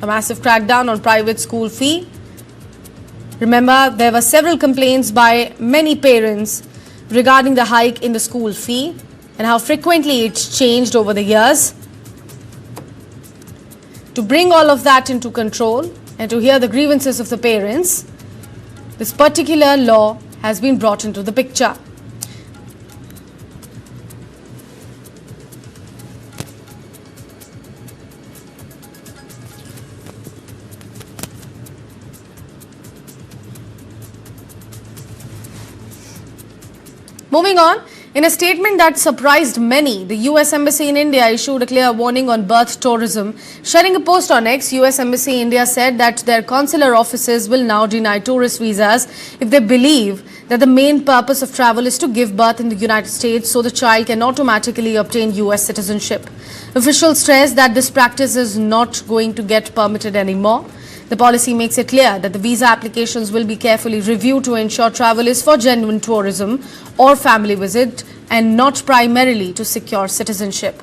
A massive crackdown on private school fee. Remember, there were several complaints by many parents regarding the hike in the school fee and how frequently it's changed over the years. To bring all of that into control and to hear the grievances of the parents, this particular law has been brought into the picture. Moving on, in a statement that surprised many, the US Embassy in India issued a clear warning on birth tourism. Sharing a post on X, US Embassy India said that their consular offices will now deny tourist visas if they believe that the main purpose of travel is to give birth in the United States so the child can automatically obtain US citizenship. Officials stress that this practice is not going to get permitted anymore. The policy makes it clear that the visa applications will be carefully reviewed to ensure travel is for genuine tourism or family visit and not primarily to secure citizenship.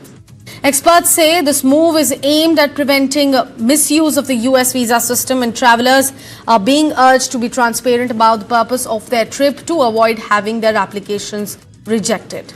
Experts say this move is aimed at preventing misuse of the US visa system, and travelers are being urged to be transparent about the purpose of their trip to avoid having their applications rejected.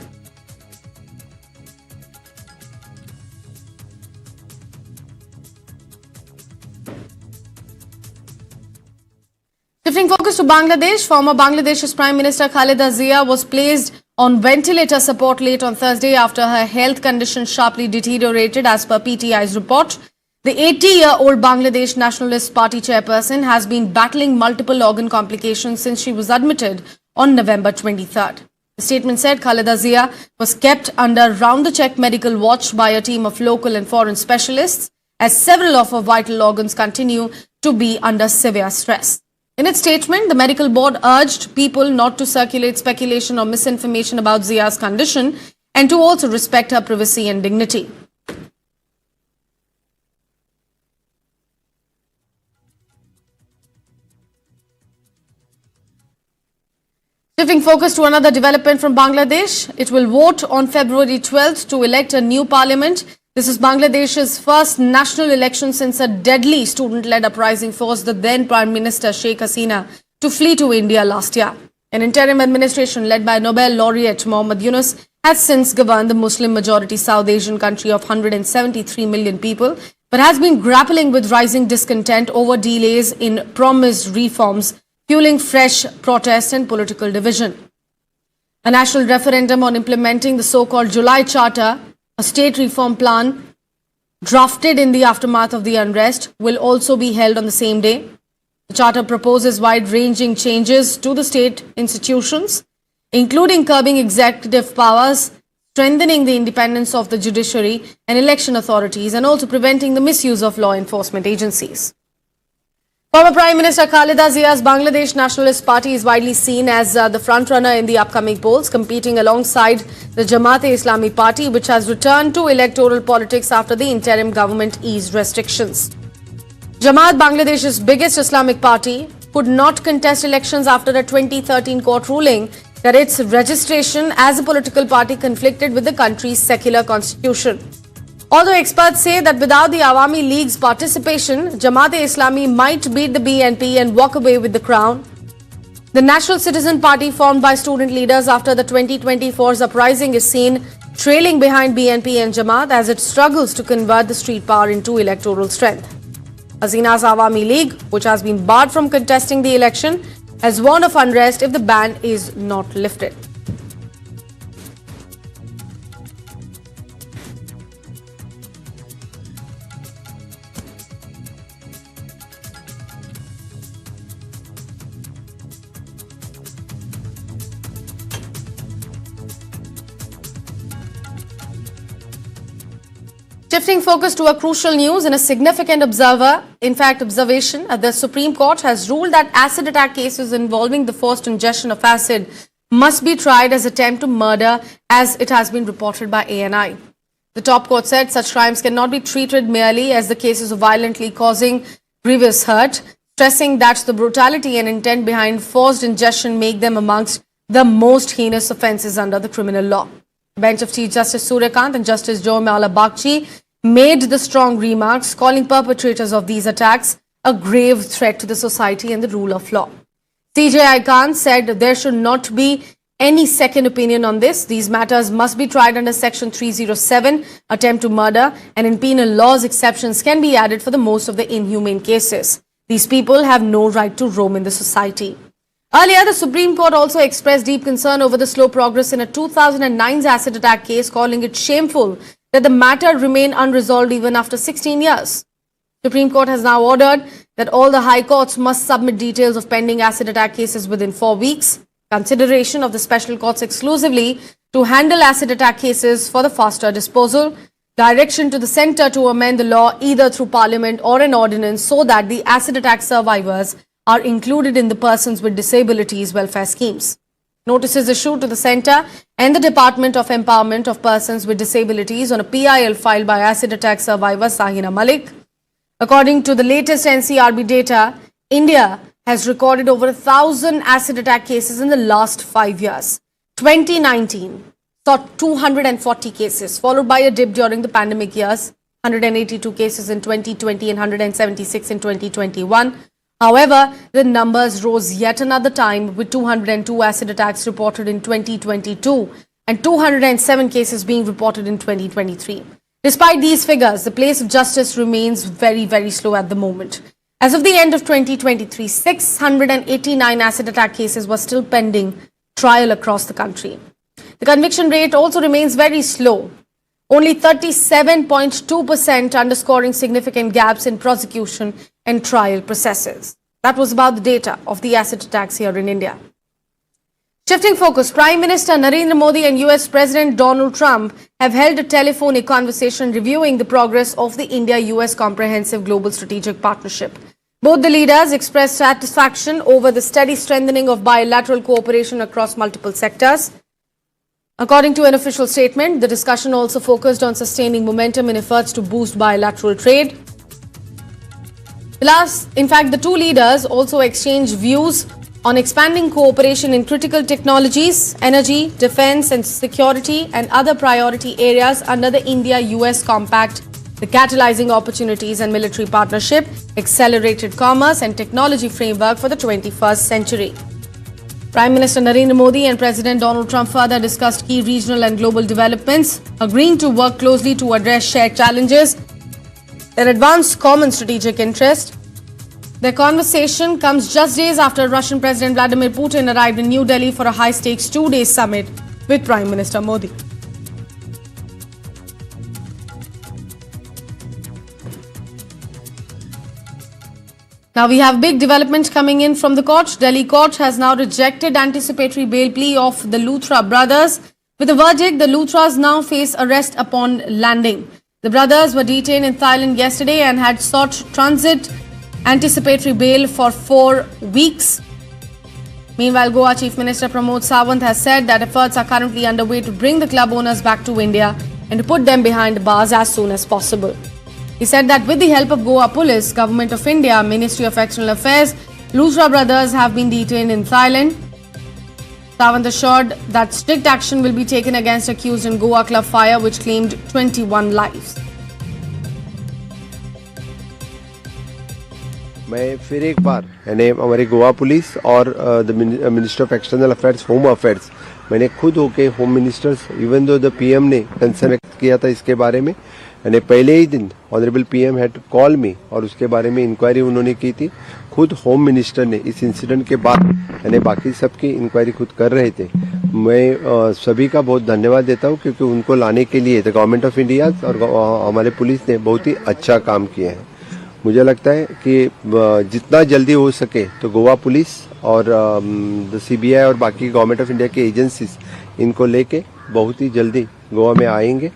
Shifting focus to Bangladesh, former Bangladesh's Prime Minister Khaleda Zia was placed on ventilator support late on Thursday after her health condition sharply deteriorated as per PTI's report. The 80-year-old Bangladesh Nationalist Party chairperson has been battling multiple organ complications since she was admitted on November 23rd. The statement said Khaleda Zia was kept under round-the-clock medical watch by a team of local and foreign specialists as several of her vital organs continue to be under severe stress. In its statement, the medical board urged people not to circulate speculation or misinformation about Zia's condition and to also respect her privacy and dignity. Shifting focus to another development from Bangladesh, it will vote on February 12th to elect a new parliament. This is Bangladesh's first national election since a deadly student-led uprising forced the then Prime Minister Sheikh Hasina to flee to India last year. An interim administration led by Nobel laureate Mohammad Yunus has since governed the Muslim-majority South Asian country of 173 million people, but has been grappling with rising discontent over delays in promised reforms, fueling fresh protests and political division. A national referendum on implementing the so-called July Charter, a state reform plan drafted in the aftermath of the unrest, will also be held on the same day. The charter proposes wide-ranging changes to the state institutions, including curbing executive powers, strengthening the independence of the judiciary and election authorities, and also preventing the misuse of law enforcement agencies. Former Prime Minister Khaleda Zia's Bangladesh Nationalist Party is widely seen as the frontrunner in the upcoming polls, competing alongside the Jamaat-e-Islami Party, which has returned to electoral politics after the interim government eased restrictions. Jamaat, Bangladesh's biggest Islamic party, could not contest elections after a 2013 court ruling that its registration as a political party conflicted with the country's secular constitution. Although experts say that without the Awami League's participation, Jamaat-e-Islami might beat the BNP and walk away with the crown. The National Citizen Party, formed by student leaders after the 2024's uprising, is seen trailing behind BNP and Jamaat as it struggles to convert the street power into electoral strength. Hasina's Awami League, which has been barred from contesting the election, has warned of unrest if the ban is not lifted. Shifting focus to a crucial news in a significant observation, the Supreme Court has ruled that acid attack cases involving the forced ingestion of acid must be tried as attempt to murder, as it has been reported by ANI. The top court said such crimes cannot be treated merely as the cases of violently causing grievous hurt, stressing that the brutality and intent behind forced ingestion make them amongst the most heinous offences under the criminal law. The bench of Chief Justice Suryakant and Justice Joymala Bagchi made the strong remarks, calling perpetrators of these attacks a grave threat to the society and the rule of law. CJI Khan said there should not be any second opinion on this. These matters must be tried under Section 307, attempt to murder, and in penal laws, exceptions can be added for the most of the inhumane cases. These people have no right to roam in the society. Earlier, the Supreme Court also expressed deep concern over the slow progress in a 2009 acid attack case, calling it shameful that the matter remained unresolved even after 16 years. Supreme Court has now ordered that all the high courts must submit details of pending acid attack cases within 4 weeks, consideration of the special courts exclusively to handle acid attack cases for the faster disposal, direction to the centre to amend the law either through parliament or an ordinance so that the acid attack survivors are included in the persons with disabilities welfare schemes. Notices issued to the Centre and the Department of Empowerment of Persons with Disabilities on a PIL filed by acid attack survivor Sahina Malik. According to the latest NCRB data, India has recorded over 1,000 acid attack cases in the last 5 years. 2019 saw 240 cases, followed by a dip during the pandemic years, 182 cases in 2020 and 176 in 2021. However, the numbers rose yet another time, with 202 acid attacks reported in 2022 and 207 cases being reported in 2023. Despite these figures, the pace of justice remains very, very slow at the moment. As of the end of 2023, 689 acid attack cases were still pending trial across the country. The conviction rate also remains very slow, only 37.2%, underscoring significant gaps in prosecution and trial processes. That was about the data of the acid attacks here in India. Shifting focus, Prime Minister Narendra Modi and US President Donald Trump have held a telephonic conversation reviewing the progress of the India-US Comprehensive Global Strategic Partnership. Both the leaders expressed satisfaction over the steady strengthening of bilateral cooperation across multiple sectors. According to an official statement, the discussion also focused on sustaining momentum in efforts to boost bilateral trade. The two leaders also exchanged views on expanding cooperation in critical technologies, energy, defense and security and other priority areas under the India-US Compact, the Catalyzing Opportunities and Military Partnership, Accelerated Commerce and Technology Framework for the 21st Century. Prime Minister Narendra Modi and President Donald Trump further discussed key regional and global developments, agreeing to work closely to address shared challenges and advance common strategic interest. Their conversation comes just days after Russian President Vladimir Putin arrived in New Delhi for a high-stakes 2-day summit with Prime Minister Modi. Now we have big development coming in from the court. Delhi court has now rejected anticipatory bail plea of the Luthra brothers. With a verdict, the Luthras now face arrest upon landing. The brothers were detained in Thailand yesterday and had sought transit anticipatory bail for 4 weeks. Meanwhile, Goa Chief Minister Pramod Sawant has said that efforts are currently underway to bring the club owners back to India and to put them behind bars as soon as possible. He said that with the help of Goa Police, Government of India, Ministry of External Affairs, Luthra brothers have been detained in Thailand. Sawant assured that strict action will be taken against accused in Goa club fire, which claimed 21 lives. मैं फिर एक बार यानी हमारी Goa police और the minister of external affairs home affairs मैंने खुद होके home ministers even though the PM ने कंसर्न व्यक्त किया था इसके बारे में यानी पहले ही दिन ऑनरेबल पीएम हैड कॉल मी और उसके बारे में इंक्वायरी उन्होंने की थी। खुद होम मिनिस्टर ने इस इंसिडेंट के बाद यानी बाकी सबकी इंक्वायरी खुद कर रहे थे। मैं सभी का बहुत धन्यवाद देता हूं क्योंकि उनको लाने के लिए द गवर्नमेंट ऑफ इंडिया और हमारे पुलिस ने बहुत ही अच्छा काम किया है। मुझे लगता है कि जितना जल्दी हो सके तो गोवा पुलिस और द सीबीआई और बाकी गवर्नमेंट ऑफ इंडिया के एजेंसीज इनको लेके बहुत ही जल्दी गोवा में आएंगे।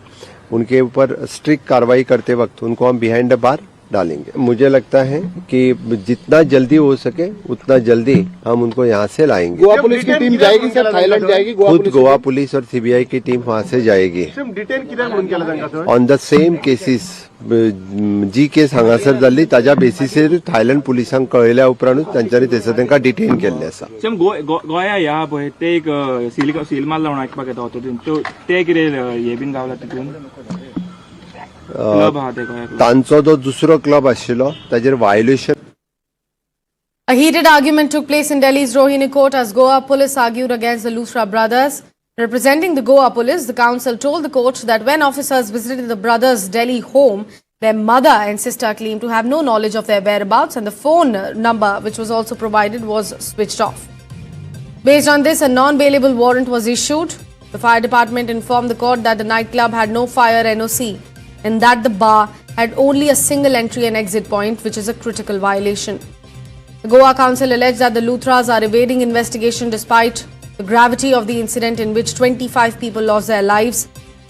उनके ऊपर स्ट्रिक्ट कार्रवाई करते वक्त उनको हम बिहाइंड द बार डालेंगे। मुझे लगता है कि जितना जल्दी हो सके उतना जल्दी हम उनको यहाँ से लाएंगे। गोवा पुलिस की टीम जाएगी सर, थाईलैंड जाएगी। खुद गोवा पुलिस और सीबीआई की टीम वहाँ से जाएगी। ऑन द सेम केसीस जी केस हांगासर जाल्ली ताज्या बेसिसेर थायलंड पुलिसांक कळयल्या उपरांतूच तांच्यांनी थंयसर तांकां डिटेन केल्लें आसा। गोंया ह्या पळय ते एक सील मारला म्हणून आयकपाक येता तो ते कितें हे बीन गावला तितून क्लब आहा ते गोंयाक तांचो जो दुसरो क्लब आशिल्लो ताजेर violation. A heated argument took place in Delhi's Rohini court as Goa police argued against the Luthra brothers. Representing the Goa police, the council told the court that when officers visited the brothers' Delhi home, their mother and sister claimed to have no knowledge of their whereabouts and the phone number which was also provided was switched off. Based on this, a non-bailable warrant was issued. The fire department informed the court that the nightclub had no fire NOC and that the bar had only a single entry and exit point, which is a critical violation. The Goa Council alleged that the Luthras are evading investigation despite the gravity of the incident in which 25 people lost their lives.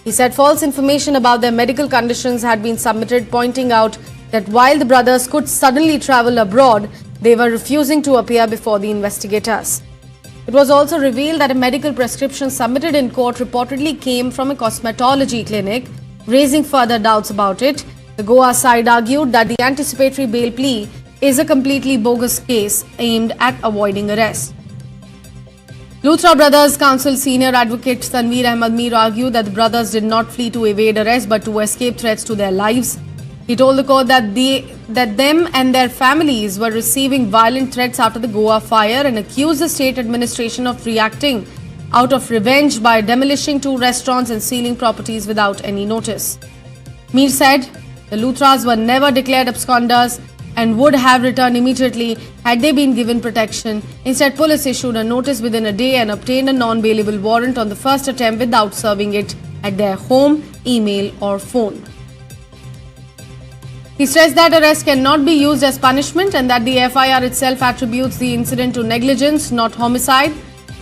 He said false information about their medical conditions had been submitted, pointing out that while the brothers could suddenly travel abroad, they were refusing to appear before the investigators. It was also revealed that a medical prescription submitted in court reportedly came from a cosmetology clinic, raising further doubts about it. The Goa side argued that the anticipatory bail plea is a completely bogus case aimed at avoiding arrest. Luthra Brothers Council senior advocate Tanveer Ahmed Mir argued that the brothers did not flee to evade arrest but to escape threats to their lives. He told the court that them and their families were receiving violent threats after the Goa fire and accused the state administration of reacting out of revenge by demolishing 2 restaurants and sealing properties without any notice. Mir said the Luthras were never declared absconders and would have returned immediately had they been given protection. Instead, police issued a notice within a day and obtained a non-bailable warrant on the first attempt without serving it at their home, email or phone. He stressed that arrest cannot be used as punishment and that the FIR itself attributes the incident to negligence, not homicide.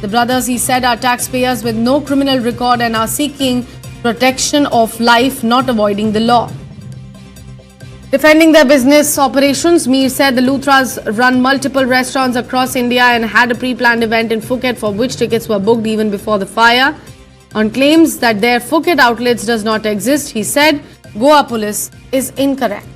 The brothers, he said, are taxpayers with no criminal record and are seeking protection of life, not avoiding the law. Defending their business operations, Mir said the Luthras run multiple restaurants across India and had a pre-planned event in Phuket for which tickets were booked even before the fire. On claims that their Phuket outlets does not exist, he said Goa police is incorrect.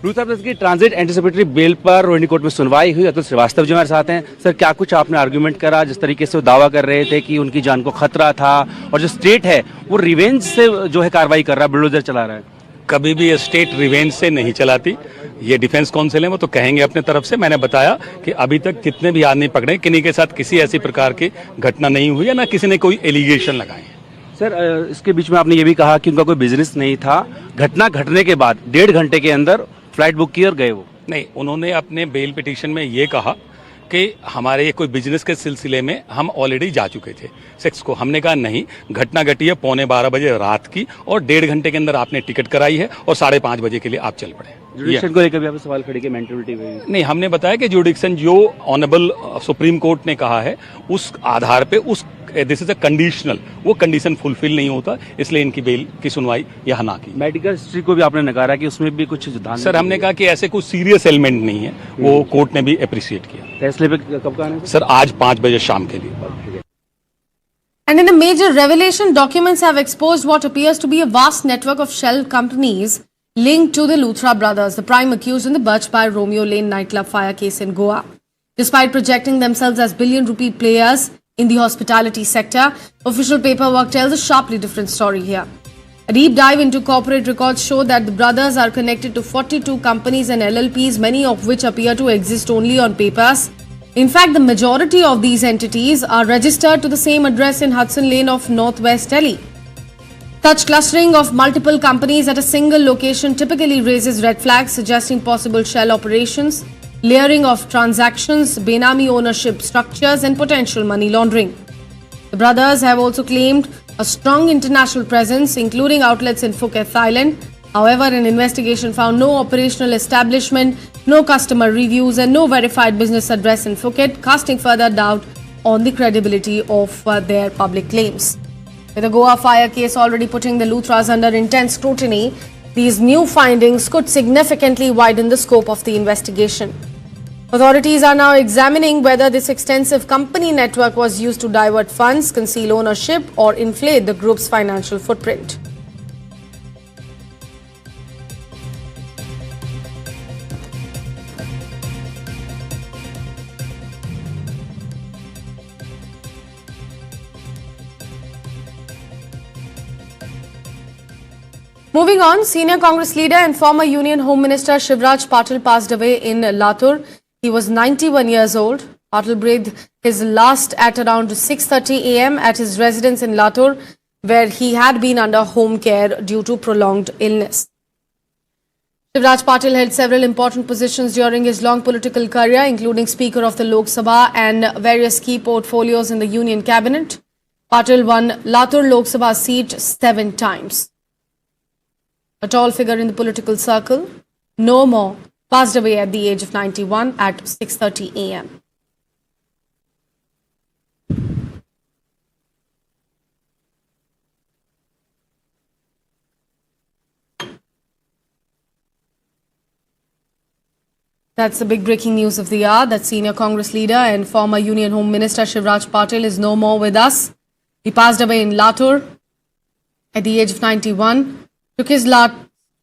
Luthra brothers की transit anticipatory bell पर Rohini court में सुनवाई हुई। अतुल श्रीवास्तव जी हमारे साथ हैं। Sir, क्या कुछ आपने आर्गुमेंट करा? जिस तरीके से वो दावा कर रहे थे कि उनकी जान को खतरा था और जो स्टेट है वो रिवेंज से जो है कार्रवाई कर रहा है, बुलडोजर चला रहा है। कभी भी स्टेट रिवेंज से नहीं चलाती। ये डिफेंस काउंसिल है, वो तो कहेंगे अपने तरफ से। मैंने बताया कि अभी तक कितने भी आदमी पकड़े, किन्हीं के साथ किसी ऐसी प्रकार की घटना नहीं हुई है, ना किसी ने कोई एलिगेशन लगाए। सर, इसके बीच में आपने ये भी कहा कि उनका कोई बिजनेस नहीं था। घटना घटने के बाद 1.5 घंटे के अंदर फ्लाइट बुक की और गए वो। नहीं, उन्होंने अपने बेल पिटीशन में ये कहा कि हमारे कोई बिजनेस के सिलसिले में हम ऑलरेडी जा चुके थे सेक्स को। हमने कहा नहीं, घटना घटी है 11:15 बजे रात की और 1.5 घंटे के अंदर आपने टिकट कराई है और 5:30 बजे के लिए आप चल पड़े। जुडिक्शन को लेकर भी आपने सवाल खड़े किए, मेंटलिटी हुई? नहीं, हमने बताया कि जुडिक्शन जो ऑनरेबल सुप्रीम कोर्ट ने कहा है उस आधार पे उस दिस इज अ कंडीशनल, वो कंडीशन फुलफिल नहीं होता, इसलिए इनकी बेल की सुनवाई यहाँ ना की। मेडिकल हिस्ट्री को भी आपने नकारा कि उसमें भी कुछ सर, हमने कहा कि ऐसे कुछ सीरियस एलिमेंट नहीं है, वो कोर्ट ने भी अप्रिशिएट किया। फैसले पे कब का आना है? सर, आज 5 बजे शाम के लिए। And in a major revelation, documents have exposed what appears to be a vast network of shell companies linked to the Luthra brothers, the prime accused in the Birch by Romeo Lane nightclub fire case in Goa. Despite projecting themselves as billion-rupee players in the hospitality sector, official paperwork tells a sharply different story here. A deep dive into corporate records show that the brothers are connected to 42 companies and LLPs, many of which appear to exist only on papers. In fact, the majority of these entities are registered to the same address in Hudson Lane of Northwest Delhi. Such clustering of multiple companies at a single location typically raises red flags suggesting possible shell operations, layering of transactions, Benami ownership structures and potential money laundering. The brothers have also claimed a strong international presence, including outlets in Phuket, Thailand. However, an investigation found no operational establishment, no customer reviews and no verified business address in Phuket, casting further doubt on the credibility of their public claims. With the Goa fire case already putting the Luthras under intense scrutiny, these new findings could significantly widen the scope of the investigation. Authorities are now examining whether this extensive company network was used to divert funds, conceal ownership or inflate the group's financial footprint. Moving on, senior Congress leader and former Union Home Minister Shivraj Patil passed away in Latur. He was 91 years old. Patil breathed his last at around 6:30 a.m. at his residence in Latur, where he had been under home care due to prolonged illness. Shivraj Patil held several important positions during his long political career, including Speaker of the Lok Sabha and various key portfolios in the Union Cabinet. Patil won Latur Lok Sabha seat 7 times. A tall figure in the political circle, no more, passed away at the age of 91 at 6:30 a.m. That's the big breaking news of the hour, that senior Congress leader and former Union Home Minister Shivraj Patil is no more with us. He passed away in Latur at the age of 91. Took his last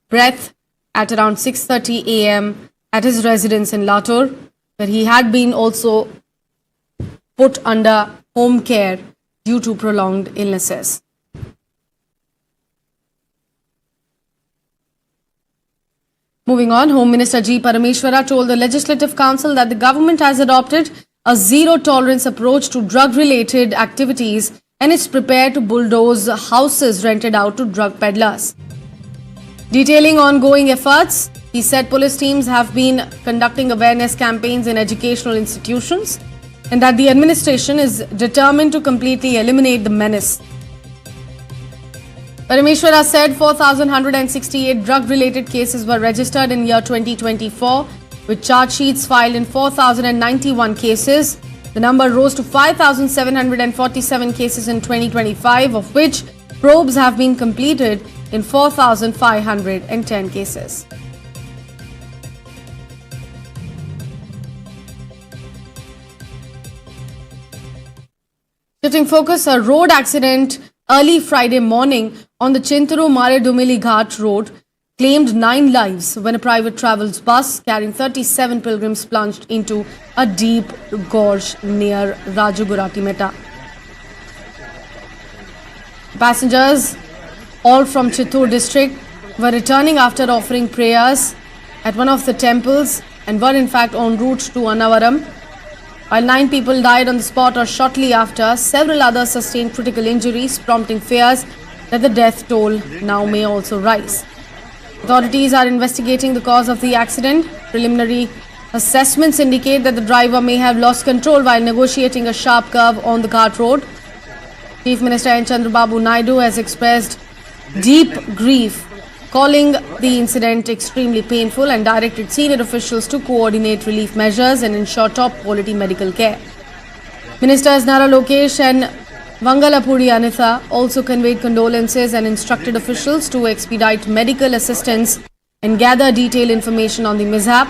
breath at around 6:30 a.m. at his residence in Latur, where he had been also put under home care due to prolonged illnesses. Moving on, Home Minister G. Parameshwara told the Legislative Council that the government has adopted a zero-tolerance approach to drug-related activities and is prepared to bulldoze houses rented out to drug peddlers. Detailing ongoing efforts, he said police teams have been conducting awareness campaigns in educational institutions and that the administration is determined to completely eliminate the menace. Parameshwara said 4,168 drug-related cases were registered in year 2024, with charge sheets filed in 4,091 cases. The number rose to 5,747 cases in 2025, of which probes have been completed in 4,510 cases. Shifting focus, a road accident early Friday morning on the Chinturu-Mare-Dumili Ghat road claimed 9 lives when a private travels bus carrying 37 pilgrims plunged into a deep gorge near Rajagurati Meta. Passengers, all from Chittoor district, were returning after offering prayers at one of the temples and were in fact en route to Annavaram. While 9 people died on the spot or shortly after, several others sustained critical injuries, prompting fears that the death toll now may also rise. Authorities are investigating the cause of the accident. Preliminary assessments indicate that the driver may have lost control while negotiating a sharp curve on the Ghat road. Chief Minister N. Chandrababu Naidu has expressed deep grief, calling the incident extremely painful and directed senior officials to coordinate relief measures and ensure top quality medical care. Ministers Nara Lokesh and Vangalapudi Anitha also conveyed condolences and instructed officials to expedite medical assistance and gather detailed information on the mishap.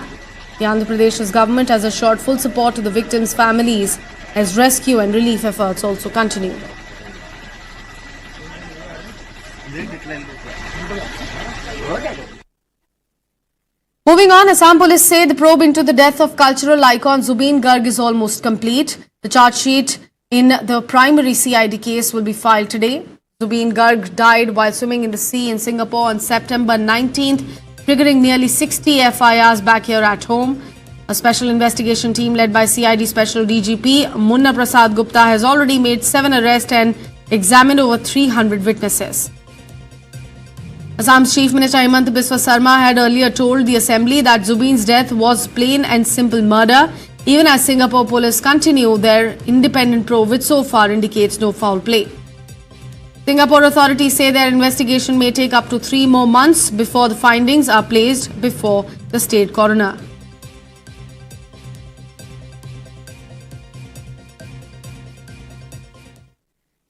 The Andhra Pradesh government has assured full support to the victims' families as rescue and relief efforts also continue. Moving on, Assam police say the probe into the death of cultural icon Zubeen Garg is almost complete. The charge sheet in the primary CID case will be filed today. Zubeen Garg died while swimming in the sea in Singapore on September 19th, triggering nearly 60 FIRs back here at home. A special investigation team led by CID Special DGP Munna Prasad Gupta has already made 7 arrests and examined over 300 witnesses. Assam's Chief Minister Himanta Biswa Sarma had earlier told the Assembly that Zubeen's death was plain and simple murder, even as Singapore police continue their independent probe, which so far indicates no foul play. Singapore authorities say their investigation may take up to 3 more months before the findings are placed before the state coroner.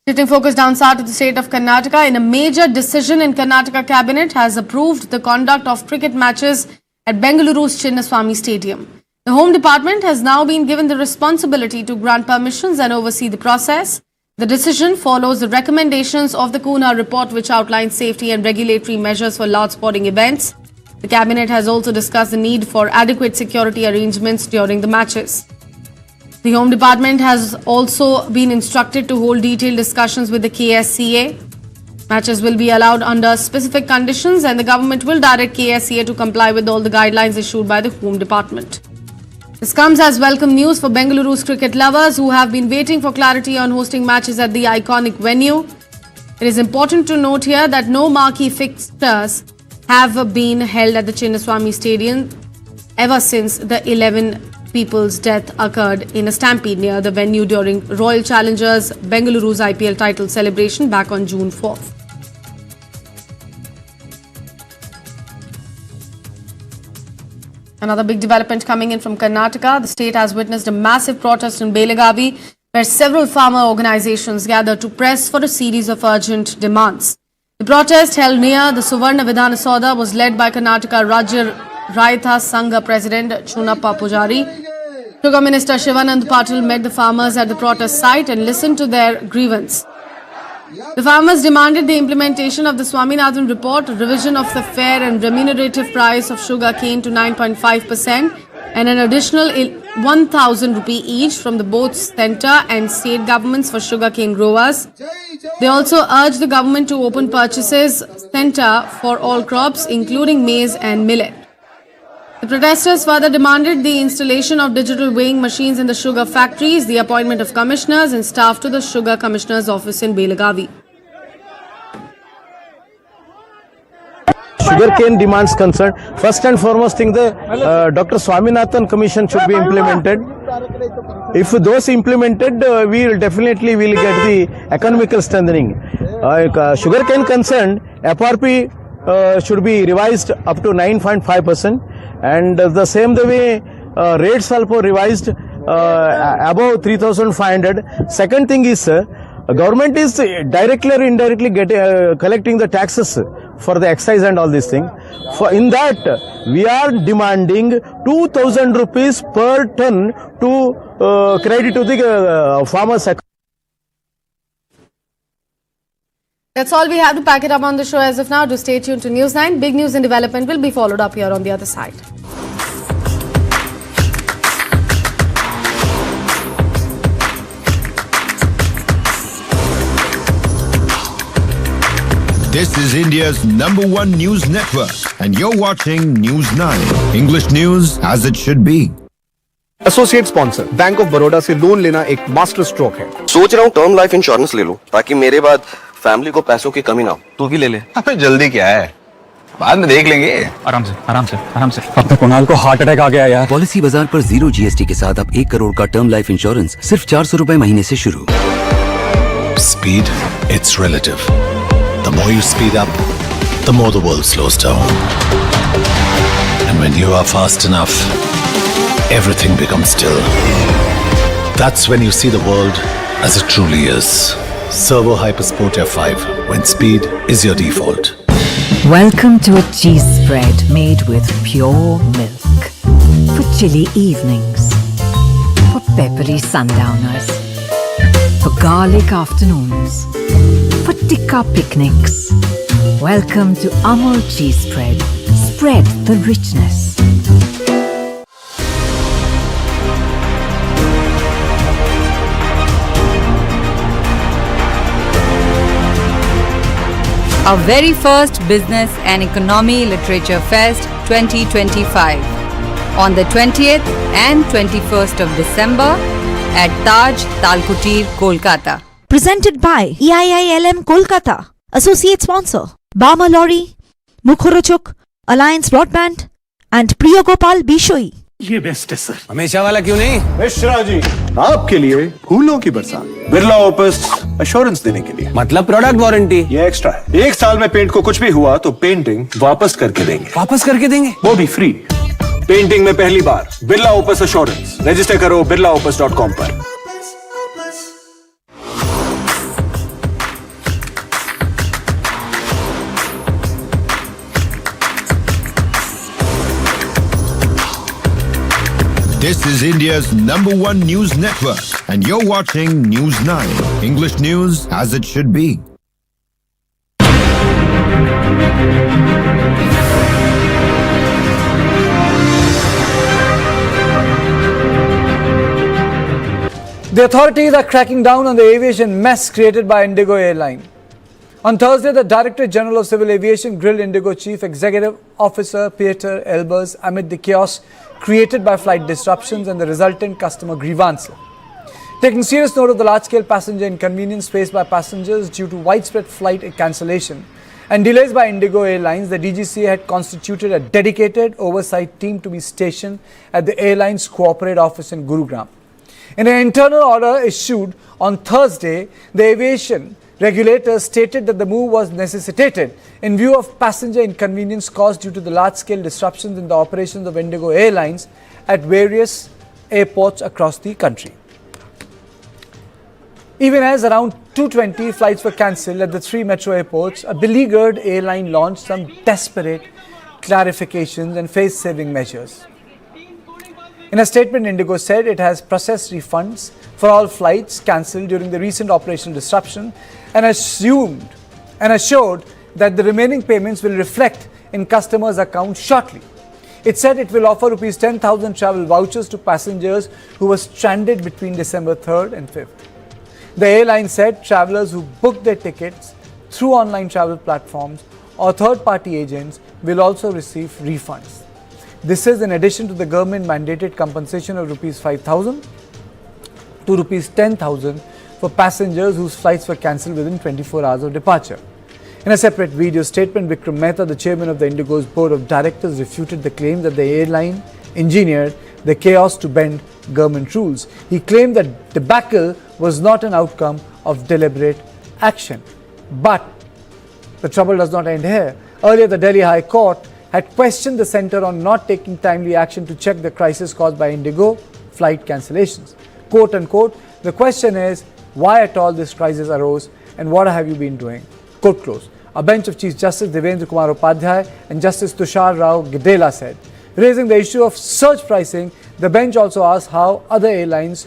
Shifting focus down south to the state of Karnataka, in a major decision in Karnataka cabinet has approved the conduct of cricket matches at Bengaluru's Chinnaswamy Stadium. The Home Department has now been given the responsibility to grant permissions and oversee the process. The decision follows the recommendations of the Kuna report, which outlines safety and regulatory measures for large sporting events. The cabinet has also discussed the need for adequate security arrangements during the matches. The Home Department has also been instructed to hold detailed discussions with the KSCA. Matches will be allowed under specific conditions, and the government will direct KSCA to comply with all the guidelines issued by the Home Department. This comes as welcome news for Bengaluru's cricket lovers who have been waiting for clarity on hosting matches at the iconic venue. It is important to note here that no marquee fixtures have been held at the Chinnaswamy Stadium ever since the 11 people's death occurred in a stampede near the venue during Royal Challengers Bengaluru's IPL title celebration back on June 4th. Another big development coming in from Karnataka. The state has witnessed a massive protest in Belagavi, where several farmer organizations gathered to press for a series of urgent demands. The protest held near the Suvarna Vidhana Soda was led by Karnataka Rajya Raita Sangha President Chunappa Pujari. Sugar Minister Shivanand Patil met the farmers at the protest site and listened to their grievance. The farmers demanded the implementation of the Swaminathan report, revision of the fair and remunerative price of sugar cane to 9.5% and an additional 1,000 rupee each from the both centre and state governments for sugarcane growers. They also urged the government to open purchases centre for all crops, including maize and millet. The protesters further demanded the installation of digital weighing machines in the sugar factories, the appointment of commissioners and staff to the Sugar Commissioner's office in Belagavi. Sugarcane demands concerned, first and foremost thing, the Dr. Swaminathan Commission should be implemented. If those implemented, we will definitely get the economical strengthening. Sugarcane concerned, FRP should be revised up to 9.5%. And the same the way rates also revised above 3,500. Second thing is government is directly or indirectly collecting the taxes for the excise and all these things. In that we are demanding 2,000 rupees per ton to credit to the farmers. That's all we have to pack it up on the show as of now. Do stay tuned to News 9. Big news and development will be followed up here on the other side. This is India's #1 news network, and you're watching News 9. English news as it should be. Associate sponsor bank of Baroda से loan लेना एक master stroke है। सोच रहा हूँ term life insurance ले लूं ताकि मेरे बाद फैमिली को पैसों की कमी ना हो। तू भी ले ले। अबे जल्दी क्या है, बाद में देख लेंगे। आराम से आराम से आराम से। अपने कुणाल को हार्ट अटैक आ गया यार। पॉलिसी बाजार पर 0 GST के साथ अब 1 करोड़ का टर्म लाइफ इंश्योरेंस सिर्फ 400 रुपए महीने से शुरू। Speed, it's relative. The more you speed up, the more the world slows down. And when you are fast enough, everything becomes still. That's when you see the world as it truly is. Servo Hypersport F5, when speed is your default. Welcome to a cheese spread made with pure milk. For chilly evenings. For peppery sundowners. For garlic afternoons. For tikka picnics. Welcome to Amul Cheese Spread. Spread the richness. our very first Business and Economy Literature Fest 2025 on the 20th and 21st of December at Taj Talkutir, Kolkata. Presented by EIILM Kolkata. Associate sponsor Bama Lorry, Mukhorochuk, Alliance Broadband and Priyagopal Bishoi. ये best है sir. हमेशा वाला क्यों नहीं? मिश्रा जी, आपके लिए फूलों की बरसात, बिरला ओपस एश्योरेंस देने के लिए। मतलब प्रोडक्ट वारंटी? ये एक्स्ट्रा है। 1 साल में पेंट को कुछ भी हुआ तो पेंटिंग वापस करके देंगे। वापस करके देंगे? वो भी फ्री। पेंटिंग में पहली बार बिरला ओपस एश्योरेंस। रजिस्टर करो birlaopus.com पर। This is India's #1 news network, and you're watching News 9, English news as it should be. The authorities are cracking down on the aviation mess created by Indigo Airline. On Thursday, the Director General of Civil Aviation grilled Indigo Chief Executive Officer Peter Elbers amid the chaos created by flight disruptions and the resultant customer grievance. Taking serious note of the large-scale passenger inconvenience faced by passengers due to widespread flight cancellation and delays by Indigo Airlines, the DGCA had constituted a dedicated oversight team to be stationed at the airline's corporate office in Gurugram. In an internal order issued on Thursday, the aviation regulator stated that the move was necessitated in view of passenger inconvenience caused due to the large-scale disruptions in the operations of Indigo Airlines at various airports across the country. Even as around 220 flights were cancelled at the 3 metro airports, a beleaguered airline launched some desperate clarifications and face-saving measures. In a statement, Indigo said it has processed refunds for all flights cancelled during the recent operational disruption and assured that the remaining payments will reflect in customers' accounts shortly. It said it will offer Rs 10,000 travel vouchers to passengers who were stranded between December 3rd and 5th. The airline said travellers who booked their tickets through online travel platforms or third-party agents will also receive refunds. This is in addition to the government-mandated compensation of Rs 5,000 to Rs 10,000 for passengers whose flights were cancelled within 24 hours of departure. In a separate video statement, Vikram Mehta, the chairman of the Indigo's board of directors, refuted the claim that the airline engineered the chaos to bend government rules. He claimed that debacle was not an outcome of deliberate action. But the trouble does not end here. Earlier, the Delhi High Court had questioned the centre on not taking timely action to check the crisis caused by Indigo flight cancellations. Quote unquote, the question is, why at all this crisis arose and what have you been doing? Quote close. A bench of Chief Justice Devendra Kumar Upadhyay and Justice Tushar Rao Gidela said. Raising the issue of surge pricing, the bench also asked how other airlines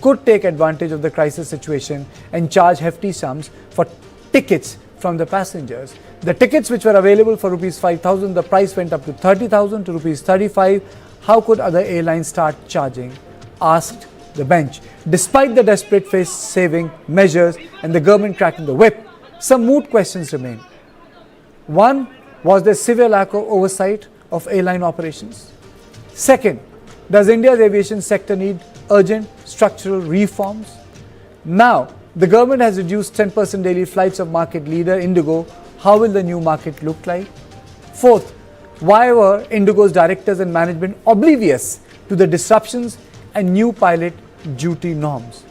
could take advantage of the crisis situation and charge hefty sums for tickets from the passengers. The tickets which were available for Rs 5,000, the price went up to 30,000 to Rs 35. How could other airlines start charging? Asked the bench. Despite the desperate face-saving measures and the government cracking the whip, some moot questions remain. One, was there severe lack of oversight of airline operations? Second, does India's aviation sector need urgent structural reforms? Now, the government has reduced 10% daily flights of market leader Indigo. How will the new market look like? Fourth, why were Indigo's directors and management oblivious to the disruptions and new pilot duty norms?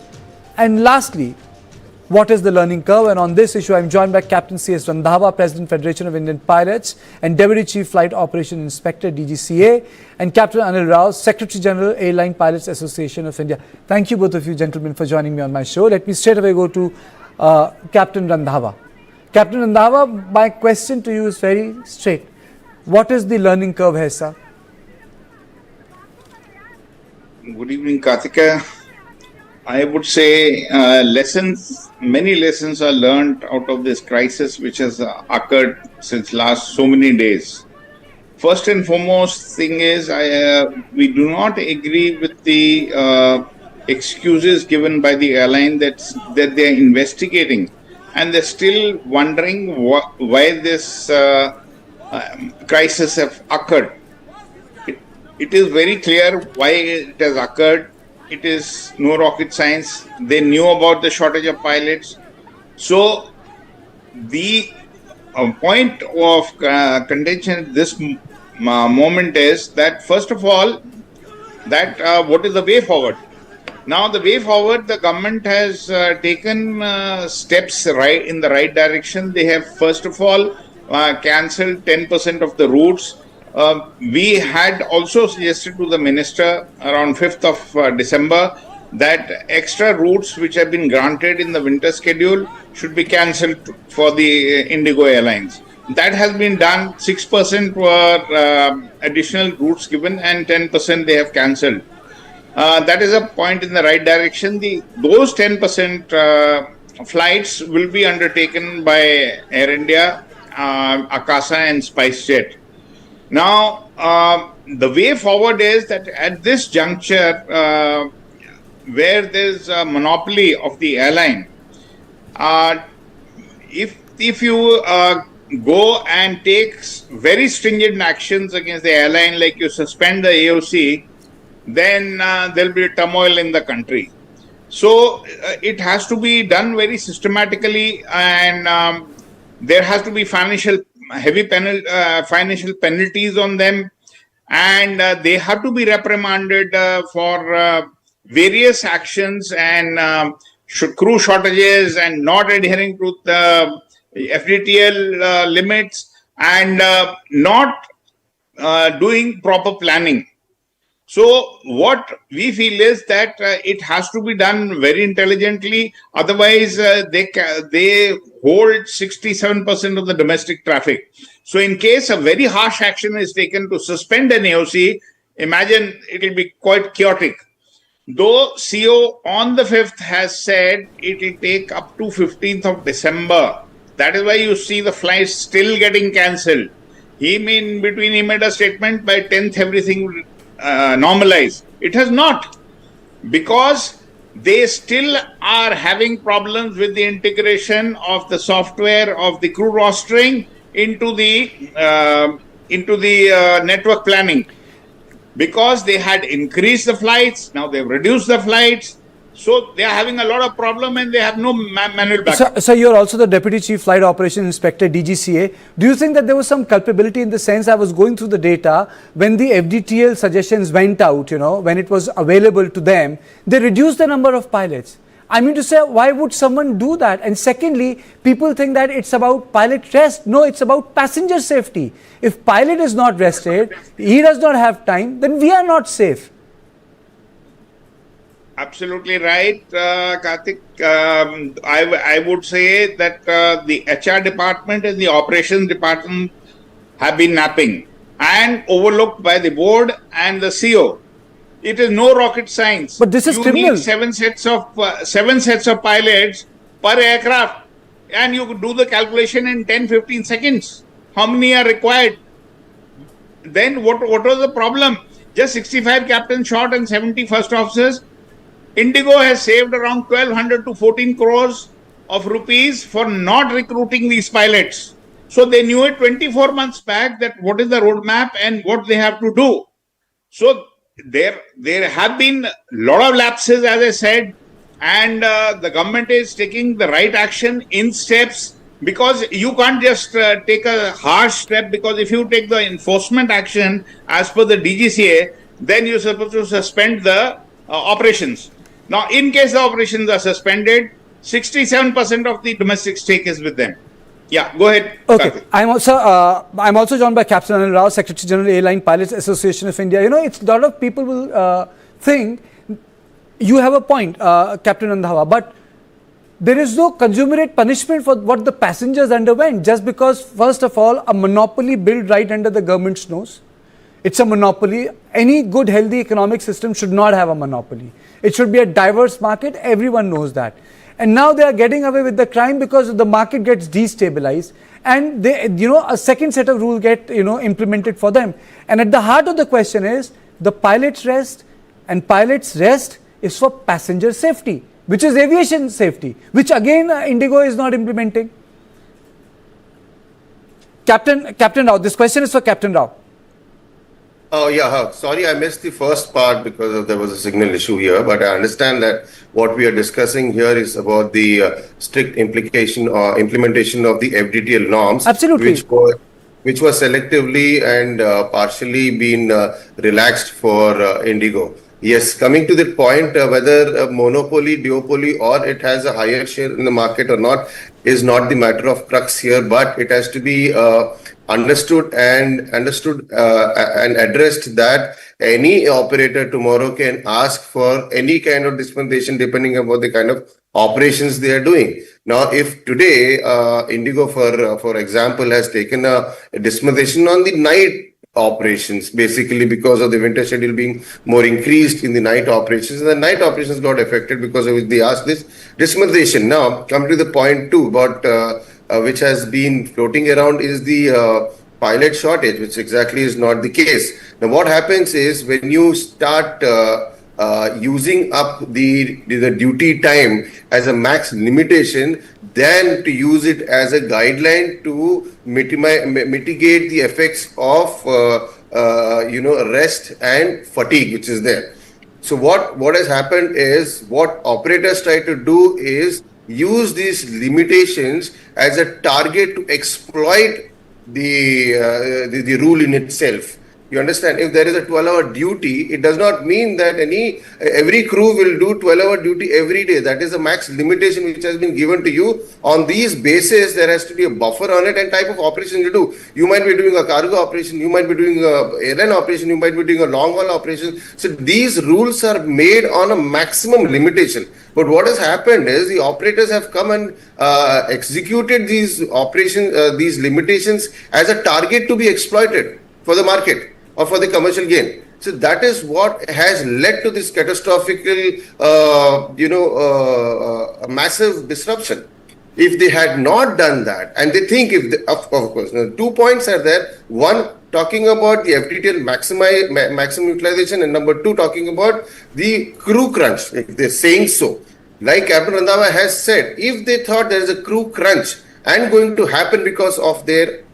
And lastly, what is the learning curve? And on this issue, I am joined by Captain C.S. Randhawa, President, Federation of Indian Pilots and Deputy Chief Flight Operation Inspector, DGCA, and Captain Anil Rao, Secretary General, Airline Pilots Association of India. Thank you both of you gentlemen for joining me on my show. Let me straight away go to Captain Randhawa. Captain Randhawa, my question to you is very straight. What is the learning curve here, sir? Good evening, Kartika. I would say many lessons are learned out of this crisis which has occurred since last so many days. First and foremost thing is we do not agree with the excuses given by the airline that they are investigating and they're still wondering why this crisis have occurred. It is very clear why it has occurred. It is no rocket science. They knew about the shortage of pilots. So the point of contention at this moment is that, first of all, that what is the way forward? Now, the way forward, the government has taken steps in the right direction. They have, first of all, cancelled 10% of the routes. We had also suggested to the minister around 5th of December that extra routes which have been granted in the winter schedule should be cancelled for the Indigo Airlines. That has been done. 6% were additional routes given and 10% they have cancelled. That is a point in the right direction. Those 10% flights will be undertaken by Air India, Akasa and SpiceJet. Now, the way forward is that at this juncture, where there's a monopoly of the airline, if you go and take very stringent actions against the airline, like you suspend the AOC, then there'll be a turmoil in the country. So it has to be done very systematically, and there has to be heavy financial penalties on them, and they have to be reprimanded for various actions and crew shortages and not adhering to the FDTL limits and not doing proper planning. So what we feel is that it has to be done very intelligently. Otherwise, they hold 67% of the domestic traffic. So in case a very harsh action is taken to suspend an AOC, imagine it will be quite chaotic. Though CEO on the 5th has said it will take up to 15th of December. That is why you see the flights still getting cancelled. He made a statement by 10th everything will normalize. It has not, because they still are having problems with the integration of the software of the crew rostering into the network planning. Because they had increased the flights, now they've reduced the flights. So they are having a lot of problem and they have no manual backup. So you're also the Deputy Chief Flight Operations Inspector, DGCA. Do you think that there was some culpability in the sense, I was going through the data, when the FDTL suggestions went out, when it was available to them, they reduced the number of pilots. I mean to say, why would someone do that? And secondly, people think that it's about pilot rest. No, it's about passenger safety. If pilot is not rested, he does not have time, then we are not safe. Absolutely right, Karthik. I would say that the HR department and the operations department have been napping and overlooked by the board and the CEO. It is no rocket science. But this is criminal. You need seven sets of pilots per aircraft, and you could do the calculation in 10-15 seconds. How many are required? Then what was the problem? Just 65 captains short and 70 first officers. Indigo has saved around 1,200 to 14 crores of rupees for not recruiting these pilots. So they knew it 24 months back that what is the roadmap and what they have to do. So there have been a lot of lapses, as I said, and the government is taking the right action in steps, because you can't just take a harsh step, because if you take the enforcement action as per the DGCA, then you're supposed to suspend the operations. Now, in case the operations are suspended, 67% of the domestic stake is with them. Yeah, go ahead. Okay, I'm also joined by Captain Anil Rao, Secretary General Airline Pilots Association of India. It's a lot of people will think you have a point, Captain Andhawa, but there is no consummate punishment for what the passengers underwent, just because, first of all, a monopoly built right under the government's nose. It's a monopoly. Any good, healthy economic system should not have a monopoly. It should be a diverse market. Everyone knows that. And now they are getting away with the crime because the market gets destabilized, and they, a second set of rules get, implemented for them. And at the heart of the question is the pilot's rest, and pilot's rest is for passenger safety. which is aviation safety, which again Indigo is not implementing. Captain Rao, this question is for Captain Rao. Oh, yeah. Sorry, I missed the first part because there was a signal issue here. But I understand that what we are discussing here is about the strict implication or implementation of the FDTL norms. Absolutely. Which was selectively and partially been relaxed for Indigo. Yes, coming to the point, whether monopoly, duopoly, or it has a higher share in the market or not is not the matter of crux here, but it has to be understood and addressed that any operator tomorrow can ask for any kind of dispensation depending upon the kind of operations they are doing. Now, if today Indigo, for example, has taken a dispensation on the night operations, basically because of the winter schedule being more increased in the night operations, and the night operations got affected because of which they asked this dispensation. Now, come to the point two, about which has been floating around is the pilot shortage, which exactly is not the case. Now, what happens is when you start using up the duty time as a max limitation, then to use it as a guideline to mitigate the effects of rest and fatigue which is there. So what has happened is, what operators try to do is use these limitations as a target to exploit the rule in itself. You understand? If there is a 12-hour duty, it does not mean that every crew will do 12-hour duty every day. That is a max limitation which has been given to you. On these basis, there has to be a buffer on it and type of operation you do. You might be doing a cargo operation, you might be doing a airline operation, you might be doing a long-haul operation. So these rules are made on a maximum limitation. But what has happened is the operators have come and executed these operations, these limitations as a target to be exploited for the market or for the commercial gain. So that is what has led to this catastrophic, massive disruption. If they had not done that, and they think of course, 2 points are there. One, talking about the FTTL maximum utilization, and number two, talking about the crew crunch, if they're saying so. Like Captain Randhawa has said, if they thought there is a crew crunch and going to happen because of their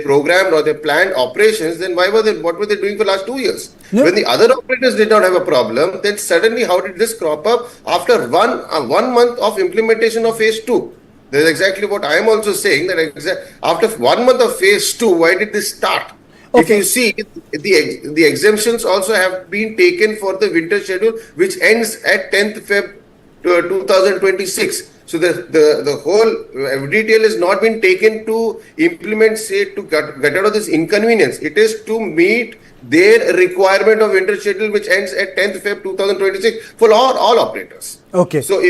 programmed or their planned operations, then what were they doing for the last 2 years? No. When the other operators did not have a problem, then suddenly how did this crop up after 1 month of implementation of phase 2? That is exactly what I am also saying, that after 1 month of phase 2, why did this start? Okay. If you see, the exemptions also have been taken for the winter schedule, which ends at 10th Feb 2026. So the whole detail has not been taken to implement, say, to get out of this inconvenience. It is to meet their requirement of winter schedule, which ends at 10th Feb 2026 for all operators. Okay. So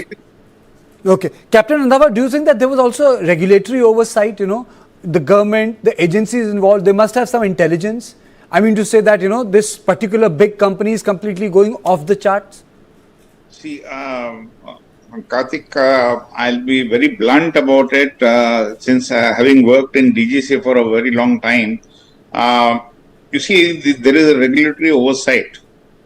okay, Captain Randhawa, do you think that there was also regulatory oversight? The government, the agencies involved, they must have some intelligence. I mean to say that this particular big company is completely going off the charts. See, Karthik, I'll be very blunt about it, since having worked in DGCA for a very long time. You see, there is a regulatory oversight.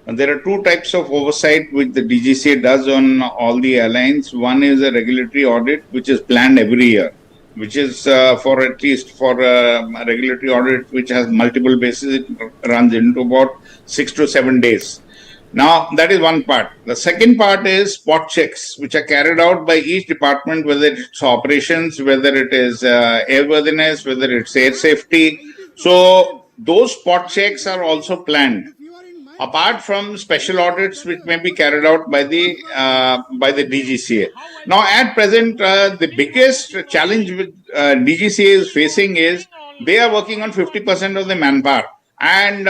And there are two types of oversight which the DGCA does on all the airlines. One is a regulatory audit, which is planned every year, which is for a regulatory audit which has multiple bases. It runs into about 6 to 7 days. Now, that is one part. The second part is spot checks, which are carried out by each department, whether it's operations, whether it is airworthiness, whether it's air safety. So, those spot checks are also planned, apart from special audits which may be carried out by the DGCA. Now, at present, the biggest challenge which DGCA is facing is they are working on 50% of the manpower, and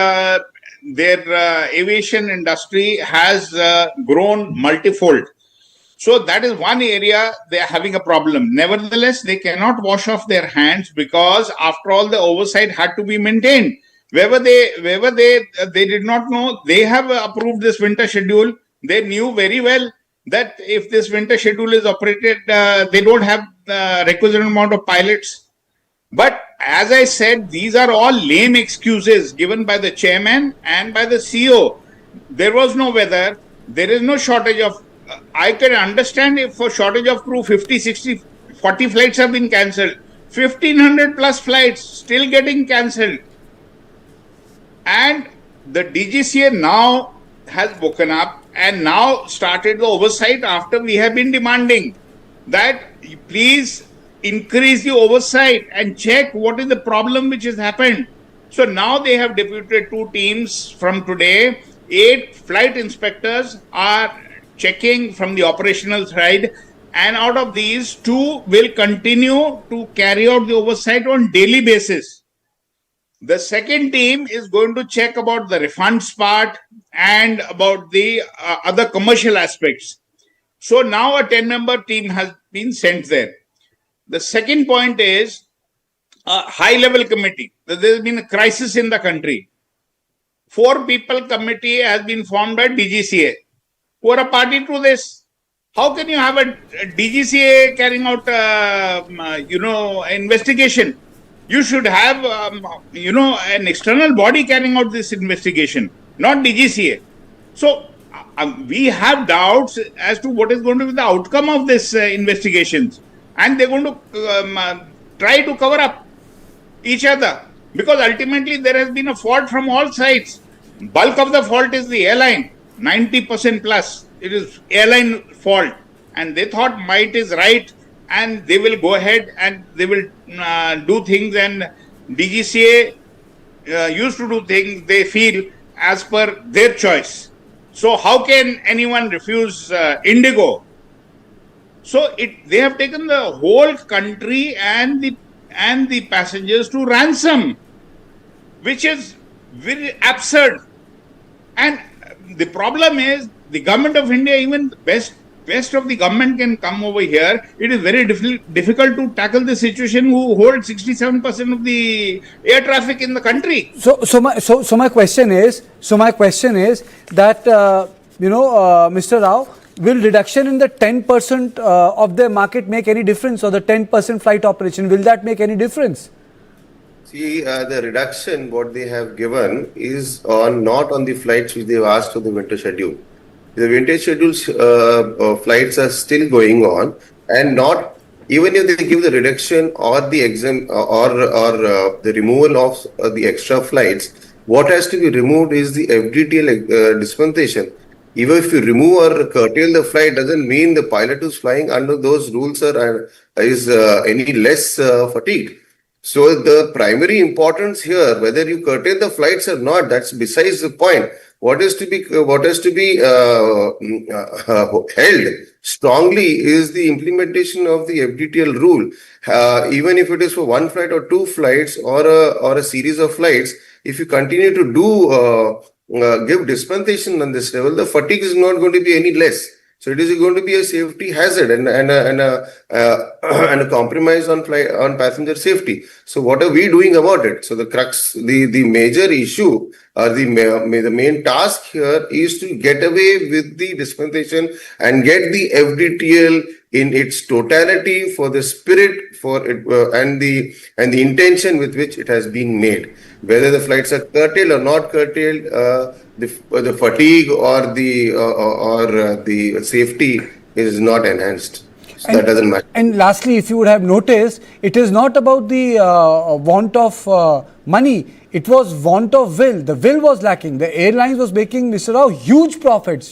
their aviation industry has grown multifold. So that is one area they are having a problem. Nevertheless, they cannot wash off their hands, because after all, the oversight had to be maintained. Wherever they did not know, they have approved this winter schedule. They knew very well that if this winter schedule is operated, they don't have the requisite amount of pilots. But as I said, these are all lame excuses given by the chairman and by the CEO. There was no weather. There is no shortage of I can understand if for shortage of crew 50, 60, 40 flights have been cancelled. 1500 plus flights still getting cancelled. And the DGCA now has woken up and now started the oversight after we have been demanding that please increase the oversight and check what is the problem which has happened. So now they have deputed 2 teams from today. 8 flight inspectors are checking from the operational side, and out of these 2 will continue to carry out the oversight on daily basis. The second team is going to check about the refunds part and about the other commercial aspects. So now a 10-member team has been sent there. The second point is a high-level committee. There has been a crisis in the country. 4-people committee has been formed by DGCA, who are a party to this. How can you have a DGCA carrying out, investigation? You should have, an external body carrying out this investigation, not DGCA. So we have doubts as to what is going to be the outcome of this investigations, and they're going to try to cover up each other, because ultimately there has been a fault from all sides. Bulk of the fault is the airline, 90% plus. It is airline fault, and they thought might is right, and they will go ahead and they will do things, and DGCA used to do things they feel as per their choice. So how can anyone refuse Indigo? So they have taken the whole country and the passengers to ransom, which is very absurd. And the problem is the government of India, even the best of the government can come over here. It is very difficult to tackle the situation who hold 67% of the air traffic in the country. So my question is that Mr. Rao, will reduction in the 10% of their market make any difference, or the 10% flight operation, will that make any difference? See, the reduction what they have given is not on the flights which they have asked for the winter schedule. The winter schedules flights are still going on, and not even if they give the reduction or the the removal of the extra flights. What has to be removed is the FDTL dispensation. Even if you remove or curtail the flight, doesn't mean the pilot who's flying under those rules is any less fatigued. So the primary importance here, whether you curtail the flights or not, that's besides the point. What has to be held strongly is the implementation of the FDTL rule. Even if it is for 1 flight or 2 flights or a series of flights, if you continue to give dispensation on this level, the fatigue is not going to be any less. So it is going to be a safety hazard and a compromise on passenger safety. So what are we doing about it? So the crux, the major issue or the main task here is to get away with the dispensation and get the FDTL in its totality for the spirit and the intention with which it has been made. Whether the flights are curtailed or not curtailed, the fatigue or the safety is not enhanced. So that doesn't matter. And lastly, if you would have noticed, it is not about the want of money. It was want of will. The will was lacking. The airlines was making, Mr. Rao, huge profits.